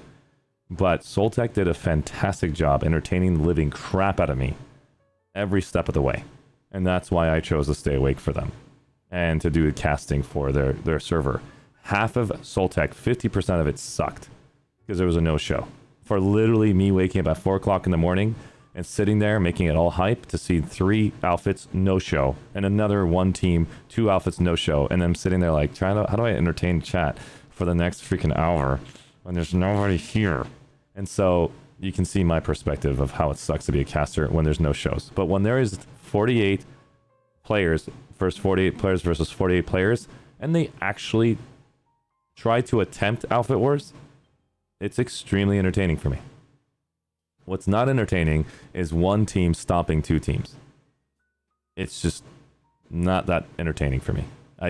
S1: But Soltech did a fantastic job entertaining the living crap out of me every step of the way, and that's why I chose to stay awake for them and to do the casting for their server. Half of Soltech, 50% of it sucked because there was a no-show. For literally me waking up at 4 o'clock in the morning and sitting there making it all hype to see 3 outfits no show, and another 1 team 2 outfits no show, and I'm sitting there like how do I entertain chat for the next freaking hour when there's nobody here? And so you can see my perspective of how it sucks to be a caster when there's no shows. But when there is 48 players, first 48 players versus 48 players, and they actually try to attempt Outfit Wars, it's extremely entertaining for me. What's not entertaining is 1 team stopping 2 teams. It's just not that entertaining for me.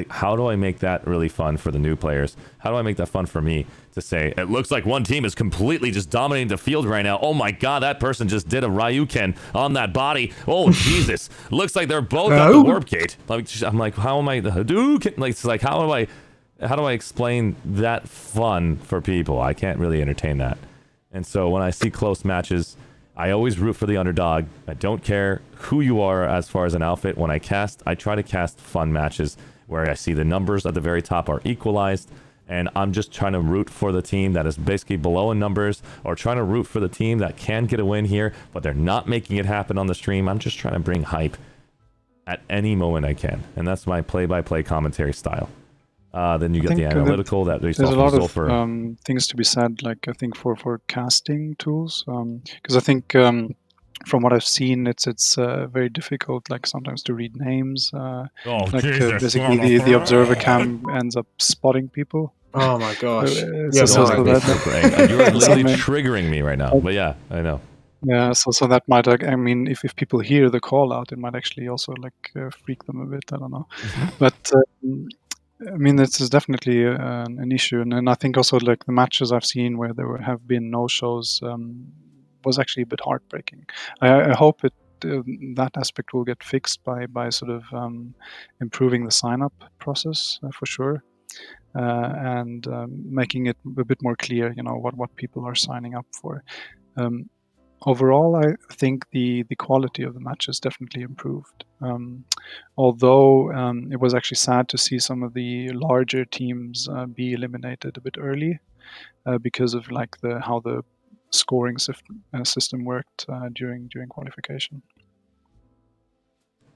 S1: How do I make that really fun for the new players? How do I make that fun for me to say, it looks like 1 team is completely just dominating the field right now. Oh my god, that person just did a Ryuken on that body. Oh Jesus. Looks like they're both at the warp gate. I'm like, how am I the Hadouken? Like, it's like, how do I explain that fun for people? I can't really entertain that. And so when I see close matches, I always root for the underdog. I don't care who you are as far as an outfit. When I cast, I try to cast fun matches where I see the numbers at the very top are equalized, and I'm just trying to root for the team that is basically below in numbers, or trying to root for the team that can get a win here, but they're not making it happen on the stream. I'm just trying to bring hype at any moment I can, and that's my play-by-play commentary style. Then you get the analytical that
S3: there's a lot of things to be said, like I think for casting tools, because I think from what I've seen, it's very difficult, like sometimes to read names. Basically the observer cam ends up spotting people.
S4: Oh my gosh!
S1: You're literally triggering me right now. But yeah, I know.
S3: Yeah, so that might, I mean, if people hear the call out, it might actually also freak them a bit. I don't know, but I mean, this is definitely an issue, and I think also like the matches I've seen where there have been no shows was actually a bit heartbreaking. I hope that aspect will get fixed by sort of improving the sign up process for sure, and making it a bit more clear, what people are signing up for. Overall, I think the quality of the matches definitely improved. Although it was actually sad to see some of the larger teams be eliminated a bit early because of how the scoring system worked during qualification.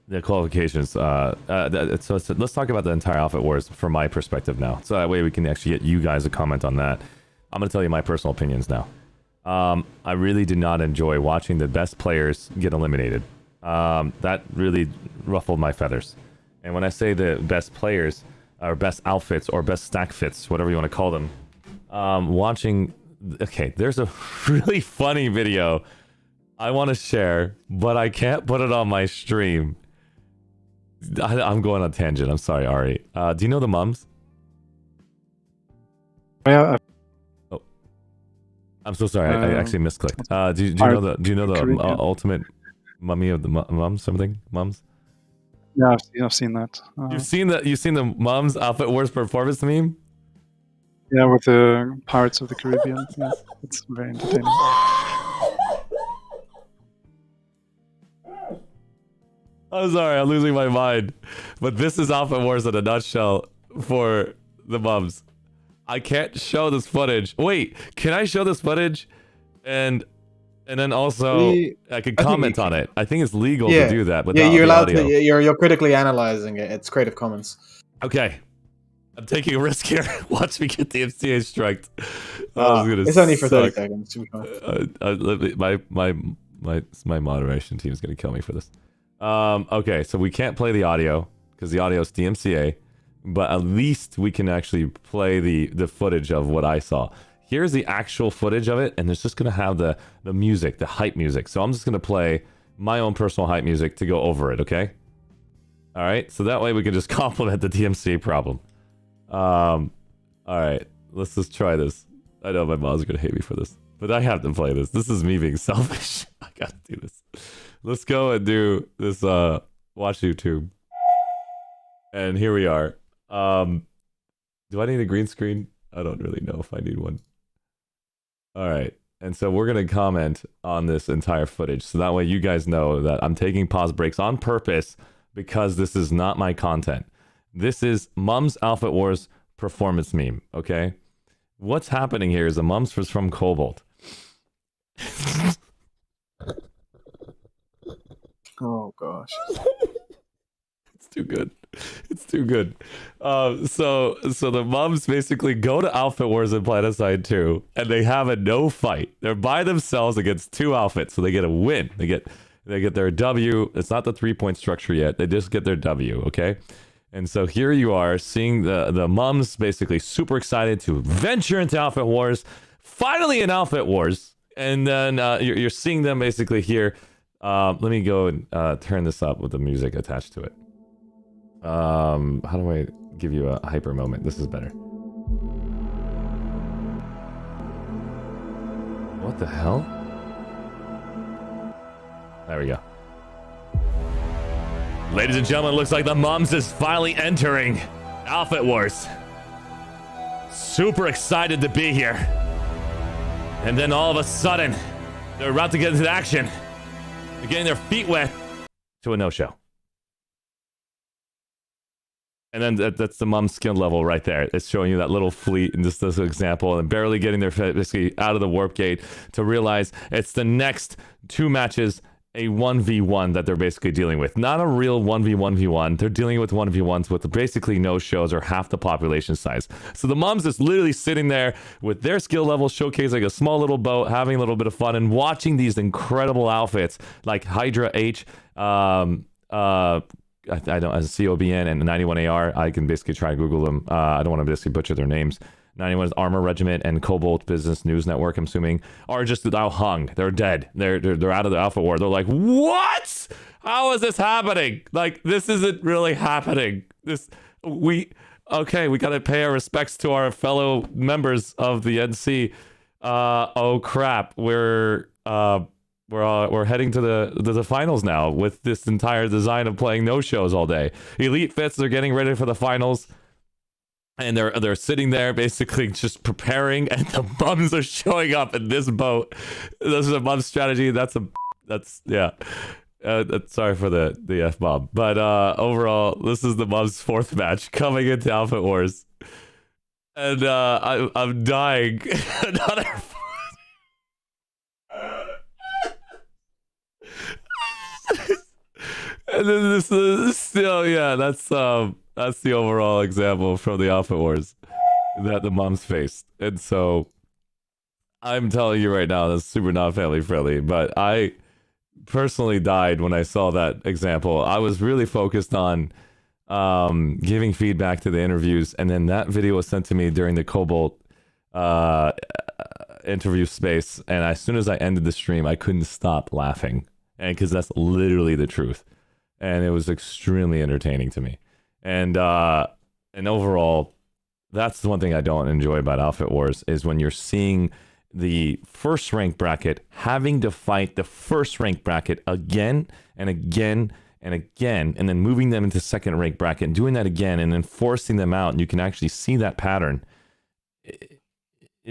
S1: The qualifications. So let's talk about the entire Outfit Wars from my perspective now. So that way we can actually get you guys a comment on that. I'm going to tell you my personal opinions now. I really did not enjoy watching the best players get eliminated. That really ruffled my feathers. And when I say the best players, or best outfits, or best stack fits, whatever you want to call them, watching... Okay, there's a really funny video I want to share, but I can't put it on my stream. I'm going on a tangent. I'm sorry, Ari. Do you know the mums?
S3: Yeah.
S1: I'm so sorry. I actually misclicked. Do you know the ultimate mummy of the mums? Something mums?
S3: Yeah, I've seen that.
S1: You've seen the mums Outfit Wars performance meme?
S3: Yeah, with the Pirates of the Caribbean. Yeah, it's very entertaining.
S1: I'm sorry, I'm losing my mind. But this is Outfit Wars in a nutshell for the mums. I can't show this footage. Wait, can I show this footage? And then also I could comment on it. I think it's legal to do that.
S4: Yeah, you're allowed to. You're critically analyzing it. It's Creative Commons.
S1: Okay, I'm taking a risk here. Watch me get the MCA striked.
S4: It's only for 30 seconds. To be
S1: my moderation team is gonna kill me for this. Okay, so we can't play the audio because the audio is DMCA. But at least we can actually play the footage of what I saw. Here's the actual footage of it, and it's just going to have the music, the hype music. So I'm just going to play my own personal hype music to go over it, okay? All right, so that way we can just compliment the DMCA problem. All right, let's just try this. I know my mom's going to hate me for this, but I have to play this. This is me being selfish. I got to do this. Let's go and do this, watch YouTube. And here we are. Do I need a green screen? I don't really know if I need one. All right. And so we're going to comment on this entire footage. So that way you guys know that I'm taking pause breaks on purpose because this is not my content. This is Mums Outfit Wars performance meme. Okay. What's happening here is the mums was from Cobalt.
S4: Oh gosh.
S1: It's too good. It's too good. So the mums basically go to Outfit Wars in Planetside 2, and they have a no fight. They're by themselves against two outfits, so they get a win. They get their W. It's not the 3-point structure yet. They just get their W. Okay. And so here you are seeing the mums basically super excited to venture into Outfit Wars. Finally in Outfit Wars, and then you're seeing them basically here. Let me go and turn this up with the music attached to it. How do I give you a hyper moment? This is better. What the hell? There we go. Ladies and gentlemen, looks like the mums is finally entering Outfit Wars. Super excited to be here. And then all of a sudden, they're about to get into action. They're getting their feet wet to a no-show. And then that's the mum's skill level right there. It's showing you that little fleet in just this example, and barely getting their basically out of the warp gate to realize it's the next 2 matches, a 1v1 that they're basically dealing with. Not a real 1v1v1. They're dealing with 1v1s with basically no shows or half the population size. So the mums is literally sitting there with their skill level, showcasing a small little boat, having a little bit of fun, and watching these incredible outfits like Hydra H, I don't, as COBN and 91AR, I can basically try to Google them. I don't want to basically butcher their names. 91's Armor Regiment and Cobalt Business News Network, I'm assuming, are just now hung. They're dead. They're out of the Alpha War. They're like, what? How is this happening? Like, this isn't really happening. We got to pay our respects to our fellow members of the NC. Oh crap, we're heading to the finals now with this entire design of playing no shows all day. Elite Fits are getting ready for the finals, and they're sitting there basically just preparing, and the mums are showing up in this boat. This is a mum strategy. That's yeah. Sorry for the F-bomb, but overall, this is the mums' 4th match coming into Alpha Wars, and I'm dying. Another. And then this is still, yeah, that's the overall example from the Alpha Wars that the mums faced. And so I'm telling you right now, that's super not family friendly, but I personally died when I saw that example. I was really focused on giving feedback to the interviews, and then that video was sent to me during the Cobalt interview space, and as soon as I ended the stream, I couldn't stop laughing, and because that's literally the truth. And it was extremely entertaining to me. And overall, that's the one thing I don't enjoy about Outfit Wars, is when you're seeing the first rank bracket having to fight the first rank bracket again and again and again, and then moving them into second rank bracket and doing that again and then forcing them out. And you can actually see that pattern. It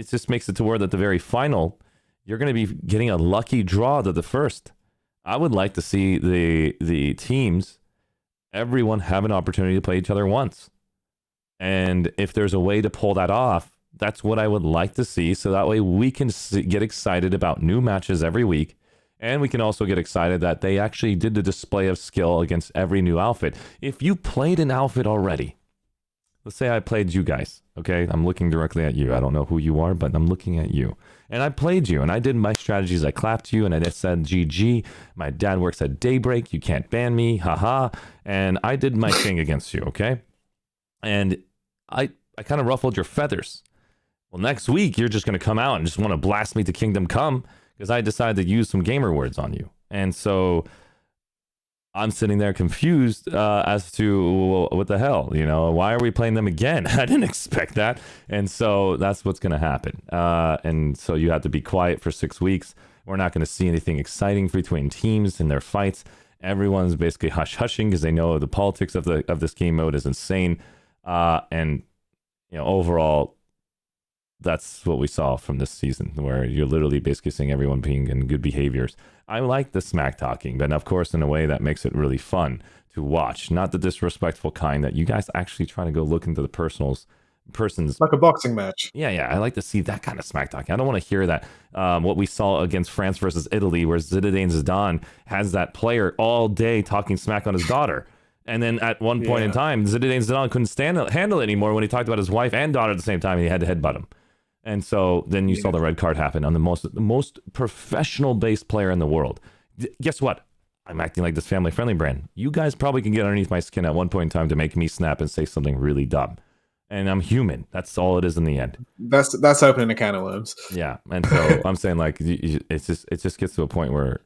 S1: just makes it to where at the very final, you're going to be getting a lucky draw to the first. I would like to see the teams, everyone have an opportunity to play each other once. And if there's a way to pull that off, that's what I would like to see. So that way we can get excited about new matches every week. And we can also get excited that they actually did the display of skill against every new outfit. If you played an outfit already, let's say I played you guys, okay? I'm looking directly at you. I don't know who you are, but I'm looking at you. And I played you, and I did my strategies. I clapped you, and I just said, GG. My dad works at Daybreak. You can't ban me. Haha. And I did my thing against you, okay? And I kind of ruffled your feathers. Well, next week, you're just going to come out and just want to blast me to Kingdom Come because I decided to use some gamer words on you. And so I'm sitting there confused as to, well, what the hell, why are we playing them again? I didn't expect that. And so that's what's going to happen. And so you have to be quiet for 6 weeks. We're not going to see anything exciting between teams in their fights. Everyone's basically hushing because they know the politics of this game mode is insane. And overall, that's what we saw from this season, where you're literally basically seeing everyone being in good behaviors. I like the smack talking, but of course in a way that makes it really fun to watch, not the disrespectful kind that you guys actually try to go look into the person's
S4: like a boxing match.
S1: Yeah, I like to see that kind of smack talking. I don't want to hear that what we saw against France versus Italy, where Zinedine Zidane has that player all day talking smack on his daughter. And then at one point in time, Zinedine Zidane couldn't handle it anymore when he talked about his wife and daughter at the same time, and he had to headbutt him. And so then you saw the red card happen on the most professional based player in the world. Guess what? I'm acting like this family friendly brand. You guys probably can get underneath my skin at one point in time to make me snap and say something really dumb. And I'm human. That's all it is in the end.
S4: That's opening a can of worms.
S1: Yeah. And so I'm saying, like, it just gets to a point where,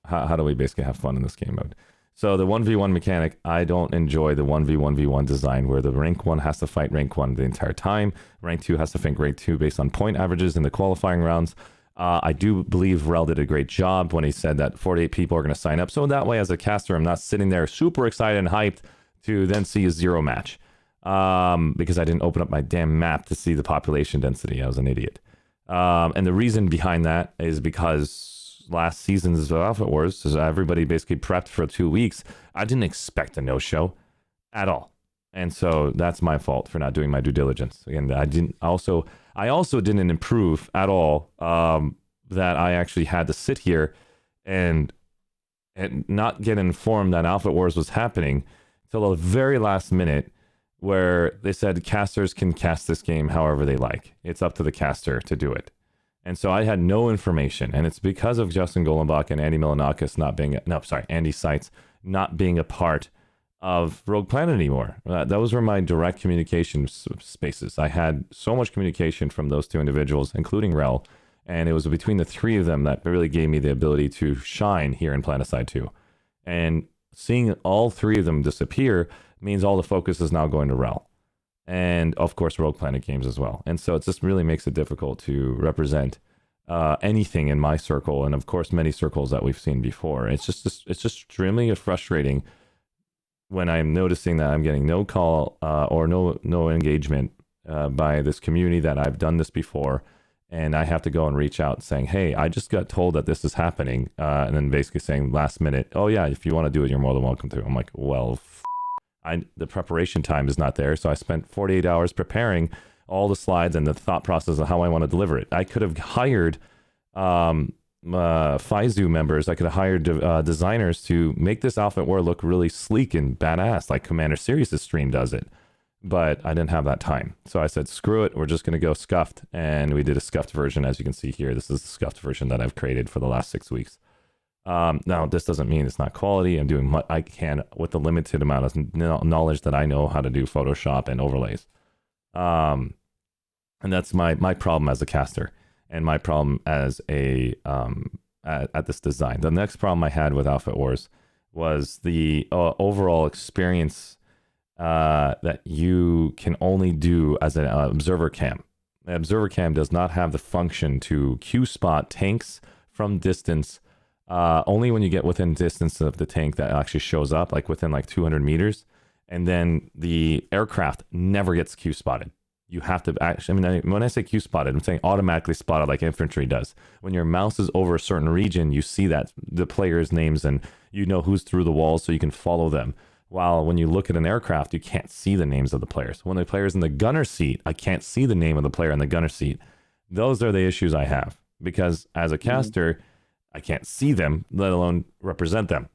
S1: how do we basically have fun in this game mode? So the 1v1 mechanic, I don't enjoy the 1v1v1 design where the rank 1 has to fight rank 1 the entire time. Rank 2 has to fight rank 2 based on point averages in the qualifying rounds. I do believe Rel did a great job when he said that 48 people are going to sign up. So that way, as a caster, I'm not sitting there super excited and hyped to then see a 0 match. Because I didn't open up my damn map to see the population density. I was an idiot. And the reason behind that is because last season's Outfit Wars, everybody basically prepped for 2 weeks. I didn't expect a no-show at all. And so that's my fault for not doing my due diligence. And I also didn't improve at all, that I actually had to sit here and not get informed that Alpha Wars was happening till the very last minute, where they said casters can cast this game however they like. It's up to the caster to do it. And so I had no information, and it's because of Justin Golenbach and Andy Milanakis Andy Seitz not being a part of Rogue Planet anymore. Those were my direct communication spaces. I had so much communication from those two individuals, including Rel, and it was between the three of them that really gave me the ability to shine here in Planetside 2. And seeing all three of them disappear means all the focus is now going to Rel. And of course, Rogue Planet games as well. And so it just really makes it difficult to represent anything in my circle, and of course, many circles that we've seen before. It's just extremely frustrating when I'm noticing that I'm getting no call or no engagement by this community that I've done this before, and I have to go and reach out saying, hey, I just got told that this is happening, and then basically saying last minute, oh yeah, if you want to do it, you're more than welcome to. I'm like, well, the preparation time is not there, so I spent 48 hours preparing all the slides and the thought process of how I want to deliver it. I could have hired FIZU members. I could have hired designers to make this Alpha War look really sleek and badass, like Commander Sirius' stream does it. But I didn't have that time. So I said, screw it, we're just going to go scuffed. And we did a scuffed version, as you can see here. This is the scuffed version that I've created for the last 6 weeks. Now, this doesn't mean it's not quality. I'm doing what I can with the limited amount of knowledge that I know how to do Photoshop and overlays. And that's my problem as a caster, and my problem as a at this design. The next problem I had with Alpha Wars was the overall experience that you can only do as an observer cam. The observer cam does not have the function to Q-spot tanks from distance. Only when you get within distance of the tank that actually shows up, like within like 200 meters. And then the aircraft never gets Q-spotted. You have to actually, I mean, when I say Q-spotted, I'm saying automatically spotted like infantry does. When your mouse is over a certain region, you see that the players' names and you know who's through the walls so you can follow them. While when you look at an aircraft, you can't see the names of the players. When the player's in the gunner seat, I can't see the name of the player in the gunner seat. Those are the issues I have, because as a caster, I can't see them, let alone represent them.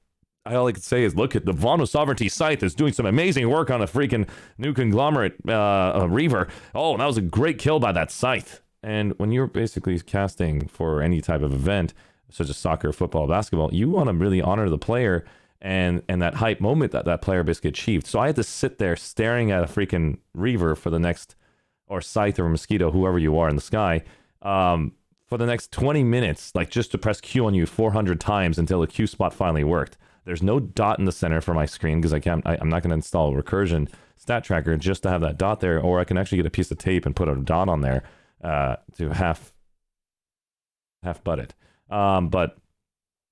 S1: All I can say is, look at the Vono Sovereignty site is doing some amazing work on a freaking new conglomerate Reaver. Oh, that was a great kill by that scythe. And when you're basically casting for any type of event, such as soccer, football, basketball, you want to really honor the player and that hype moment that player basically achieved. So I had to sit there staring at a freaking Reaver for the next, or scythe or mosquito, whoever you are in the sky, for the next 20 minutes, like just to press Q on you 400 times until the Q spot finally worked. There's no dot in the center for my screen because I'm not going to install a recursion stat tracker just to have that dot there, or I can actually get a piece of tape and put a dot on there to half butt it. But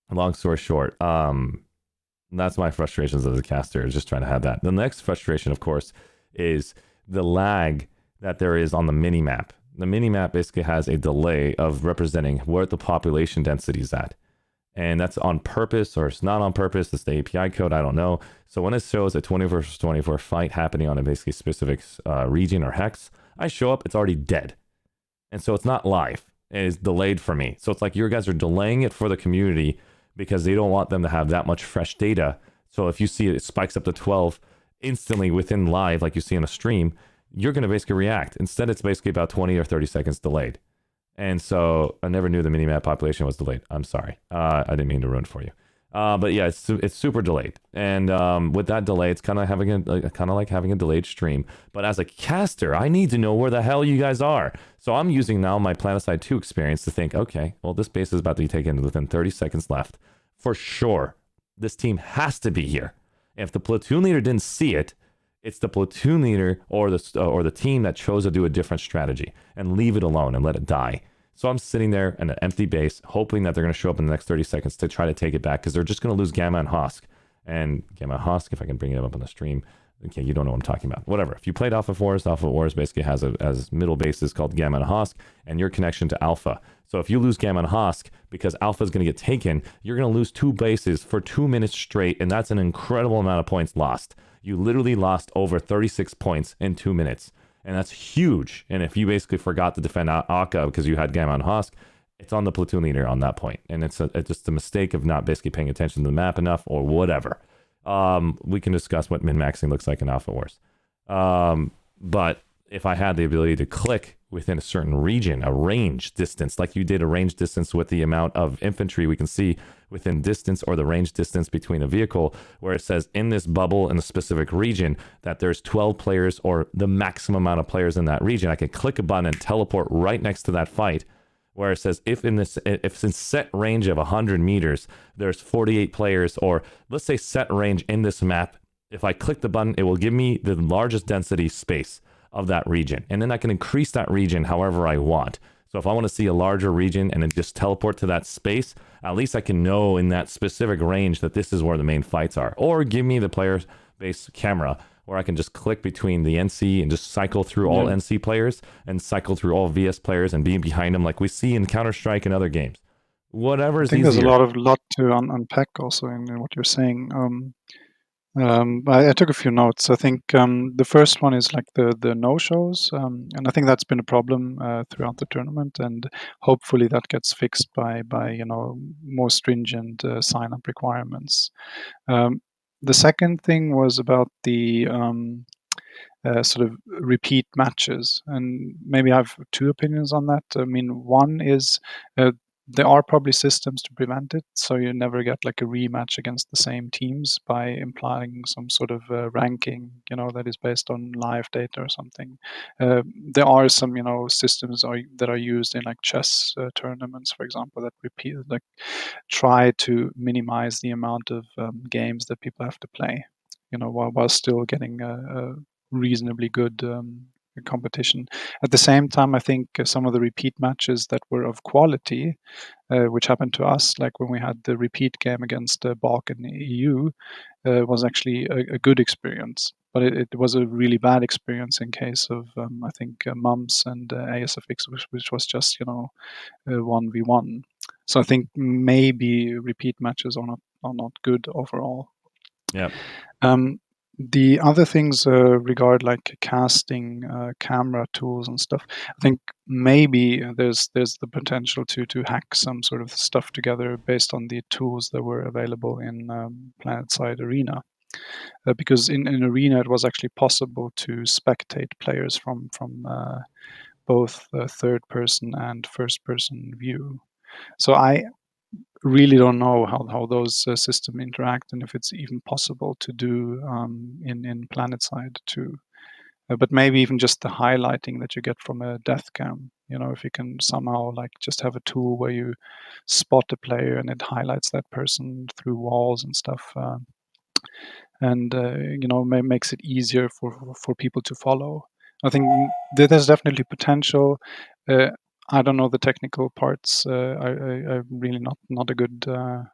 S1: long story short, that's my frustrations as a caster, is just trying to have that. The next frustration, of course, is the lag that there is on the mini map. The mini map basically has a delay of representing where the population density is at. And that's on purpose, or it's not on purpose. It's the API code, I don't know. So when it shows a 24 versus 24 fight happening on a basically specific region or hex, I show up, it's already dead. And so it's not live. It is delayed for me. So it's like you guys are delaying it for the community because they don't want them to have that much fresh data. So if you see it spikes up to 12 instantly within live, like you see in a stream, you're going to basically react. Instead, it's basically about 20 or 30 seconds delayed. And so I never knew the minimap population was delayed. I'm sorry. I didn't mean to ruin it for you. But yeah, it's super delayed. And with that delay, it's kind of like having a delayed stream. But as a caster, I need to know where the hell you guys are. So I'm using now my Planetside 2 experience to think, okay, well, this base is about to be taken within 30 seconds left. For sure, this team has to be here. If the platoon leader didn't see it, it's the platoon leader or the team that chose to do a different strategy and leave it alone and let it die. So I'm sitting there in an empty base, hoping that they're going to show up in the next 30 seconds to try to take it back, because they're just going to lose Gamma and Hosk. And Gamma and Hosk, if I can bring it up on the stream, okay, you don't know what I'm talking about. Whatever. If you played Alpha Wars basically has as middle bases called Gamma and Hosk, and your connection to Alpha. So if you lose Gamma and Hosk because Alpha is going to get taken, you're going to lose 2 bases for 2 minutes straight, and that's an incredible amount of points lost. You literally lost over 36 points in 2 minutes. And that's huge. And if you basically forgot to defend Akka because you had Gamma and Husk, it's on the platoon leader on that point. And it's just a mistake of not basically paying attention to the map enough or whatever. We can discuss what min-maxing looks like in Alpha Wars. But if I had the ability to click within a certain region, a range distance, like you did a range distance with the amount of infantry we can see within distance, or the range distance between a vehicle, where it says in this bubble in a specific region that there's 12 players or the maximum amount of players in that region, I can click a button and teleport right next to that fight, where it says if it's in set range of 100 meters, there's 48 players, or let's say set range in this map. If I click the button, it will give me the largest density space of that region. And then I can increase that region however I want. So if I want to see a larger region and then just teleport to that space, at least I can know in that specific range that this is where the main fights are. Or give me the player-based camera where I can just click between the NC and just cycle through all NC players and cycle through all VS players and be behind them like we see in Counter-Strike and other games. Whatever is
S3: I think
S1: easier.
S3: there's a lot to unpack also in what you're saying. I took a few notes. I think the first one is like the no-shows, and I think that's been a problem throughout the tournament, and hopefully that gets fixed by more stringent sign-up requirements. The second thing was about the sort of repeat matches, and maybe I have two opinions on that. I mean, one is there are probably systems to prevent it, so you never get like a rematch against the same teams by implying some sort of ranking, that is based on live data or something. There are some, systems that are used in like chess tournaments, for example, that try to minimize the amount of games that people have to play, while still getting a reasonably good competition. At the same time, I think some of the repeat matches that were of quality, which happened to us, like when we had the repeat game against Bach and EU, was actually a good experience. But it was a really bad experience in case of, I think, Mums and ASFX, which was just, 1v1. So I think maybe repeat matches are not good overall.
S1: Yeah.
S3: The other things regard like casting, camera tools and stuff. I think maybe there's the potential to hack some sort of stuff together based on the tools that were available in Planetside Arena. Because in Arena it was actually possible to spectate players from both third person and first person view. So I really don't know how those systems interact and if it's even possible to do in Planetside too. But maybe even just the highlighting that you get from a death cam, if you can somehow like just have a tool where you spot a player and it highlights that person through walls and stuff, and makes it easier for people to follow. I think there's definitely potential. I don't know the technical parts. I'm really not a good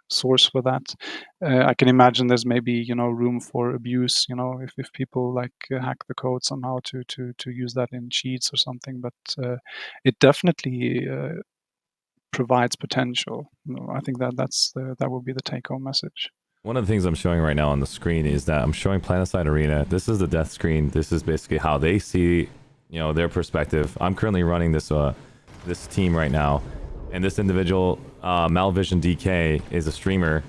S3: source for that. I can imagine there's maybe room for abuse. If people like hack the code somehow to use that in cheats or something. But it definitely provides potential. I think that will be the take-home message.
S1: One of the things I'm showing right now on the screen is that I'm showing Planetside Arena. This is the death screen. This is basically how they see, their perspective. I'm currently running this team right now, and this individual, Malvision DK, is a streamer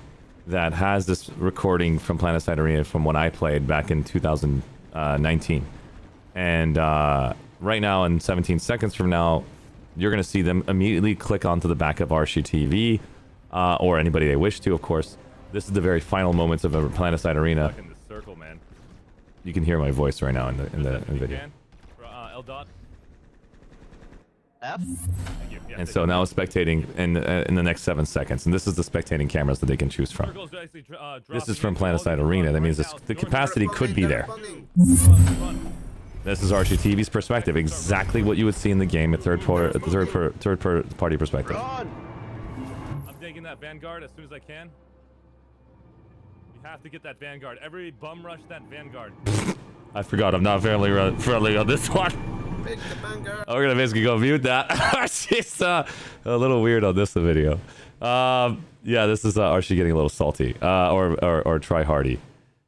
S1: that has this recording from Planetside Arena from when I played back in 2019. And right now, in 17 seconds from now, you're going to see them immediately click onto the back of ArsheeTV, or anybody they wish to, of course. This is the very final moments of a Planetside Arena. In the circle, man. You can hear my voice right now in the video. And so now it's spectating in the next 7 seconds, and this is the spectating cameras that they can choose from. This is from Planetside Arena. That means the capacity could be there. This is ArsheeTV's perspective, exactly what you would see in the game, a third party perspective. I'm taking that Vanguard as soon as I can. You have to get that Vanguard. Every bum rush that Vanguard. I forgot I'm not friendly on this one. We're gonna basically go mute that. She's a little weird on this video. Yeah, this is Arshee getting a little salty, or try hardy.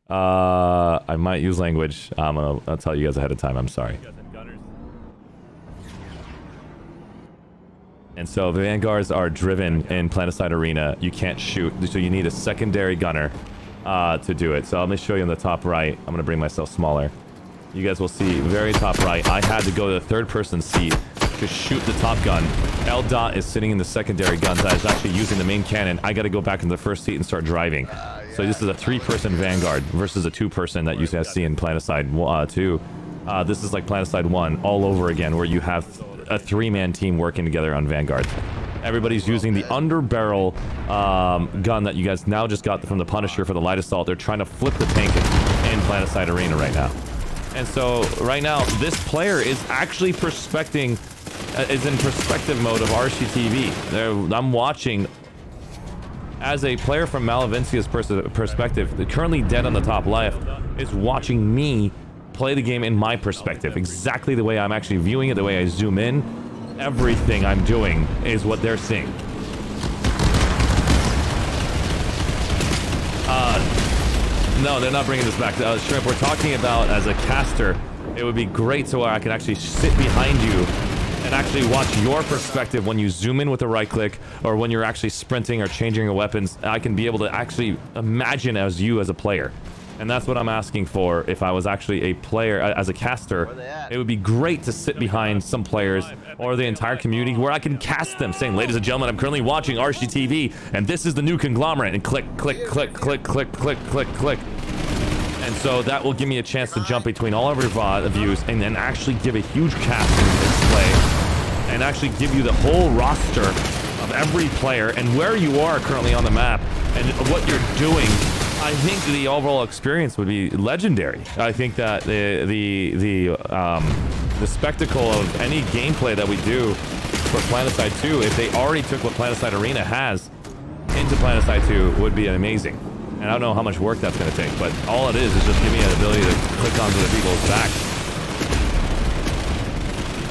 S1: I might use language. I'll tell you guys ahead of time. I'm sorry. And so the vanguards are driven in Planetside Arena. You can't shoot, so you need a secondary gunner to do it. So let me show you on the top right. I'm gonna bring myself smaller. You guys will see very top right. I had to go to the third-person seat to shoot the top gun. L Dot is sitting in the secondary gun that is actually using the main cannon. I got to go back in the first seat and start driving. So this is a 3-person vanguard versus a 2-person that you guys see in Planetside 2. This is like Planetside 1 all over again, where you have a 3-man team working together on vanguards. Everybody's using the underbarrel gun that you guys now just got from the Punisher for the light assault. They're trying to flip the tank in Planetside Arena right now. And so right now, this player is actually is in perspective mode of ArsheeTV. I'm watching as a player from Malevincia's perspective, the currently dead on the top left, is watching me play the game in my perspective, exactly the way I'm actually viewing it, the way I zoom in. Everything I'm doing is what they're seeing. No, they're not bringing this back. Shrimp, we're talking about as a caster, it would be great so I can actually sit behind you and actually watch your perspective when you zoom in with a right click, or when you're actually sprinting or changing your weapons. I can be able to actually imagine as you as a player. And that's what I'm asking for. If I was actually a player, as a caster, it would be great to sit behind some players or the entire community where I can cast them, saying, ladies and gentlemen, I'm currently watching ArsheeTV, and this is the new conglomerate, and click, click, click, click, click, click, click, click. And so that will give me a chance to jump between all of your VOD views and then actually give a huge casting display and actually give you the whole roster of every player and where you are currently on the map and what you're doing. I think the overall experience would be legendary. I think that the spectacle of any gameplay that we do for Planetside 2, if they already took what Planetside Arena has into Planetside 2, would be amazing. And I don't know how much work that's going to take, but all it is just giving me an ability to click onto the people's backs.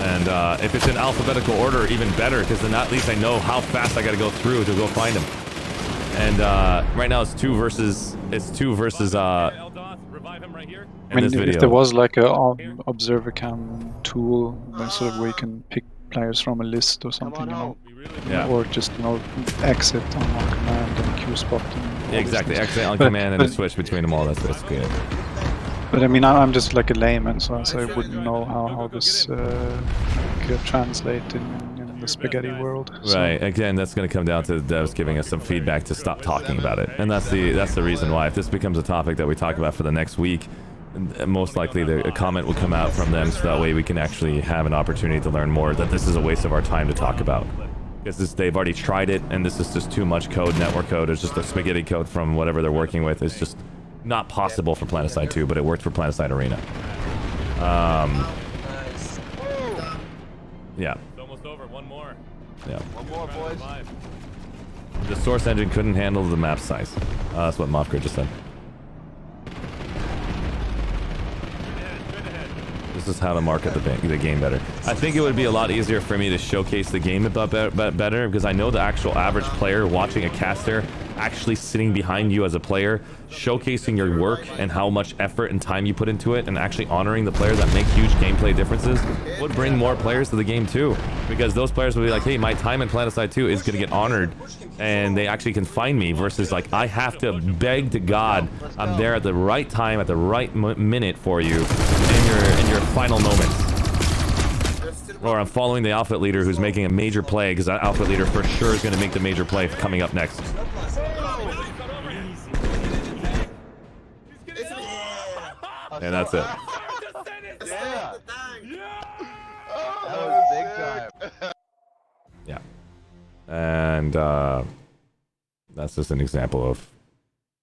S1: And if it's in alphabetical order, even better, because then at least I know how fast I got to go through to go find them. And right now it's two versus
S3: I mean, if there was like a observer cam tool, sort of where you can pick players from a list or something, you know,
S1: yeah,
S3: or just, you know, exit on command and Q spot.
S1: Yeah, exactly, exit on command and then switch between them all. That's good.
S3: But I mean, I'm just like a layman, so I wouldn't know how this could translate in the spaghetti world. So.
S1: Right. Again, that's going to come down to the devs giving us some feedback to stop talking about it, and that's the reason why. If this becomes a topic that we talk about for the next week, most likely a comment will come out from them, so that way we can actually have an opportunity to learn more. That this is a waste of our time to talk about, because they've already tried it, and this is just too much code, network code. It's just a spaghetti code from whatever they're working with. It's just not possible for Planetside 2, but it worked for Planetside Arena. Yeah. It's almost over. One more. Yeah. One more, boys. The source engine couldn't handle the map size. That's what Mofker just said. This is how to market the game better. I think it would be a lot easier for me to showcase the game better, because I know the actual average player watching a caster actually sitting behind you as a player, showcasing your work and how much effort and time you put into it, and actually honoring the players that make huge gameplay differences would bring more players to the game too, because those players would be like, hey, my time in Planetside 2 is going to get honored, and they actually can find me, versus like I have to beg to God I'm there at the right time at the right minute for you in your final moments. Or I'm following the outfit leader who's making a major play, because that outfit leader for sure is going to make the major play coming up next. And that's it.
S5: Yeah. That was big time.
S1: Yeah. And that's just an example of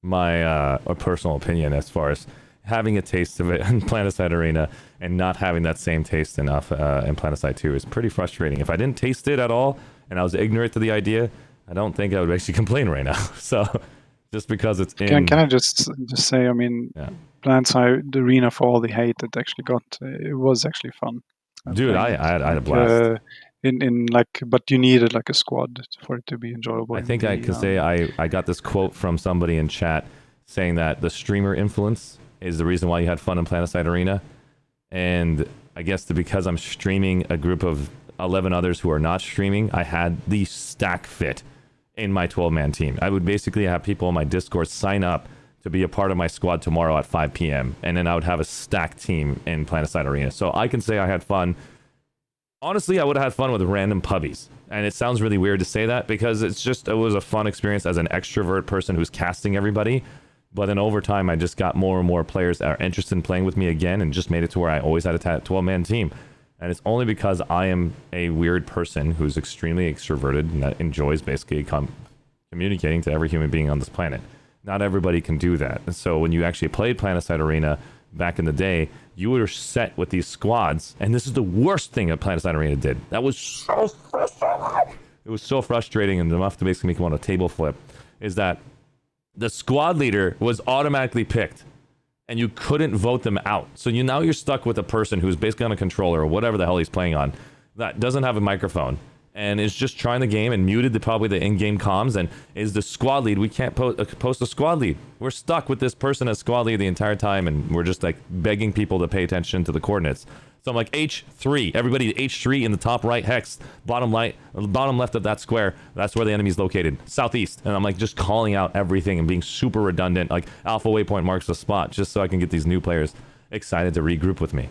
S1: my a personal opinion as far as having a taste of it in Planetside Arena and not having that same taste in Planetside 2 is pretty frustrating. If I didn't taste it at all and I was ignorant to the idea, I don't think I would actually complain right now. So just because it's in...
S3: Can I just say, I mean, yeah. Planetside Arena, for all the hate it actually got, it was actually fun.
S1: Dude, I had a blast.
S3: But you needed like a squad for it to be enjoyable.
S1: I think I can say I got this quote from somebody in chat saying that the streamer influence is the reason why you had fun in Planetside Arena. And I guess because I'm streaming a group of 11 others who are not streaming, I had the stack fit in my 12-man team. I would basically have people on my Discord sign up to be a part of my squad tomorrow at 5 p.m. And then I would have a stacked team in Planetside Arena. So I can say I had fun. Honestly, I would have had fun with random puppies. And it sounds really weird to say that because it was a fun experience as an extrovert person who's casting everybody. But then over time, I just got more and more players that are interested in playing with me again and just made it to where I always had a 12-man team. And it's only because I am a weird person who's extremely extroverted and that enjoys basically communicating to every human being on this planet. Not everybody can do that. And so when you actually played Planetside Arena back in the day, you were set with these squads. And this is the worst thing that Planetside Arena did. That was so frustrating. It was so frustrating and enough to basically make me want a table flip. Is that the squad leader was automatically picked. And you couldn't vote them out. So now you're stuck with a person who's basically on a controller or whatever the hell he's playing on that doesn't have a microphone and is just trying the game and muted probably the in-game comms and is the squad lead. We can't post a squad lead. We're stuck with this person as squad lead the entire time and we're just like begging people to pay attention to the coordinates. So I'm like H3, everybody H3 in the top right hex, bottom left of that square, that's where the enemy's located, southeast. And I'm like just calling out everything and being super redundant, like alpha waypoint marks the spot, just so I can get these new players excited to regroup with me.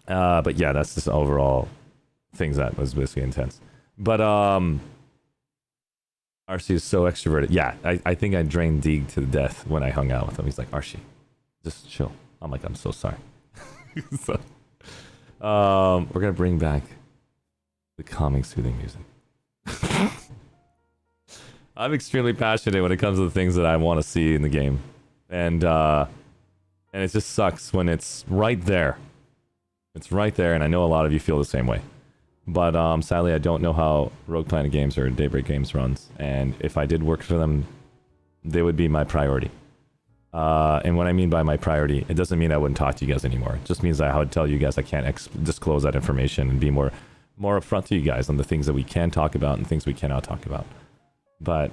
S1: But yeah, that's just overall things that was basically intense. But Arshee is so extroverted. Yeah, I think I drained Deeg to death when I hung out with him. He's like, Arshee, just chill. I'm like, I'm so sorry. So, we're gonna bring back the calming, soothing music. I'm extremely passionate when it comes to the things that I want to see in the game, and it just sucks when it's right there. It's right there, and I know a lot of you feel the same way. But sadly, I don't know how Rogue Planet Games or Daybreak Games runs, and if I did work for them, they would be my priority. And what I mean by my priority, it doesn't mean I wouldn't talk to you guys anymore. It just means that I would tell you guys I can't disclose that information and be more upfront to you guys on the things that we can talk about and things we cannot talk about. But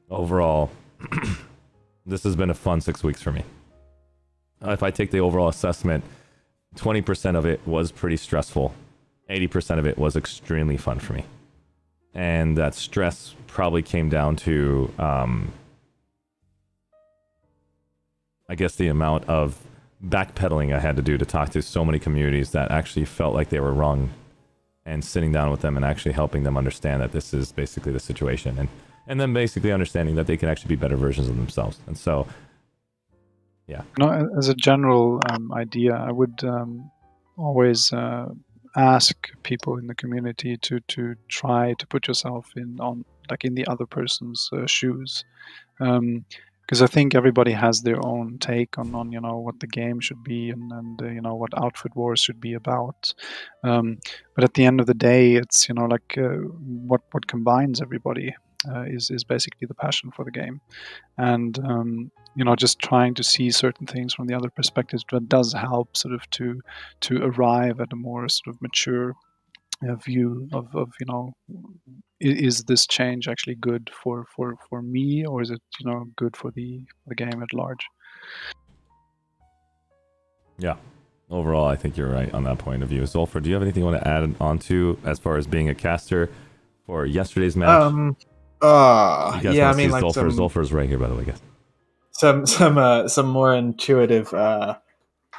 S1: overall, this has been a fun 6 weeks for me. If I take the overall assessment, 20% of it was pretty stressful. 80% of it was extremely fun for me. And that stress probably came down to... I guess the amount of backpedaling I had to do to talk to so many communities that actually felt like they were wrong and sitting down with them and actually helping them understand that this is basically the situation and then basically understanding that they can actually be better versions of themselves. And so, yeah.
S3: No, as a general idea, I would always ask people in the community to try to put yourself in the other person's shoes. Because I think everybody has their own take on what the game should be and what Outfit Wars should be about. But at the end of the day, it's what combines everybody is basically the passion for the game, and just trying to see certain things from the other perspectives that does help sort of to arrive at a more sort of mature view of is this change actually good for me, or is it good for the game at large?
S1: Yeah, overall I think you're right on that point of view. Zolfer, do you have anything you want to add on to as far as being a caster for yesterday's match? You guys
S4: yeah, I
S1: see
S4: mean, like
S1: Zolfer's right here, by the way, guys.
S4: Some more intuitive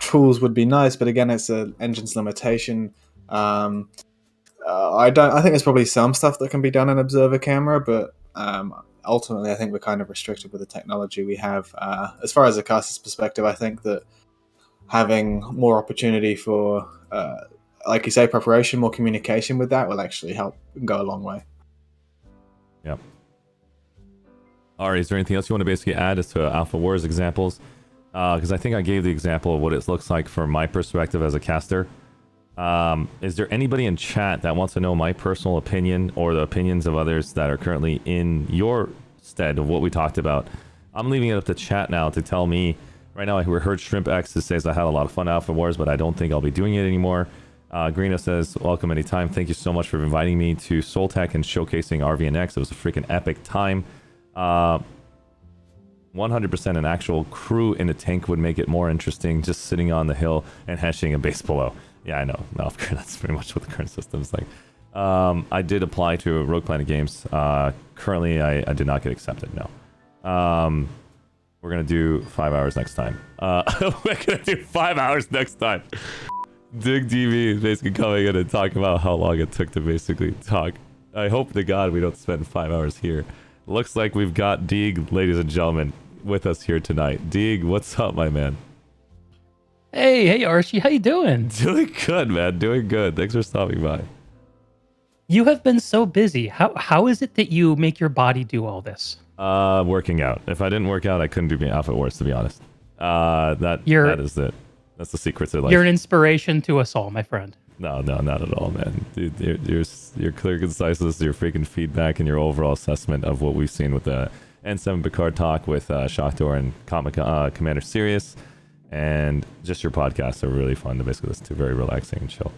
S4: tools would be nice, but again, it's an engine's limitation. I think there's probably some stuff that can be done in Observer Camera, but ultimately I think we're kind of restricted with the technology we have. As far as a caster's perspective, I think that having more opportunity for, like you say, preparation, more communication with that will actually help and go a long way.
S1: Yep. Ari, is there anything else you want to basically add as to Alpha Wars examples? Because I think I gave the example of what it looks like from my perspective as a caster. Is there anybody in chat that wants to know my personal opinion or the opinions of others that are currently in your stead of what we talked about? I'm leaving it up to chat now to tell me. Right now I heard Shrimp X that says I had a lot of fun Alpha Wars, but I don't think I'll be doing it anymore. Greeno says, welcome anytime. Thank you so much for inviting me to Soltech and showcasing RVNX. It was a freaking epic time. 100% an actual crew in a tank would make it more interesting, just sitting on the hill and hashing a base below. Yeah, I know. No, that's pretty much what the current system is like. I did apply to Rogue Planet Games. Currently, I did not get accepted, no. We're going to do 5 hours next time. We're going to do 5 hours next time. Dig TV is basically coming in and talking about how long it took to basically talk. I hope to God we don't spend 5 hours here. Looks like we've got Dig, ladies and gentlemen, with us here tonight. Dig, what's up, my man?
S6: Hey, Archie, how you doing?
S1: Doing good, man. Doing good. Thanks for stopping by.
S6: You have been so busy. How is it that you make your body do all this?
S1: Working out. If I didn't work out, I couldn't do my Alpha Wars, to be honest. That is it. That's the secret to life.
S6: You're an inspiration to us all, my friend.
S1: No, not at all, man. Dude, your clear conciseness, your freaking feedback, and your overall assessment of what we've seen with the N7 Picard talk with Shaktor and Commander Sirius, and just your podcasts are really fun to basically listen to. Very relaxing and chill.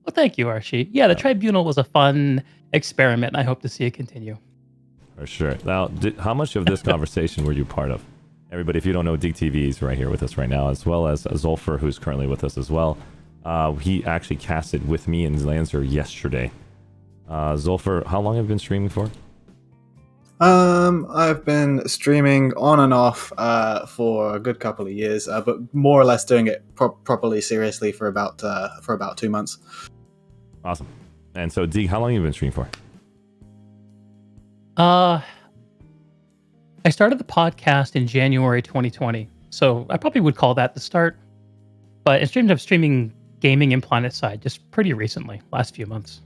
S6: Well, thank you, Archie. Yeah, the Tribunal was a fun experiment, and I hope to see it continue.
S1: For sure. Now, how much of this conversation were you part of? Everybody, if you don't know, Dig TV is right here with us right now, as well as Zolfer, who's currently with us as well. He actually casted with me and Lancer yesterday. Zolfer, how long have you been streaming for?
S4: I've been streaming on and off for a good couple of years, but more or less doing it properly, seriously for about 2 months.
S1: Awesome. And so, Dig, how long have you been streaming for?
S6: I started the podcast in January 2020, so I probably would call that the start. But in terms of streaming gaming in Planetside, just pretty recently, last few months.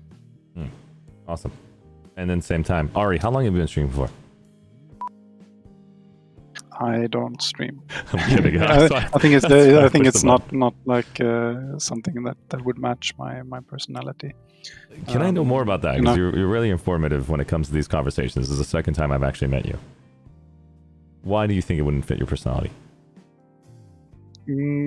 S1: Awesome. And then same time, Ari, how long have you been streaming for?
S3: I don't stream.
S1: I'm kidding.
S3: I think it's not like something that would match my personality.
S1: Can I know more about that? Because you're really informative when it comes to these conversations. This is the second time I've actually met you. Why do you think it wouldn't fit your personality?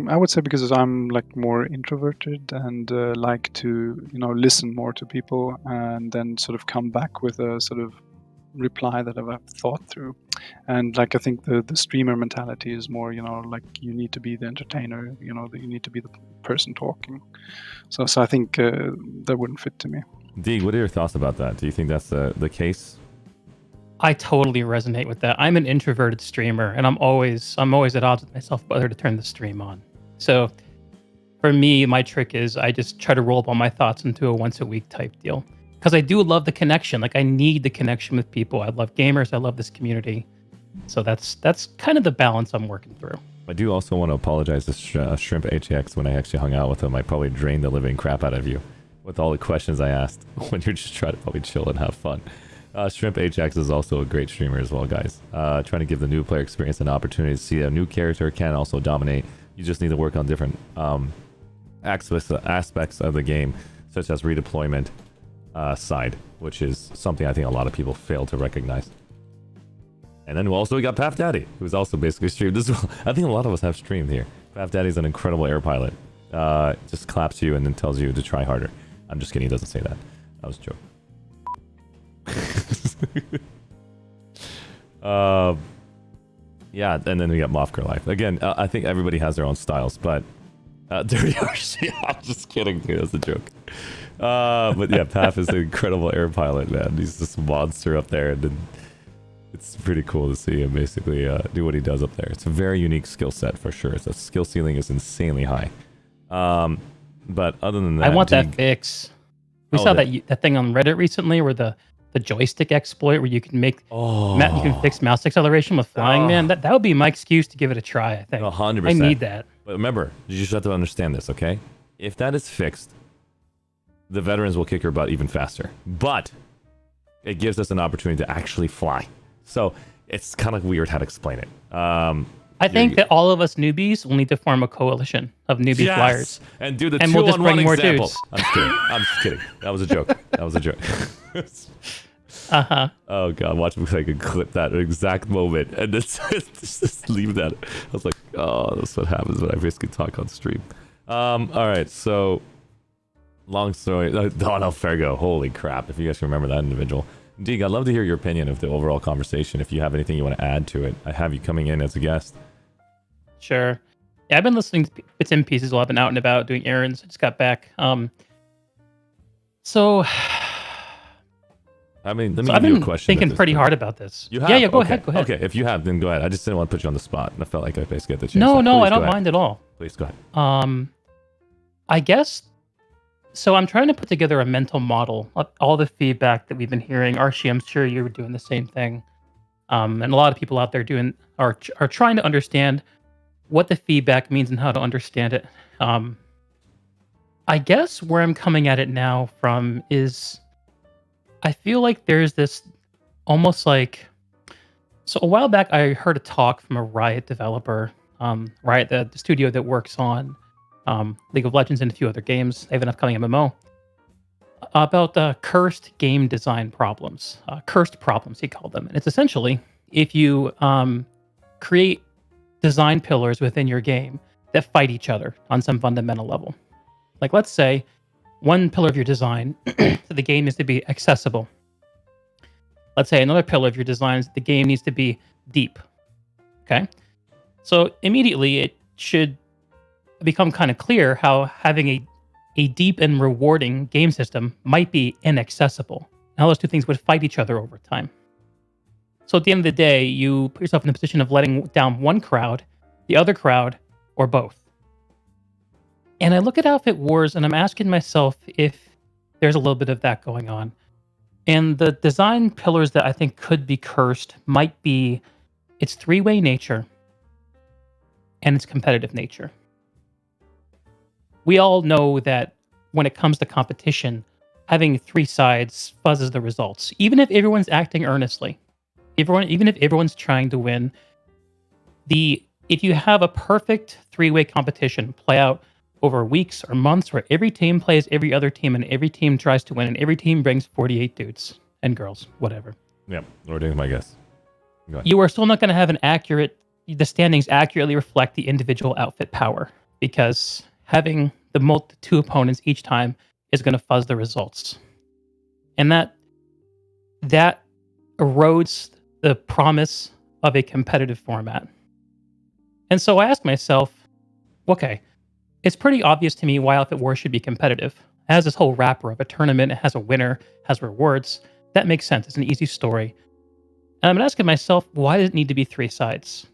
S3: I would say because I'm like more introverted and like to listen more to people and then sort of come back with a sort of reply that I've thought through. And like I think the streamer mentality is more like you need to be the entertainer, that you need to be the person talking. So I think that wouldn't fit to me.
S1: Dee, what are your thoughts about that? Do you think that's the case?
S6: I totally resonate with that. I'm an introverted streamer, and I'm always at odds with myself whether to turn the stream on. So for me, my trick is I just try to roll up all my thoughts into a once a week type deal. Because I do love the connection. Like I need the connection with people. I love gamers. I love this community. So that's kind of the balance I'm working through.
S1: I do also want to apologize to Shrimp HX. When I actually hung out with him, I probably drained the living crap out of you with all the questions I asked when you're just trying to probably chill and have fun. Shrimp HX is also a great streamer as well, guys. Trying to give the new player experience an opportunity to see a new character can also dominate. You just need to work on different aspects of the game, such as redeployment side, which is something I think a lot of people fail to recognize. And then we got Paf Daddy, who's also basically streamed as well. I think a lot of us have streamed here. Paf Daddy's an incredible air pilot. Just claps you and then tells you to try harder. I'm just kidding, he doesn't say that. That was a joke. Yeah, and then we got Mofker Life. Again, I think everybody has their own styles, but Dirty Archie, I'm just kidding, dude, that's a joke. But yeah, Paf is an incredible air pilot, man. He's just a monster up there, and it's pretty cool to see him basically do what he does up there. It's a very unique skill set for sure. The skill ceiling is insanely high. But other than that,
S6: I want that fix. We saw that thing on Reddit recently where the joystick exploit where you can make you can fix mouse acceleration with flying. Man, that would be my excuse to give it a try. I think
S1: 100%.
S6: I need that.
S1: But remember, you just have to understand this, okay? If that is fixed, the veterans will kick your butt even faster. But it gives us an opportunity to actually fly. So it's kind of weird how to explain it.
S6: I think that all of us newbies will need to form a coalition of newbie flyers.
S1: And do the
S6: and
S1: 2-on-1
S6: we'll just bring more
S1: example.
S6: dudes.
S1: I'm just kidding. That was a joke. Oh god, watch me if I can clip that exact moment and then just leave that. I was like, oh, that's what happens when I basically talk on stream. Alright, so long story. Donald Fergo, holy crap, if you guys can remember that individual. Deeg, I'd love to hear your opinion of the overall conversation. If you have anything you want to add to it, I have you coming in as a guest.
S6: Sure. Yeah, I've been listening to bits and pieces while I've been out and about doing errands. I just got back. So
S1: I mean, let me
S6: So I've
S1: give you a
S6: been
S1: question.
S6: thinking pretty hard about this.
S1: You have?
S6: Yeah, go
S1: Okay.
S6: ahead. Go ahead.
S1: Okay, if you have, then go ahead. I just didn't want to put you on the spot, and I felt like I basically had the chance.
S6: No,
S1: So
S6: no,
S1: please
S6: I
S1: go
S6: don't
S1: ahead.
S6: mind at all.
S1: Please go ahead.
S6: I guess. So I'm trying to put together a mental model of all the feedback that we've been hearing. Archie, I'm sure you were doing the same thing. And a lot of people out there are trying to understand what the feedback means and how to understand it. I guess where I'm coming at it now from is I feel like there's this almost like. So a while back, I heard a talk from a Riot developer, Riot, the studio that works on League of Legends and a few other games. They have an upcoming MMO about cursed game design problems. Cursed problems, he called them. And it's essentially if you create design pillars within your game that fight each other on some fundamental level. Like, let's say one pillar of your design, so the game needs to be accessible. Let's say another pillar of your design is the game needs to be deep. Okay? So immediately it should become kind of clear how having a deep and rewarding game system might be inaccessible. How those two things would fight each other over time. So at the end of the day, you put yourself in the position of letting down one crowd, the other crowd, or both. And I look at Outfit Wars and I'm asking myself if there's a little bit of that going on. And the design pillars that I think could be cursed might be its three-way nature and its competitive nature. We all know that when it comes to competition, having three sides fuzzes the results. Even if everyone's acting earnestly, even if everyone's trying to win, if you have a perfect three-way competition play out over weeks or months where every team plays every other team and every team tries to win and every team brings 48 dudes and girls, whatever.
S1: Yeah, Lord is my guess. Go ahead.
S6: You are still not going to have the standings accurately reflect the individual outfit power because having the two opponents each time is going to fuzz the results. And that erodes the promise of a competitive format. And so I ask myself, okay, it's pretty obvious to me why Outfit Wars should be competitive. It has this whole wrapper of a tournament, it has a winner, has rewards. That makes sense. It's an easy story. And I'm asking myself, why does it need to be three sides?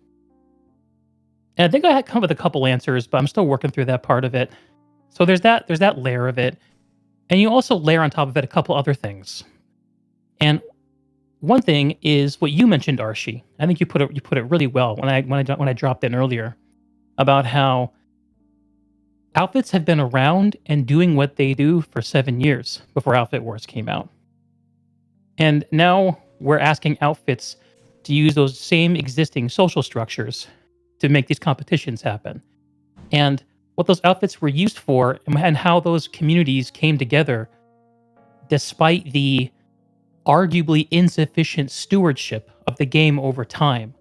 S6: And I think I had come up with a couple answers, but I'm still working through that part of it. So there's that layer of it. And you also layer on top of it a couple other things. And one thing is what you mentioned, Archie. I think you put it really well when I dropped in earlier about how outfits have been around and doing what they do for 7 years before Outfit Wars came out. And now we're asking outfits to use those same existing social structures to make these competitions happen. And what those outfits were used for and how those communities came together despite the arguably insufficient stewardship of the game over time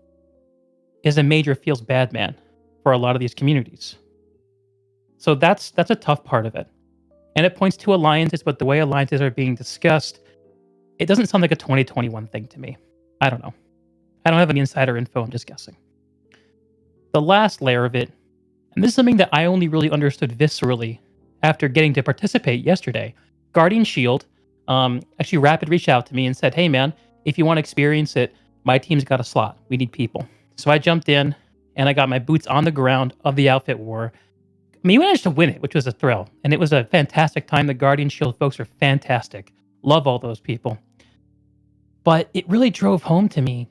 S6: is a major feels bad man for a lot of these communities. So that's a tough part of it. And it points to alliances, but the way alliances are being discussed, it doesn't sound like a 2021 thing to me. I don't know. I don't have any insider info, I'm just guessing. The last layer of it, and this is something that I only really understood viscerally after getting to participate yesterday. Guardian Shield, actually Rapid reached out to me and said, hey man, if you want to experience it, my team's got a slot. We need people. So I jumped in and I got my boots on the ground of the Outfit War. I mean, we managed to win it, which was a thrill. And it was a fantastic time. The Guardian Shield folks are fantastic. Love all those people. But it really drove home to me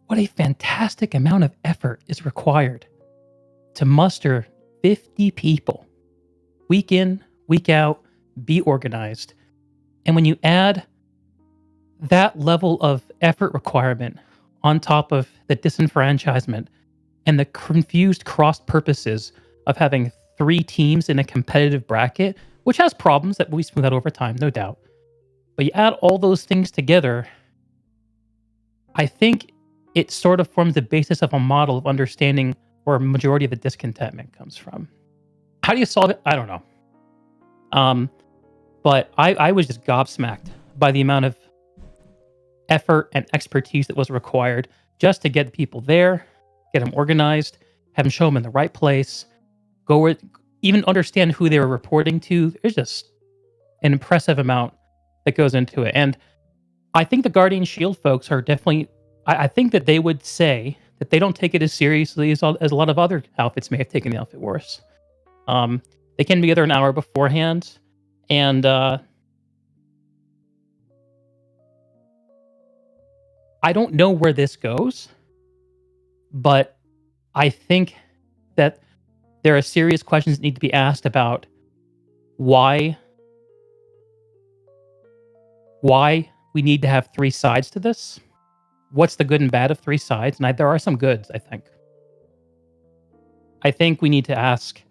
S6: what a fantastic amount of effort is required to muster 50 people, week in, week out, be organized. And when you add that level of effort requirement on top of the disenfranchisement and the confused cross purposes of having 3 teams in a competitive bracket, which has problems that we smooth out over time, no doubt. But you add all those things together, I think it sort of forms the basis of a model of understanding where a majority of the discontentment comes from. How do you solve it? I don't know. But I was just gobsmacked by the amount of effort and expertise that was required just to get people there, get them organized, have them show them in the right place, go where, even understand who they were reporting to. There's just an impressive amount that goes into it. And I think the Guardian Shield folks are definitely, I think that they would say that they don't take it as seriously as a lot of other outfits may have taken the Outfit Wars. They can be together an hour beforehand, and I don't know where this goes, but I think that there are serious questions that need to be asked about why we need to have three sides to this. What's the good and bad of three sides? And there are some goods, I think. I think we need to ask,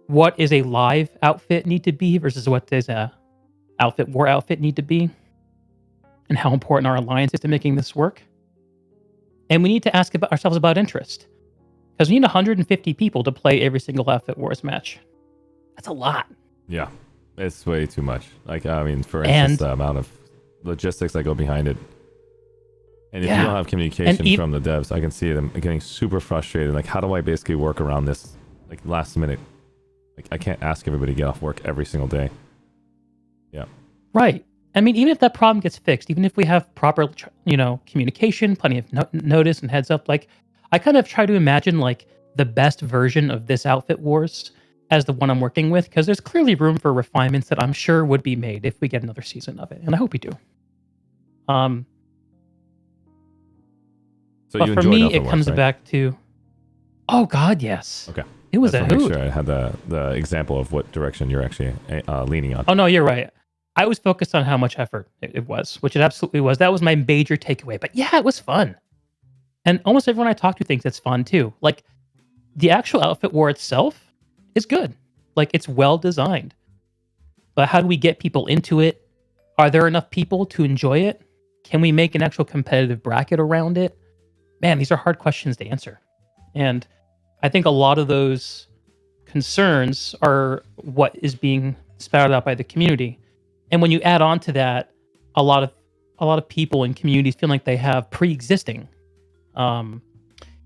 S6: what is a live outfit need to be versus what does a war outfit need to be? And how important our alliance is to making this work. And we need to ask ourselves about interest. Because we need 150 people to play every single Outfit Wars match. That's a lot.
S1: Yeah, it's way too much. Like, I mean, for instance, the amount of logistics that go behind it. And if you don't have communication from the devs, I can see them getting super frustrated. Like, how do I basically work around this, like, last minute? Like, I can't ask everybody to get off work every single day. Yeah.
S6: Right. I mean, even if that problem gets fixed, even if we have proper, communication, plenty of notice and heads up, like, I kind of try to imagine, like, the best version of this Outfit Wars as the one I'm working with, because there's clearly room for refinements that I'm sure would be made if we get another season of it, and I hope we do.
S1: So
S6: but
S1: you
S6: for
S1: enjoyed
S6: me,
S1: Outfit
S6: it
S1: Wars,
S6: comes
S1: right?
S6: back to, oh God, yes.
S1: Okay.
S6: It was
S1: Just
S6: a
S1: to
S6: hoot.
S1: make sure I had the example of what direction you're actually leaning on.
S6: Oh no, you're right. I was focused on how much effort it was, which it absolutely was. That was my major takeaway. But yeah, it was fun. And almost everyone I talk to thinks it's fun too. Like, the actual Outfit War itself is good. Like, it's well designed. But how do we get people into it? Are there enough people to enjoy it? Can we make an actual competitive bracket around it? Man, these are hard questions to answer. And I think a lot of those concerns are what is being spouted out by the community. And when you add on to that, a lot of people in communities feel like they have pre-existing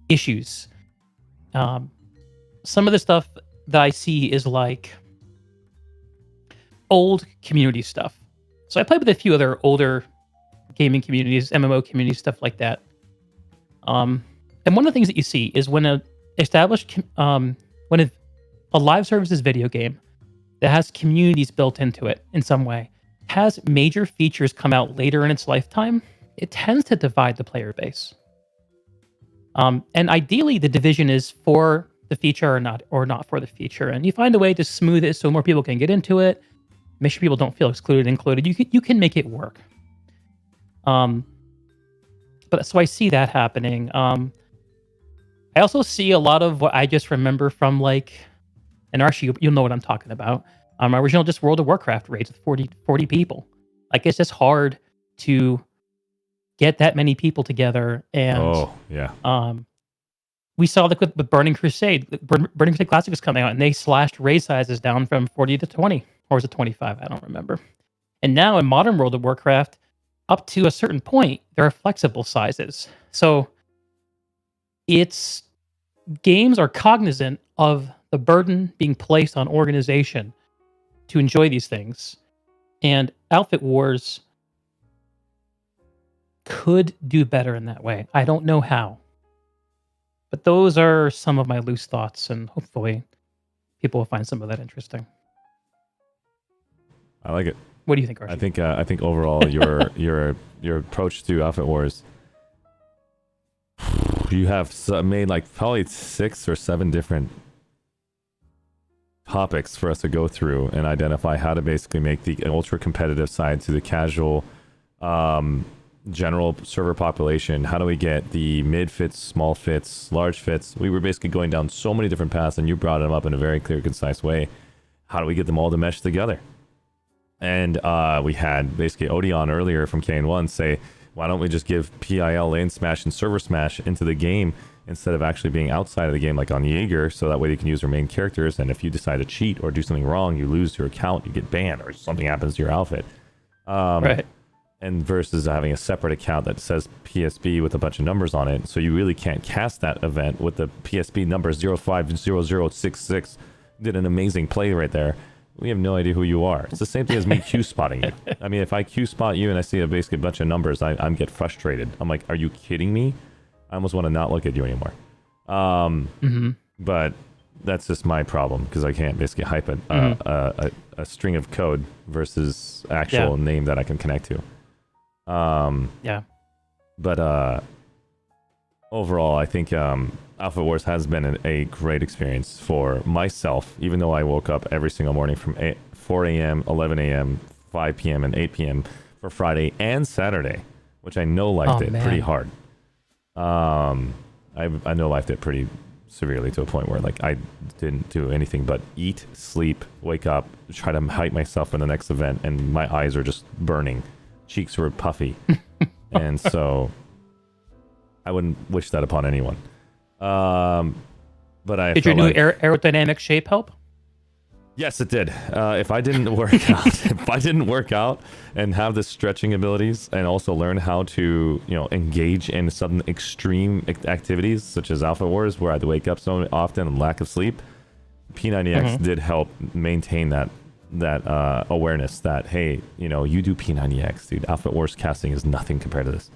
S6: issues. Some of the stuff that I see is like old community stuff. So I played with a few other older gaming communities, MMO communities, stuff like that. And one of the things that you see is when a live services video game that has communities built into it in some way has major features come out later in its lifetime, it tends to divide the player base. And ideally, the division is for the feature or not for the feature. And you find a way to smooth it so more people can get into it, make sure people don't feel included. You can make it work. But so I see that happening. I also see a lot of what I just remember from, like, and Arshee, you'll know what I'm talking about. Original just World of Warcraft raids with 40 people. Like, it's just hard to get that many people together. And we saw that with Burning Crusade. Burning Crusade Classic was coming out, and they slashed raid sizes down from 40 to 20. Or was it 25? I don't remember. And now in modern World of Warcraft, up to a certain point, there are flexible sizes. So games are cognizant of the burden being placed on organization to enjoy these things. And Outfit Wars could do better in that way. I don't know how. But those are some of my loose thoughts, and hopefully people will find some of that interesting.
S1: I like it.
S6: What do you think, Arshee?
S1: I think overall your approach to Outfit Wars, you have made like probably 6 or 7 different topics for us to go through and identify how to basically make the ultra competitive side to the casual general server population. How do we get the mid fits, small fits, large fits? We were basically going down so many different paths, and you brought them up in a very clear, concise way. How do we get them all to mesh together? And we had basically Odeon earlier from KN1 say, why don't we just give PIL lane smash and server smash into the game instead of actually being outside of the game like on Jaeger, so that way you can use their main characters, and if you decide to cheat or do something wrong, you lose your account, you get banned, or something happens to your outfit.
S6: Right.
S1: and versus having a separate account that says PSB with a bunch of numbers on it. So you really can't cast that event with the PSB number 050066 did an amazing play right there. We have no idea who you are. It's the same thing as me Q spotting you. I mean, if I Q spot you and I see basically a bunch of numbers, I get frustrated. I'm like, are you kidding me? I almost want to not look at you anymore. But that's just my problem because I can't basically hype a string of code versus actual name that I can connect to. But overall, I think Alpha Wars has been a great experience for myself, even though I woke up every single morning from 4 a.m., 11 a.m., 5 p.m., and 8 p.m. for Friday and Saturday, which I know lifed it pretty hard. I know lifed it pretty severely to a point where like I didn't do anything but eat, sleep, wake up, try to hype myself for the next event, and my eyes are just burning. Cheeks were puffy. And so I wouldn't wish that upon anyone. But I
S6: did your new aerodynamic shape help?
S1: Yes, it did. If I didn't work out, and have the stretching abilities, and also learn how to, engage in some extreme activities such as Alpha Wars, where I had to wake up so often and lack of sleep, P90X did help maintain that awareness that, hey, you do P90X, dude. Alpha Wars casting is nothing compared to this.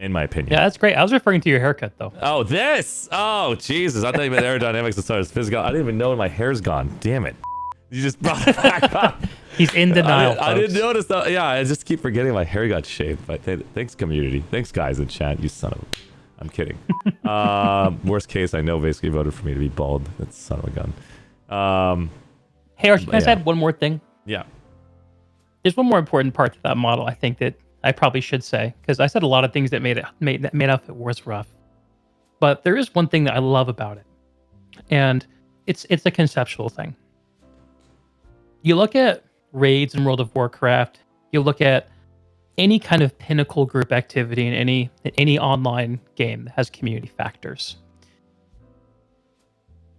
S1: In my opinion.
S6: Yeah, that's great. I was referring to your haircut, though.
S1: Oh, this! Oh, Jesus. I thought you meant aerodynamics as far as physical. I didn't even know when my hair's gone. Damn it. You just brought it back up.
S6: He's in denial,
S1: I didn't notice that. Yeah, I just keep forgetting my hair got shaved. But thanks, community. Thanks, guys in chat. You son of a... I'm kidding. Worst case, I know basically voted for me to be bald. That's son of a gun.
S6: Hey, Archie, can I just add one more thing?
S1: Yeah.
S6: There's one more important part to that model, I think, that I probably should say, because I said a lot of things that made Alpha Wars rough. But there is one thing that I love about it, and it's a conceptual thing. You look at raids in World of Warcraft, you look at any kind of pinnacle group activity in any online game that has community factors.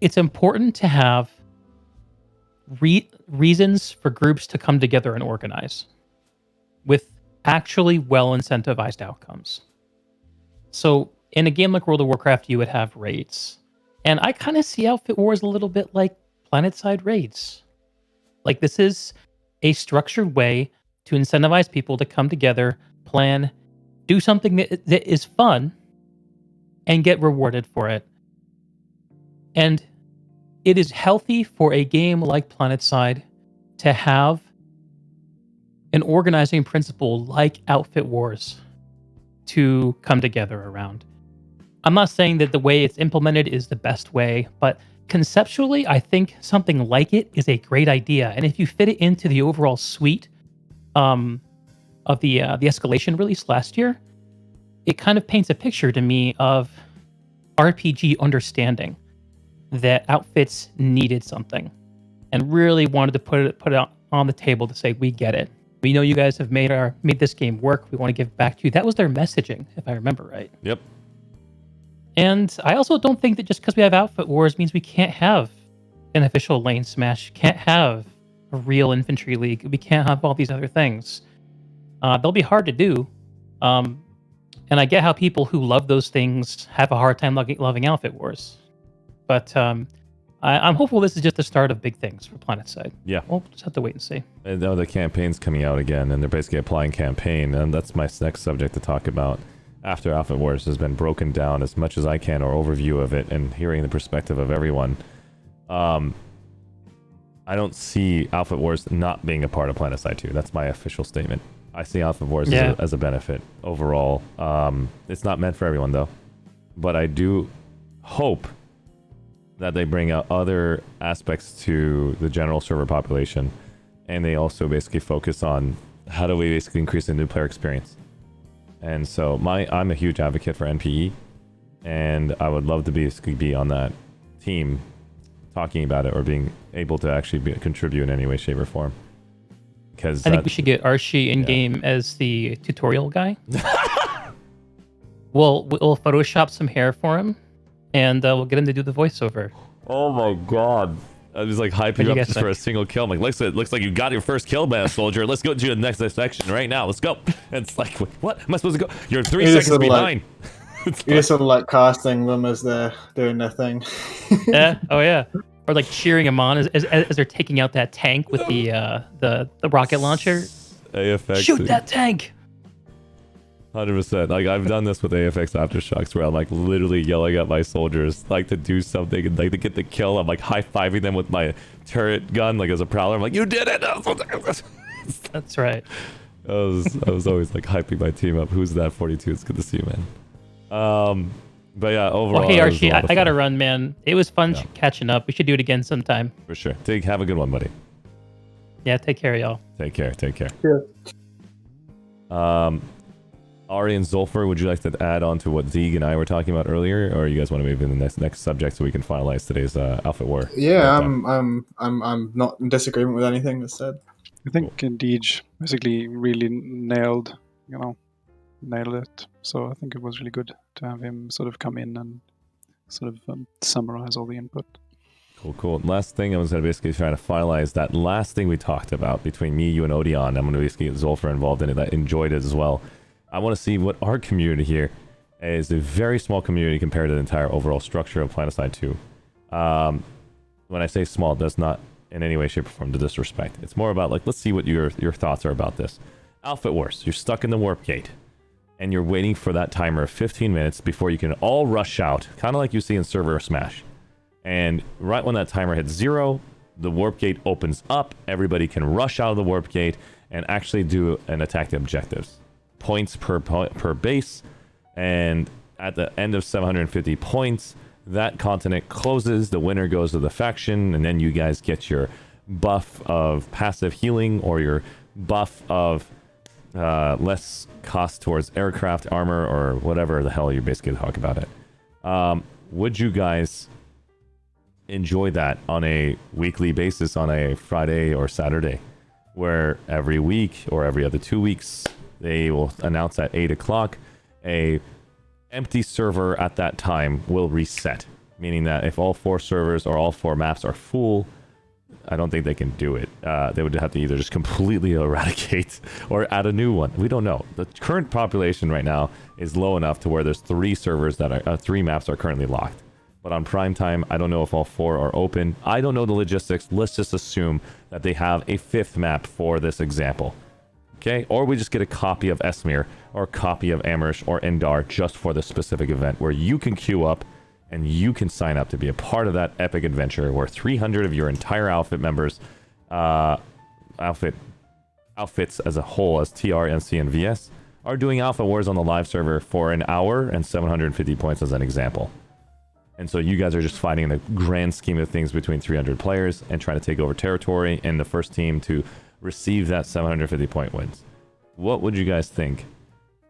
S6: It's important to have reasons for groups to come together and organize with actually well incentivized outcomes. So in a game like World of Warcraft, you would have raids. And I kind of see Outfit Wars a little bit like Planetside raids. Like, this is a structured way to incentivize people to come together, plan, do something that is fun, and get rewarded for it. And it is healthy for a game like Planetside to have an organizing principle like Outfit Wars to come together around. I'm not saying that the way it's implemented is the best way, but conceptually, I think something like it is a great idea. And if you fit it into the overall suite of the Escalation release last year, it kind of paints a picture to me of RPG understanding that outfits needed something and really wanted to put it out on the table to say, we get it. We know you guys have made this game work. We want to give it back to you. That was their messaging, if I remember right.
S1: Yep.
S6: And I also don't think that just because we have Outfit Wars means we can't have an official lane smash, can't have a real infantry league. We can't have all these other things. They'll be hard to do. And I get how people who love those things have a hard time loving Outfit Wars. But I'm hopeful this is just the start of big things for Planetside.
S1: Yeah.
S6: We'll just have to wait and see.
S1: And now the campaign's coming out again, and they're basically applying campaign, and that's my next subject to talk about. After Alpha Wars has been broken down as much as I can, or overview of it, and hearing the perspective of everyone, I don't see Alpha Wars not being a part of Planetside 2. That's my official statement. I see Alpha Wars as a benefit overall. It's not meant for everyone, though. But I do hope that they bring out other aspects to the general server population, and they also basically focus on how do we basically increase the new player experience. And so I'm a huge advocate for NPE, and I would love to be on that team talking about it, or being able to actually contribute in any way, shape, or form. Because
S6: I think we should get Arshee in game as the tutorial guy. We'll Photoshop some hair for him, and we'll get him to do the voiceover.
S1: Oh my god. I was like hyping
S6: do
S1: you
S6: you
S1: up
S6: guys
S1: just for a
S6: think?
S1: single kill. I'm like, looks like you got your first kill, man, soldier. Let's go to the next section right now. Let's go. And it's like, what? Am I supposed to go? You're 3
S4: You're just
S1: seconds
S4: sort of like-
S1: behind. It's
S4: You're
S1: like-
S4: sort of like casting them as they're doing their thing.
S6: Yeah. Oh yeah. Or like cheering them on as they're taking out that tank with the rocket launcher.
S1: AFX.
S6: Shoot that tank.
S1: 100%. Like I've done this with AFX Aftershocks where I'm like literally yelling at my soldiers like to do something and like to get the kill. I'm like high-fiving them with my turret gun like as a prowler. I'm like, you did it!
S6: That's right.
S1: I was always like hyping my team up. Who's that 42? It's good to see you, man. But yeah, overall.
S6: Well, hey
S1: it was a
S6: Archie,
S1: lot of
S6: I gotta
S1: fun.
S6: run, man. It was fun
S1: Yeah.
S6: catching up. We should do it again sometime.
S1: For sure. Have a good one, buddy.
S6: Yeah, take care, y'all.
S1: Take care.
S4: Yeah.
S1: Ari and Zulfer, would you like to add on to what Zeeg and I were talking about earlier, or you guys want to move in the next subject so we can finalize today's outfit war?
S4: Yeah, I'm not in disagreement with anything that's said.
S3: I think Deej basically really nailed it. So I think it was really good to have him sort of come in and sort of summarize all the input.
S1: Cool. Last thing I was going to basically try to finalize that last thing we talked about between me, you, and Odeon. I'm going to basically get Zulfer involved in it. I enjoyed it as well. I want to see what our community here is. A very small community compared to the entire overall structure of Planetside 2. When I say small, it does not in any way, shape, or form to disrespect. It's more about like, let's see what your thoughts are about this. Outfit Wars. You're stuck in the warp gate, and you're waiting for that timer of 15 minutes before you can all rush out, kind of like you see in Server Smash. And right when that timer hits 0, the warp gate opens up. Everybody can rush out of the warp gate and actually do and attack the objectives. Points per base, and at the end of 750 points, that continent closes. The winner goes to the faction, and then you guys get your buff of passive healing or your buff of less cost towards aircraft, armor, or whatever the hell you're basically talking about it. Would you guys enjoy that on a weekly basis, on a Friday or Saturday, where every week or every other 2 weeks they will announce at 8 o'clock a empty server at that time will reset, meaning that if all 4 servers or all 4 maps are full, I don't think they can do it. They would have to either just completely eradicate or add a new one. We don't know. The current population right now is low enough to where there's 3 servers that are 3 maps are currently locked. But on prime time, I don't know if all 4 are open. I don't know the logistics. Let's just assume that they have a 5th map for this example. Okay, or we just get a copy of Esmir or a copy of Amherst or Endar just for this specific event, where you can queue up and you can sign up to be a part of that epic adventure where 300 of your entire outfit members, outfits as a whole, as TR, NC, and VS, are doing Alpha Wars on the live server for an hour and 750 points as an example. And so you guys are just fighting in the grand scheme of things between 300 players and trying to take over territory, and the first team to receive that 750 point wins. What would you guys think?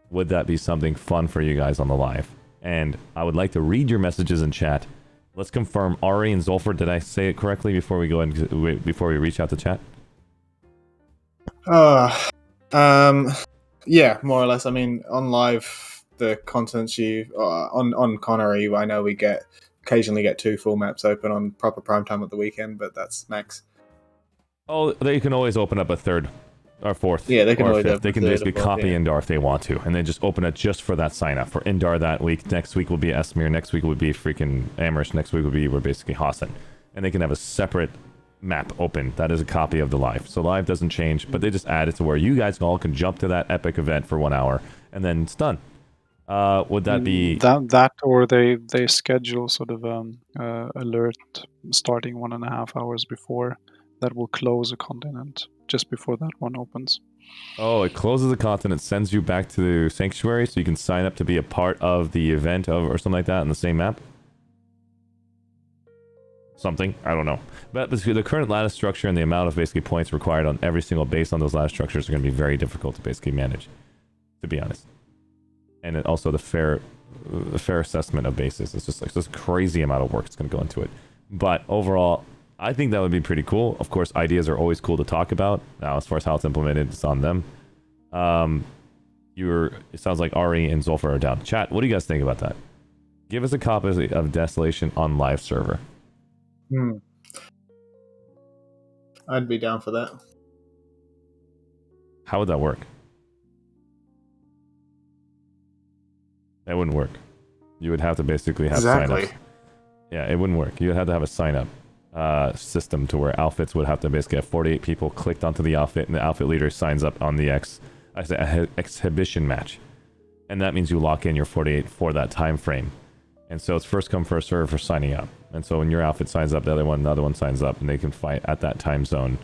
S1: Would that be something fun for you guys on the live? And I would like to read your messages in chat. Let's confirm, Ari and Zulfer, did I say it correctly before we go in, before we reach out to chat?
S4: Yeah, more or less. I mean, on live, the contents on Connery, I know we occasionally get 2 full maps open on proper prime time at the weekend, but that's max.
S1: Oh, they can always open up a 3rd or 4th.
S4: Yeah, they can
S1: or
S4: always
S1: 5th.
S4: open
S1: They can
S4: a 3rd
S1: basically
S4: or 4th,
S1: copy
S4: yeah.
S1: Indar if they want to, and then just open it just for that sign up for Indar that week. Next week will be Esmir. Next week will be freaking Amherst. Next week will be basically Hassan, and they can have a separate map open that is a copy of the live. So live doesn't change, but they just add it to where you guys all can jump to that epic event for 1 hour, and then it's done. Would that be
S3: that or they schedule sort of alert starting 1.5 hours before that will close a continent just before that one opens.
S1: Oh, it closes the continent, sends you back to the sanctuary, so you can sign up to be a part of the event or something like that on the same map? Something, I don't know. But the current ladder structure and the amount of basically points required on every single base on those ladder structures are going to be very difficult to basically manage, to be honest. And then also the fair assessment of bases. It's just like this crazy amount of work that's going to go into it. But overall, I think that would be pretty cool. Of course, ideas are always cool to talk about. Now, as far as how it's implemented, it's on them. It sounds like Ari and Zulfer are down. Chat, what do you guys think about that? Give us a copy of Desolation on live server.
S4: I'd be down for that.
S1: How would that work? That wouldn't work. You would have to basically have
S4: Exactly.
S1: sign-ups. Yeah, it wouldn't work. You would have to have a sign-up system to where outfits would have to basically have 48 people clicked onto the outfit, and the outfit leader signs up on the exhibition match. And that means you lock in your 48 for that time frame. And so it's first come, first serve for signing up. And so when your outfit signs up, the other one signs up, and they can fight at that time zone,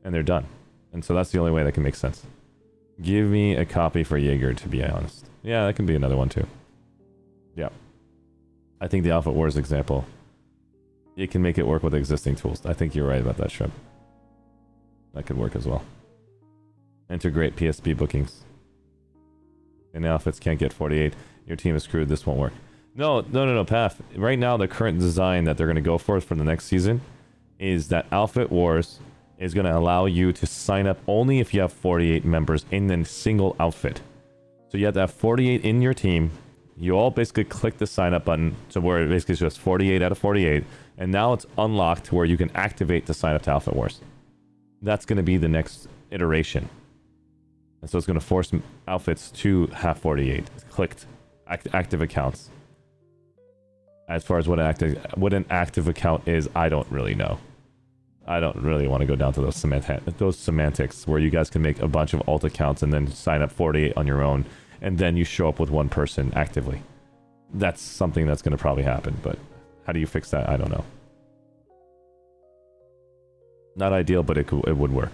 S1: and they're done. And so that's the only way that can make sense. Give me a copy for Jaeger, to be honest. Yeah, that can be another one too. Yeah. I think the Outfit Wars example, it can make it work with existing tools. I think you're right about that, Shrimp. That could work as well. Integrate PSP bookings. And the outfits can't get 48. Your team is screwed. This won't work. No, Path. Right now, the current design that they're going to go for the next season is that Outfit Wars is going to allow you to sign up only if you have 48 members in a single outfit. So you have to have 48 in your team. You all basically click the sign up button to where it basically is just 48 out of 48. And now it's unlocked to where you can activate to sign up to Outfit Wars. That's going to be the next iteration. And so it's going to force outfits to have 48 clicked active accounts. As far as what an active account is, I don't really know. I don't really want to go down to those semantics where you guys can make a bunch of alt accounts and then sign up 48 on your own, and then you show up with one person actively. That's something that's going to probably happen, but how do you fix that? I don't know. Not ideal, but it would work.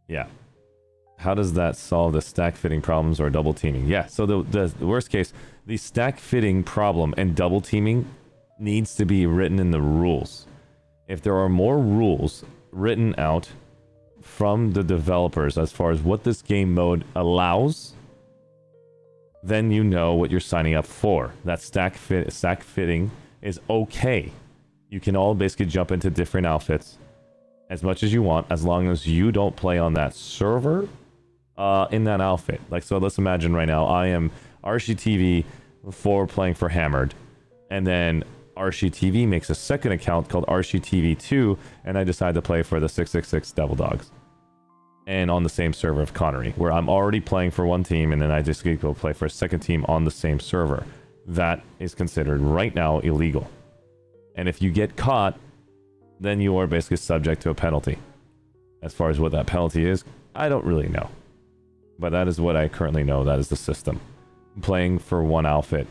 S1: Yeah. How does that solve the stack fitting problems or double teaming? Yeah, so the worst case, the stack fitting problem and double teaming needs to be written in the rules. If there are more rules written out from the developers as far as what this game mode allows, then you know what you're signing up for. That stack fitting is okay. You can all basically jump into different outfits as much as you want, as long as you don't play on that server in that outfit. Like, so let's imagine right now I am ArsheeTV for playing for Hammered, and then ArsheeTV makes a second account called ArsheeTV2, and I decide to play for the 666 Devil Dogs. And on the same server of Connery, where I'm already playing for one team, and then I just go play for a second team on the same server. That is considered right now illegal. And if you get caught, then you are basically subject to a penalty. As far as what that penalty is, I don't really know. But that is what I currently know. That is the system. Playing for one outfit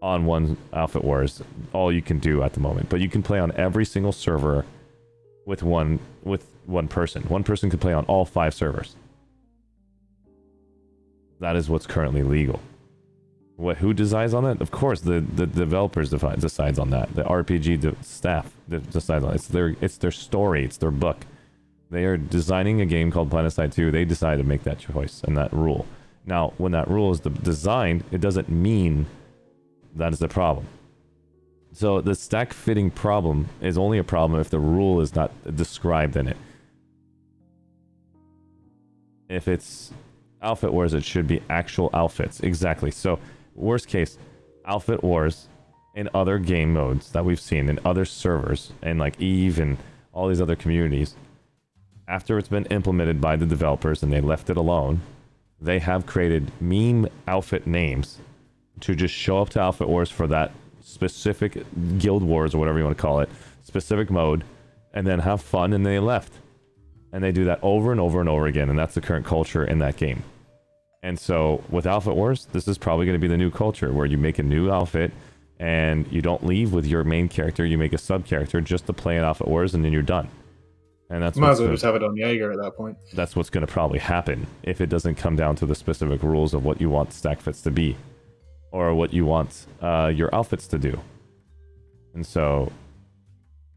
S1: on one Outfit Wars, all you can do at the moment. But you can play on every single server with one person. One person can play on all 5 servers. That is what's currently legal. Who decides on that? Of course, the developers decides on that. The RPG staff decides on it. It's their story. It's their book. They are designing a game called Planetside 2. They decide to make that choice and that rule. Now, when that rule is designed, it doesn't mean that is the problem. So the stack fitting problem is only a problem if the rule is not described in it. If it's Outfit Wars, it should be actual outfits. Exactly. So worst case, Outfit Wars in other game modes that we've seen in other servers and like EVE and all these other communities, after it's been implemented by the developers and they left it alone, they have created meme outfit names to just show up to Outfit Wars for that specific Guild Wars or whatever you want to call it, specific mode, and then have fun, and they left. And they do that over and over and over again, and that's the current culture in that game. And so with Outfit Wars, this is probably going to be the new culture, where you make a new outfit, and you don't leave with your main character, you make a sub-character just to play in Outfit Wars, and then you're done. And that's
S4: Might as well just have it on Jaeger at that point.
S1: That's what's going to probably happen if it doesn't come down to the specific rules of what you want stack fits to be, or what you want your outfits to do. And so,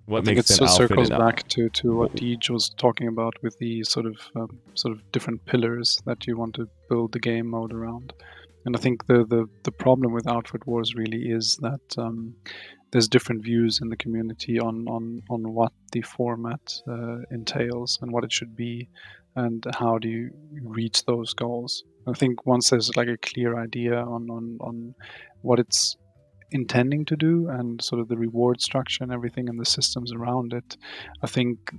S1: what makes an outfit?
S3: Circles back to what Deej was talking about with the sort of different pillars that you want to build the game mode around. And I think the problem with Outfit Wars really is that there's different views in the community on what the format entails and what it should be, and how do you reach those goals. I think once there's like a clear idea on what it's intending to do and sort of the reward structure and everything and the systems around it, I think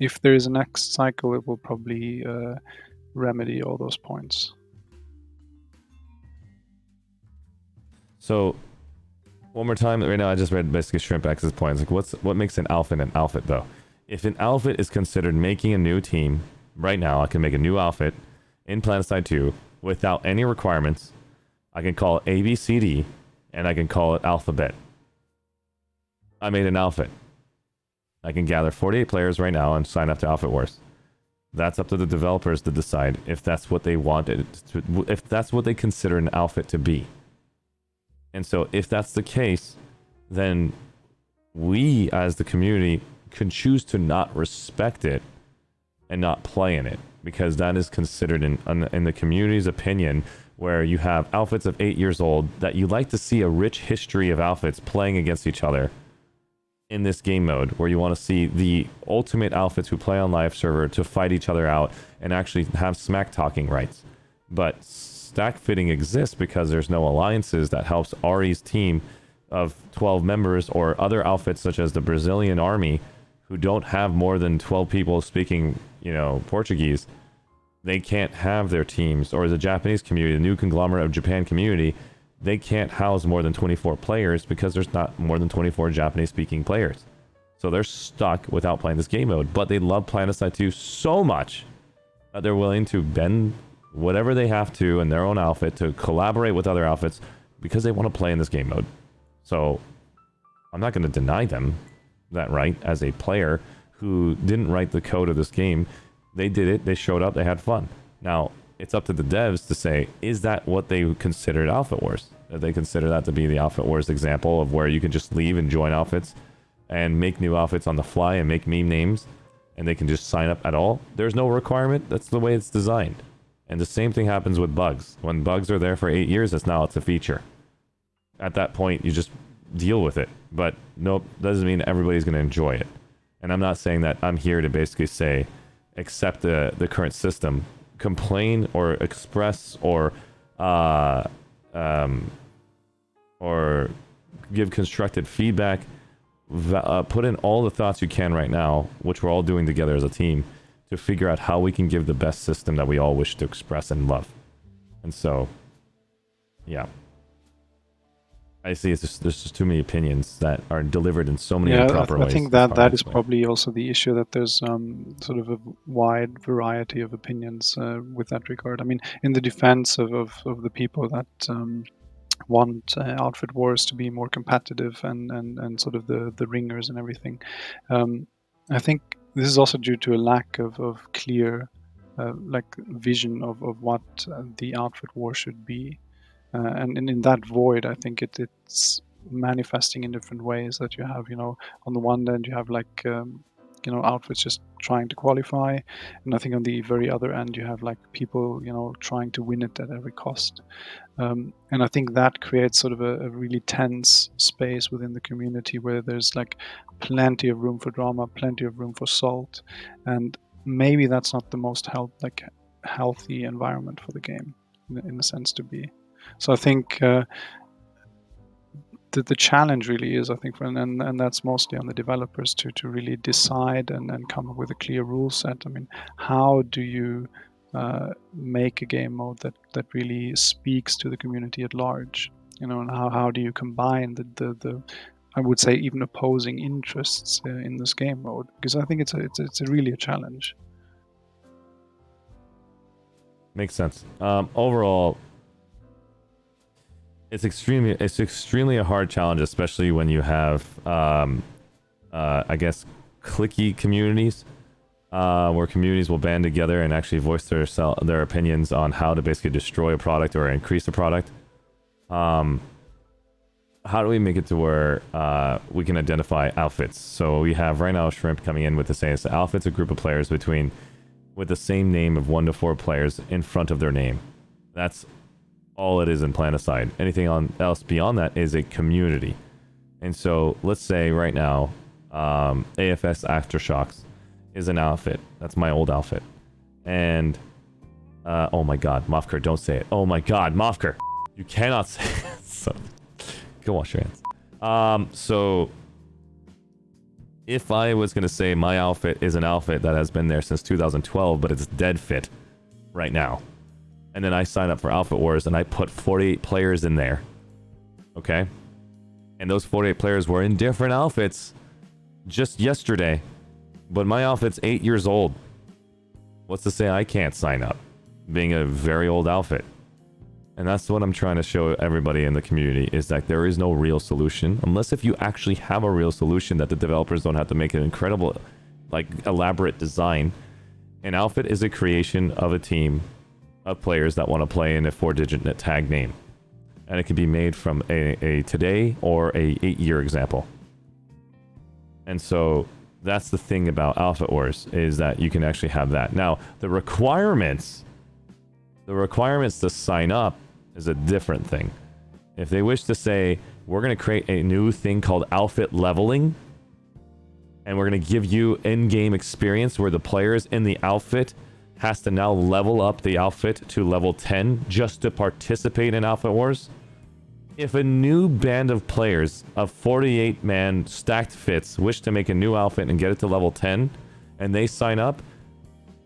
S3: if there is a next cycle, it will probably remedy all those points.
S1: So, one more time. Right now, I just read basically Shrimp X's points. Like, what makes an outfit an outfit, though? If an outfit is considered making a new team, right now, I can make a new outfit in Planetside 2 without any requirements. I can call it A, B, C, D, and I can call it Alphabet. I made an outfit. I can gather 48 players right now and sign up to Outfit Wars. That's up to the developers to decide if that's what they wanted, if that's what they consider an outfit to be. And so if that's the case, then we as the community can choose to not respect it and not play in it, because that is considered in the community's opinion, where you have outfits of 8 years old that you like to see a rich history of outfits playing against each other in this game mode, where you want to see the ultimate outfits who play on live server to fight each other out and actually have smack talking rights. But stack fitting exists because there's no alliances that helps Ari's team of 12 members, or other outfits such as the Brazilian army, who don't have more than 12 people speaking, Portuguese. They can't have their teams, or the Japanese community, the new conglomerate of Japan community, they can't house more than 24 players because there's not more than 24 Japanese speaking players. So they're stuck without playing this game mode, but they love Planetside 2 so much that they're willing to bend whatever they have to in their own outfit to collaborate with other outfits because they want to play in this game mode. So I'm not going to deny them that right as a player who didn't write the code of this game. They did it, they showed up, they had fun. Now, it's up to the devs to say, is that what they considered Outfit Wars? If they consider that to be the Outfit Wars example of where you can just leave and join outfits and make new outfits on the fly and make meme names, and they can just sign up at all. There's no requirement. That's the way it's designed. And the same thing happens with bugs. When bugs are there for 8 years, it's a feature. At that point, you just deal with it. But nope, doesn't mean everybody's going to enjoy it. And I'm not saying that I'm here to basically say, accept the current system, complain or express or give constructive feedback. Put in all the thoughts you can right now, which we're all doing together as a team, to figure out how we can give the best system that we all wish to express and love. And so, yeah. I see there's just too many opinions that are delivered in so many improper ways.
S3: I think that is probably also the issue, that there's sort of a wide variety of opinions with that regard. I mean, in the defense of the people that want Outfit Wars to be more competitive and sort of the ringers and everything, I think this is also due to a lack of clear vision of what the Outfit War should be. And in that void, I think it's manifesting in different ways. That you have, on the one end, you have outfits just trying to qualify, and I think on the very other end, you have people, trying to win it at every cost. And I think that creates sort of a really tense space within the community where there's plenty of room for drama, plenty of room for salt, and maybe that's not the most healthy environment for the game in a sense to be. So I think the challenge really is, I think, and that's mostly on the developers to really decide and come up with a clear rule set. I mean, how do you make a game mode that really speaks to the community at large? And how do you combine the I would say even opposing interests in this game mode? Because I think it's really a challenge.
S1: Makes sense. Overall, it's extremely a hard challenge, especially when you have, I guess, cliquey communities, where communities will band together and actually voice their opinions on how to basically destroy a product or increase a product. How do we make it to where we can identify outfits? So we have right now Shrimp coming in with the saying, so outfits a group of players with the same name of 1 to 4 players in front of their name. That's all it is in Planetside. Anything else beyond that is a community. And so let's say right now, AFS Aftershocks is an outfit. That's my old outfit. And, oh my god, Mofker, don't say it. Oh my god, Mofker! You cannot say it. So, go wash your hands. So, if I was going to say my outfit is an outfit that has been there since 2012, but it's dead fit right now, and then I sign up for Outfit Wars and I put 48 players in there, okay? And those 48 players were in different outfits just yesterday, but my outfit's 8 years old. What's to say I can't sign up, being a very old outfit? And that's what I'm trying to show everybody in the community, is that there is no real solution, unless if you actually have a real solution that the developers don't have to make an incredible, like, elaborate design. An outfit is a creation of a team of players that want to play in a 4-digit tag name. And it can be made from a today or a 8-year example. And so that's the thing about Outfit Wars, is that you can actually have that. Now, the requirements to sign up is a different thing. If they wish to say, we're going to create a new thing called outfit leveling, and we're going to give you in-game experience where the players in the outfit has to now level up the outfit to level 10 just to participate in Outfit Wars. If a new band of players of 48-man stacked fits wish to make a new outfit and get it to level 10, and they sign up,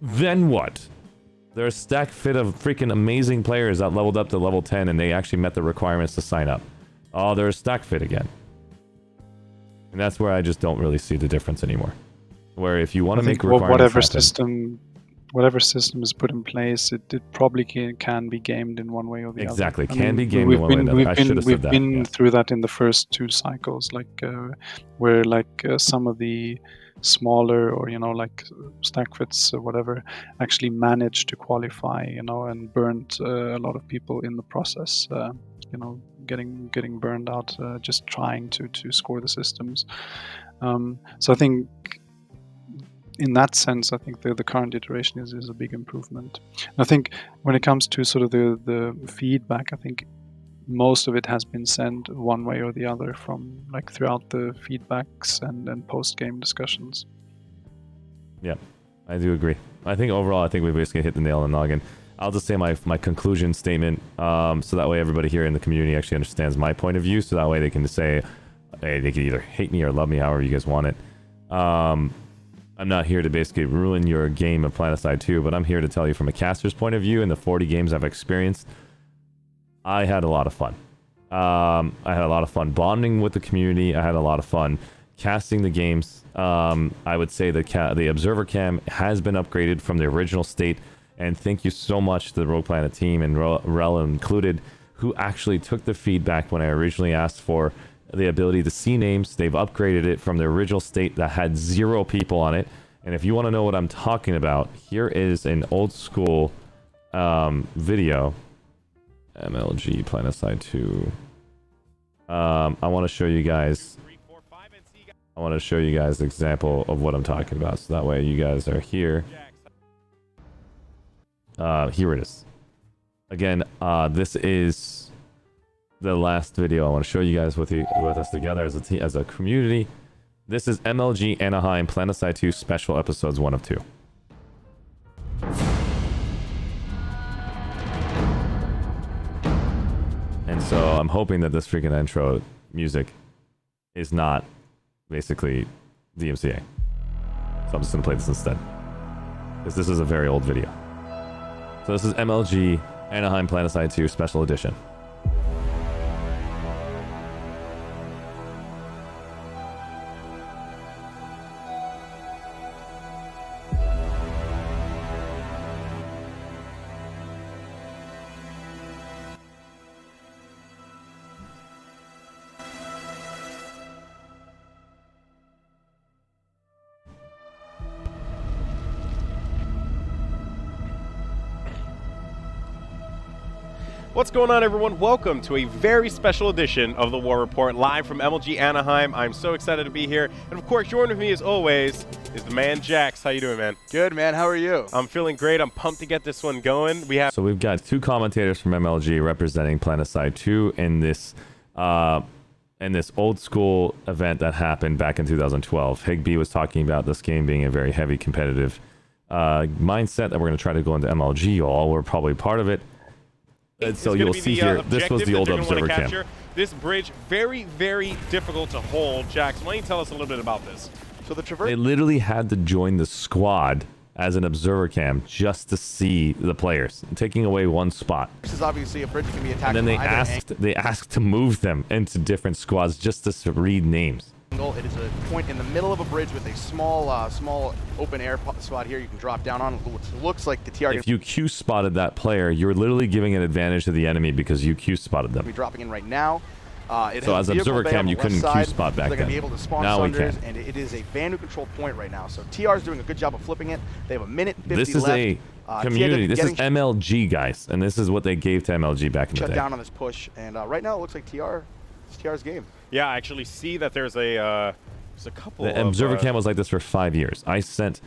S1: then what? They're a stacked fit of freaking amazing players that leveled up to level 10 and they actually met the requirements to sign up. Oh, they're a stack fit again. And that's where I just don't really see the difference anymore. Where if you want to make requirements
S3: whatever system is put in place, it probably can be gamed in one way or the other.
S1: Exactly, can be gamed in one way or another. I should have said that.
S3: We've been through that in the first 2 cycles, like where some of the smaller, or like stack fits or whatever, actually managed to qualify, and burnt a lot of people in the process, getting burned out just trying to score the systems. So I think in that sense, I think the current iteration is a big improvement. And I think when it comes to sort of the feedback, I think most of it has been sent one way or the other from throughout the feedbacks and post-game discussions.
S1: Yeah, I do agree. I think overall, I think we basically hit the nail on the noggin. I'll just say my conclusion statement, so that way everybody here in the community actually understands my point of view, so that way they can just say, hey, they can either hate me or love me, however you guys want it. I'm not here to basically ruin your game of Planetside 2, but I'm here to tell you from a caster's point of view, in the 40 games I've experienced, I had a lot of fun. I had a lot of fun bonding with the community. I had a lot of fun casting the games. I would say the Observer Cam has been upgraded from the original state, and thank you so much to the Rogue Planet team, and Rel included, who actually took the feedback when I originally asked for the ability to see names. They've upgraded it from the original state that had 0 people on it. And if you want to know what I'm talking about, here is an old school video. MLG Planetside 2. I want to show you guys. I want to show you guys an example of what I'm talking about, so that way you guys are here. Here it is. Again, this is the last video I want to show you guys with us together as a community. This is MLG Anaheim Planetside 2 Special Episodes 1 of 2. And so I'm hoping that this freaking intro music is not basically DMCA. So I'm just going to play this instead, because this is a very old video. So this is MLG Anaheim Planetside 2 Special Edition.
S7: What's going on, everyone? Welcome to a very special edition of the War Report, live from MLG Anaheim. I'm so excited to be here. And of course, joining with me as always is the man Jax. How you doing, man?
S5: Good, man. How are you?
S7: I'm feeling great. I'm pumped to get this one going.
S1: So we've got 2 commentators from MLG representing Planetside 2 in this old school event that happened back in 2012. Higby was talking about this game being a very heavy competitive mindset that we're going to try to go into MLG. All we're probably part of it. And so you'll see here, this was the old Observer Cam.
S7: This bridge, very, very difficult to hold. Jax, why don't you tell us a little bit about this?
S5: So the traverse.
S1: They literally had to join the squad as an observer cam just to see the players, taking away one spot.
S5: This is obviously a bridge that can be attacked.
S1: And then
S5: from either
S1: they asked to move them into different squads just to read names.
S5: angle. It is a point in the middle of a bridge with a small open air spot here you can drop down on. It looks like the TR.
S1: If you Q spotted that player, you're literally giving an advantage to the enemy because you Q spotted them.
S5: Be dropping in right now.
S1: So as observer cam, you couldn't Q spot back
S5: They're
S1: then.
S5: going to be able to spawn
S1: Now we
S5: Sunders,
S1: can.
S5: and it is a Vandu controlled point right now. So TR is doing a good job of flipping it. They have a minute 50
S1: This is
S5: left.
S1: a community. This is
S5: getting
S1: MLG, guys, and this is what they gave to MLG back in the
S5: shut
S1: day.
S5: down on this push, and right now it looks like it's TR's game.
S7: Yeah, I actually see that there's a couple.
S1: The observer cam was like this for 5 years. I spent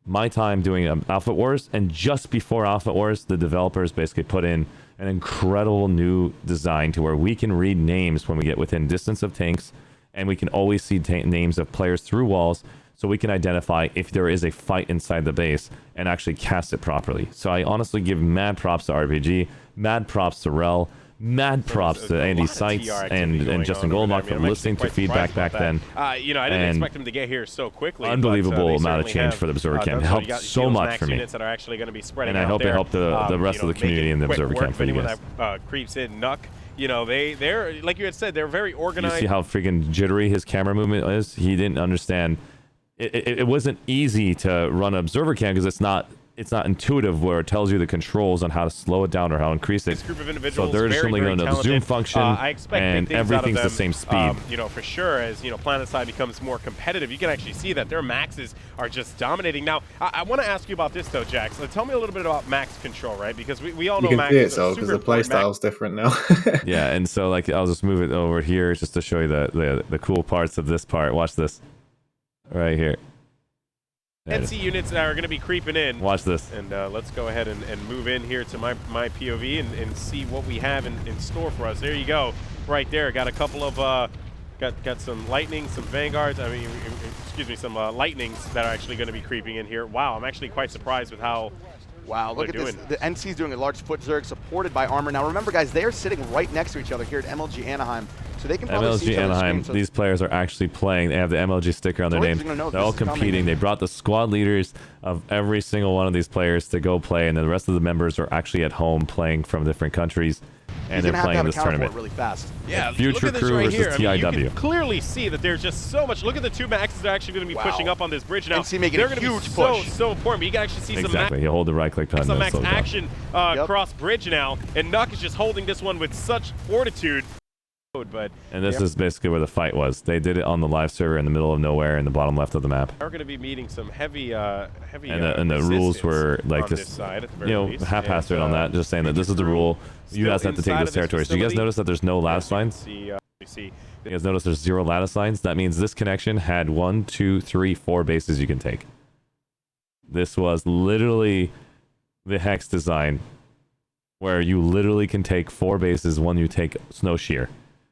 S1: my time doing Alpha Wars, and just before Alpha Wars, the developers basically put in an incredible new design to where we can read names when we get within distance of tanks, and we can always see names of players through walls, so we can identify if there is a fight inside the base and actually cast it properly. So I honestly give mad props to RPG, mad props to Rel, mad props to Andy Seitz and Justin Goldmark for listening to feedback back then.
S7: You know, I didn't expect him to get here so quickly.
S1: Unbelievable
S7: but,
S1: amount of change for the observer cam. It helped so much for me.
S7: That are actually going to be spreading
S1: And I hope
S7: out
S1: it helped the rest of the community in the observer camp for you guys.
S7: That creeps in, Nuck. You know, they're like you had said, they're very organized.
S1: You see how freaking jittery his camera movement is? He didn't understand. It wasn't easy to run an observer cam because it's not intuitive where it tells you the controls on how to slow it down or how to increase it.
S7: This group of individuals,
S1: so they're just only going to know the zoom function, and everything's the same speed.
S7: You know, for sure, as you know, Planetside becomes more competitive, you can actually see that their maxes are just dominating. Now, I want to ask you about this though, Jax. Tell me a little bit about max control, right? Because we all know max is
S4: because the playstyle's different now.
S1: Yeah, and so like I'll just move it over here just to show you the cool parts of this part. Watch this, right here.
S7: NC units that are going to be creeping in.
S1: Watch this.
S7: And let's go ahead and move in here to my POV and see what we have in store for us. There you go, right there. Got a couple of got some lightning, some vanguards. I mean, excuse me, some lightnings that are actually going to be creeping in here. Wow, I'm actually quite surprised with how.
S5: Wow, look at this. The NC's doing a large foot zerg supported by armor. Now remember, guys, they are sitting right next to each other here at MLG Anaheim, so they can probably see each other's
S1: Anaheim.
S5: screen,
S1: These players are actually playing. They have the MLG sticker on their names. They're all competing. They brought the squad leaders of every single one of these players to go play, and then the rest of the members are actually at home playing from different countries. And they're playing this tournament
S5: really fast.
S7: Yeah,
S1: Future
S7: look at this
S1: Crew
S7: right
S1: versus
S7: here. I mean,
S1: TIW.
S7: you can clearly see that there's just so much. Look at the two maxes that are actually going to be pushing up on this bridge now.
S5: NC making
S7: they're
S5: a
S7: going to
S5: huge
S7: be
S5: push.
S7: so important. But you can actually see
S1: exactly. You hold the right click button.
S7: some max action cross bridge now, and Nuck is just holding this one with such fortitude. But
S1: and this is basically where the fight was. They did it on the live server in the middle of nowhere in the bottom left of the map.
S7: We're going to be meeting some heavy
S1: and the rules were like just haphazard on that, just saying that this is the rule. You guys have to take this territory. So you guys notice that there's no lattice lines? You guys notice there's 0 lattice lines? That means this connection had 1, 2, 3, 4 bases you can take. This was literally the hex design where you literally can take 4 bases when you take snow shear.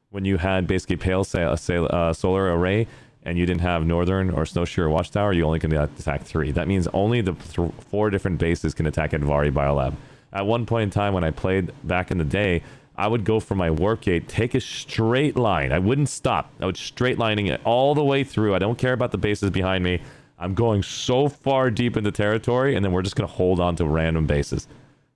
S1: When you had basically pale solar array and you didn't have northern or snow shear or watchtower, you only can attack 3. That means only the 4 different bases can attack Advari Biolab. At one point in time when I played back in the day, I would go for my warp gate, take a straight line. I wouldn't stop. I would straight lining it all the way through. I don't care about the bases behind me. I'm going so far deep into territory, and then we're just going to hold on to random bases.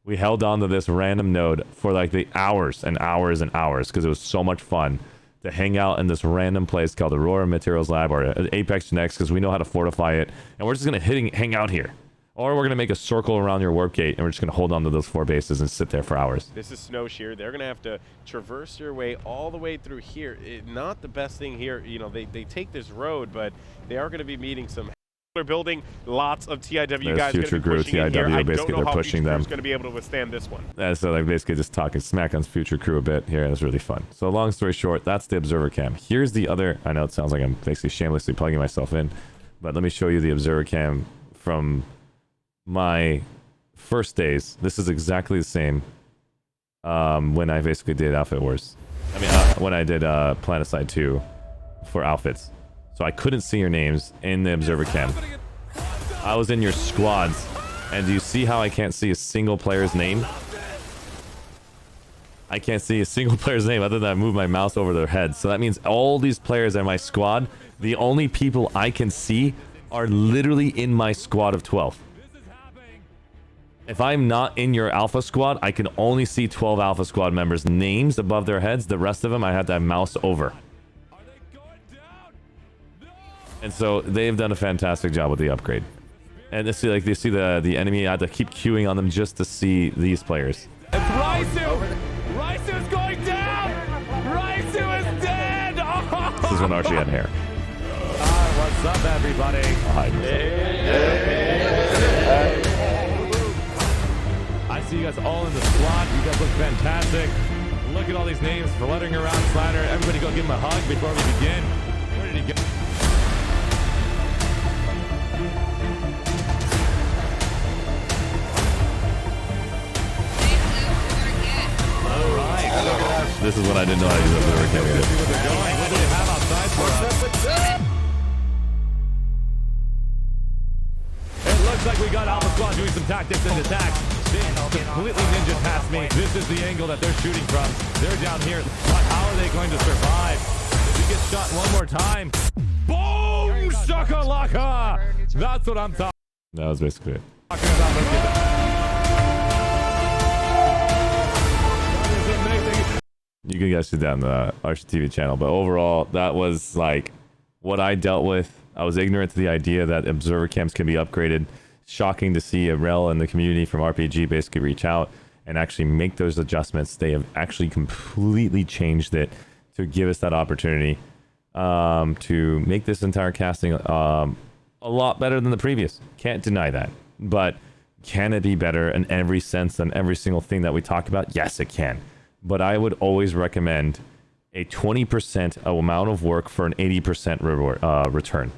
S1: We held on to this random node for like the hours and hours and hours because it was so much fun to hang out in this random place called Aurora Materials Lab or Apex Genetics because we know how to fortify it, and we're just going to hang out here. Or we're going to make a circle around your warp gate, and we're just going to hold on to those 4 bases and sit there for hours.
S7: This is snow shear. They're going to have to traverse their way all the way through here. Not the best thing here. You know, they take this road, but they are going to be meeting some... They're building lots of TIW guys.
S1: Future Crew, TIW, basically they're pushing them.
S7: Going to be able to withstand this one.
S1: So they're basically just talking smack on Future Crew a bit here, and it's really fun. So long story short, that's the observer cam. Here's the other. I know it sounds like I'm basically shamelessly plugging myself in, but let me show you the observer cam from my first days. This is exactly the same when I basically did Outfit Wars. I mean, when I did Planetside 2 for outfits. So I couldn't see your names in the observer cam. I was in your squads, and do you see how I can't see a single player's name? I can't see a single player's name other than I move my mouse over their heads. So that means all these players in my squad, the only people I can see are literally in my squad of 12. If I'm not in your alpha squad, I can only see 12 alpha squad members' names above their heads. The rest of them, I have to have mouse over. And so they've done a fantastic job with the upgrade. And they see the enemy. I had to keep queuing on them just to see these players.
S8: It's Raisu! Raisu's going down! Raisu is dead! Oh!
S1: This is when Archie had hair.
S8: What's up, everybody?
S1: I see you guys all in the squad. You guys look fantastic. Look at all these names fluttering around Slider. Everybody go give him a hug before we begin. Where did he go? This is what I didn't know how to use the river camera. What do they have outside for us? It looks like we got Alpha Squad doing some tactics and attacks. They completely ninja past me. This is the angle that they're shooting from. They're down here. But how are they going to survive? If we get shot one more time. Boom! Shakalaka! That's what I'm talking. That was basically it. You can guys see that on the ArsheeTV channel, but overall, that was like what I dealt with. I was ignorant to the idea that observer camps can be upgraded. Shocking to see a rel in the community from RPG basically reach out and actually make those adjustments. They have actually completely changed it to give us that opportunity to make this entire casting a lot better than the previous. Can't deny that. But can it be better in every sense and every single thing that we talk about? Yes, it can. But I would always recommend a 20% amount of work for an 80% return.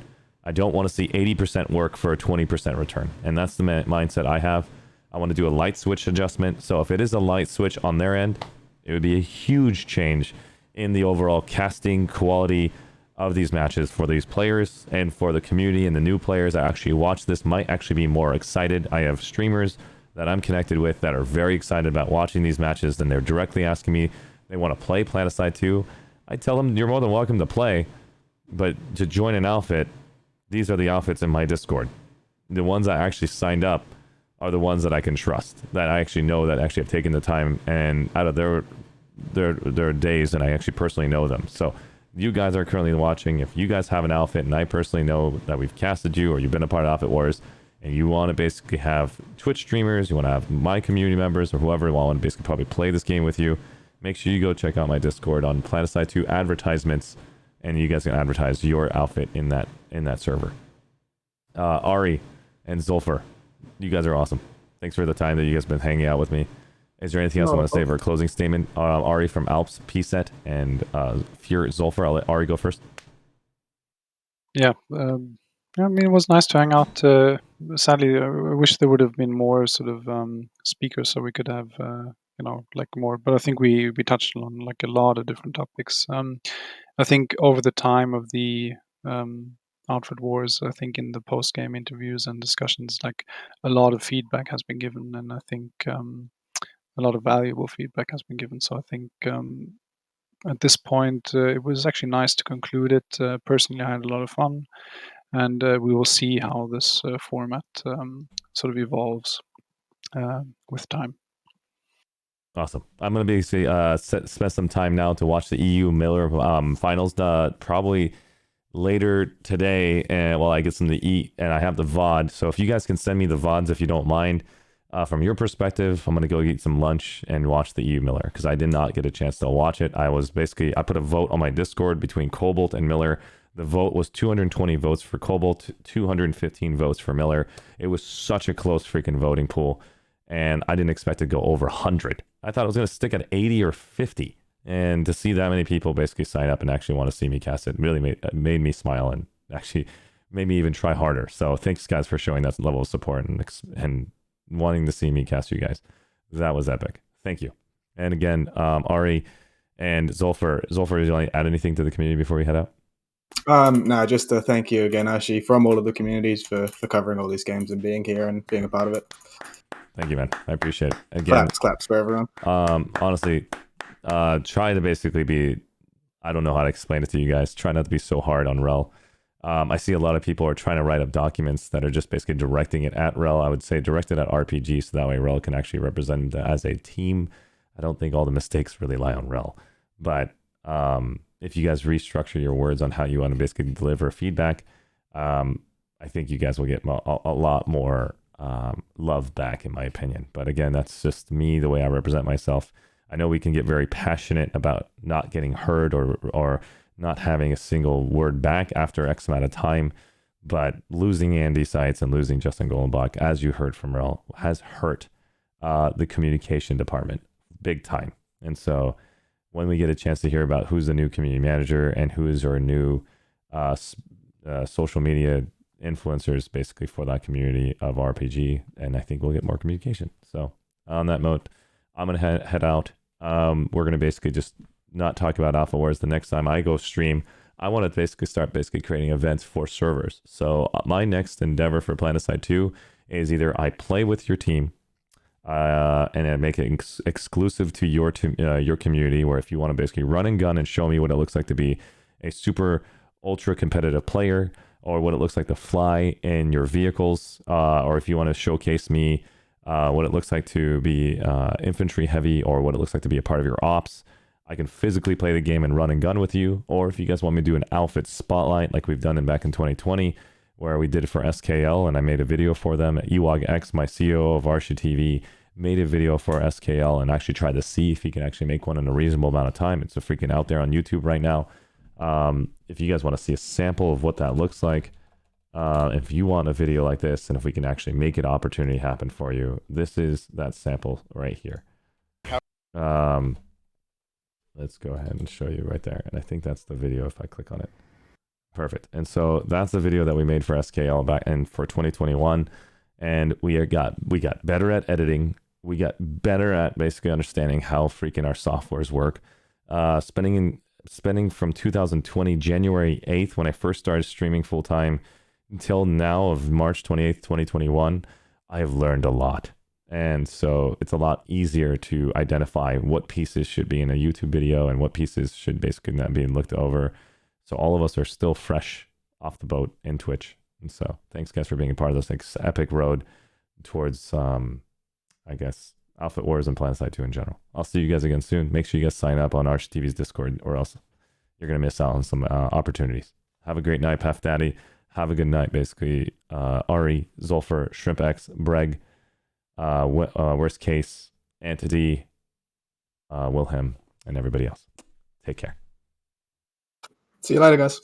S1: I don't want to see 80% work for a 20% return. And that's the mindset I have. I want to do a light switch adjustment. So if it is a light switch on their end, it would be a huge change in the overall casting quality of these matches for these players and for the community and the new players that actually watch this might actually be more excited. I have streamers that I'm connected with that are very excited about watching these matches, and they're directly asking me they want to play Planetside 2. I tell them you're more than welcome to play, but to join an outfit, these are the outfits in my Discord. The ones I actually signed up are the ones that I can trust, that I actually know that actually have taken the time and out of their days, and I actually personally know them. So you guys are currently watching. If you guys have an outfit and I personally know that we've casted you or you've been a part of Outfit Wars, and you want to basically have Twitch streamers, you want to have my community members or whoever want to basically probably play this game with you, make sure you go check out my Discord on Planetside 2 advertisements, and you guys can advertise your outfit in that server. Ari and Zulfer, you guys are awesome. Thanks for the time that you guys have been hanging out with me. Is there anything else I want to say for a closing statement? Ari from Alps, P-Set, and Fury Zulfer. I'll let Ari go first.
S3: Yeah. I mean, it was nice to hang out. Sadly, I wish there would have been more sort of speakers so we could have, like more. But I think we touched on like a lot of different topics. I think over the time of the Outfit Wars, I think in the post-game interviews and discussions, like a lot of feedback has been given, and I think a lot of valuable feedback has been given. So I think at this point, it was actually nice to conclude it. Personally, I had a lot of fun. And we will see how this format sort of evolves with time.
S1: Awesome. I'm going to basically spend some time now to watch the EU Miller finals probably later today while I get something to eat, and I have the VOD. So if you guys can send me the VODs if you don't mind. From your perspective, I'm going to go eat some lunch and watch the EU Miller because I did not get a chance to watch it. I put a vote on my Discord between Cobalt and Miller. The vote was 220 votes for Cobalt, 215 votes for Miller. It was such a close freaking voting pool, and I didn't expect to go over 100. I thought it was going to stick at 80 or 50, and to see that many people basically sign up and actually want to see me cast it really made me smile and actually made me even try harder. So thanks, guys, for showing that level of support and wanting to see me cast you guys. That was epic. Thank you. And again, Ari and Zulfer, do you want to add anything to the community before we head out?
S4: No, just to thank you again, Arshee, from all of the communities for covering all these games and being here and being a part of it.
S1: Thank you, man. I appreciate it. Again,
S4: claps for everyone.
S1: Honestly, try to basically be, I don't know how to explain it to you guys. Try not to be so hard on Rel. I see a lot of people are trying to write up documents that are just basically directing it at Rel. I would say direct it at RPG, so that way Rel can actually represent them as a team. I don't think all the mistakes really lie on Rel. But if you guys restructure your words on how you want to basically deliver feedback, I think you guys will get a lot more love back, in my opinion. But again, that's just me, the way I represent myself. I know we can get very passionate about not getting heard or not having a single word back after X amount of time, but losing Andy Seitz and losing Justin Goldenbach, as you heard from Rel, has hurt the communication department big time. And so when we get a chance to hear about who's the new community manager and who is our new social media influencers basically for that community of RPG, and I think we'll get more communication. So on that note, I'm going to head out. We're going to basically just not talk about Alpha Wars. The next time I go stream, I want to basically start creating events for servers. So my next endeavor for Planetside 2 is either I play with your team and I make it exclusive to your community, where if you want to basically run and gun and show me what it looks like to be a super ultra competitive player, or what it looks like to fly in your vehicles, or if you want to showcase me what it looks like to be infantry heavy, or what it looks like to be a part of your ops, I can physically play the game and run and gun with you. Or if you guys want me to do an outfit spotlight like we've done back in 2020, where we did it for SKL and I made a video for them. Ewag X, my CEO of ArsheeTV, made a video for SKL and actually tried to see if he can actually make one in a reasonable amount of time. It's freaking out there on YouTube right now. If you guys want to see a sample of what that looks like, if you want a video like this, and if we can actually make it opportunity happen for you, this is that sample right here. Let's go ahead and show you right there. And I think that's the video if I click on it. Perfect. And so that's the video that we made for SKL back and for 2021. And we got better at editing. We got better at basically understanding how freaking our softwares work. Spending from 2020, January 8th, when I first started streaming full time, until now of March 28th, 2021, I have learned a lot. And so it's a lot easier to identify what pieces should be in a YouTube video and what pieces should basically not be looked over. So all of us are still fresh off the boat in Twitch. And so thanks guys for being a part of this epic road towards, I guess, Outfit Wars and Planetside 2 in general. I'll see you guys again soon. Make sure you guys sign up on ArsheeTV's Discord, or else you're going to miss out on some opportunities. Have a great night, Pef Daddy. Have a good night, basically. Ari, Zulfer, Shrimp X, Breg, Worst Case, Antity, Wilhelm, and everybody else. Take care.
S4: See you later, guys.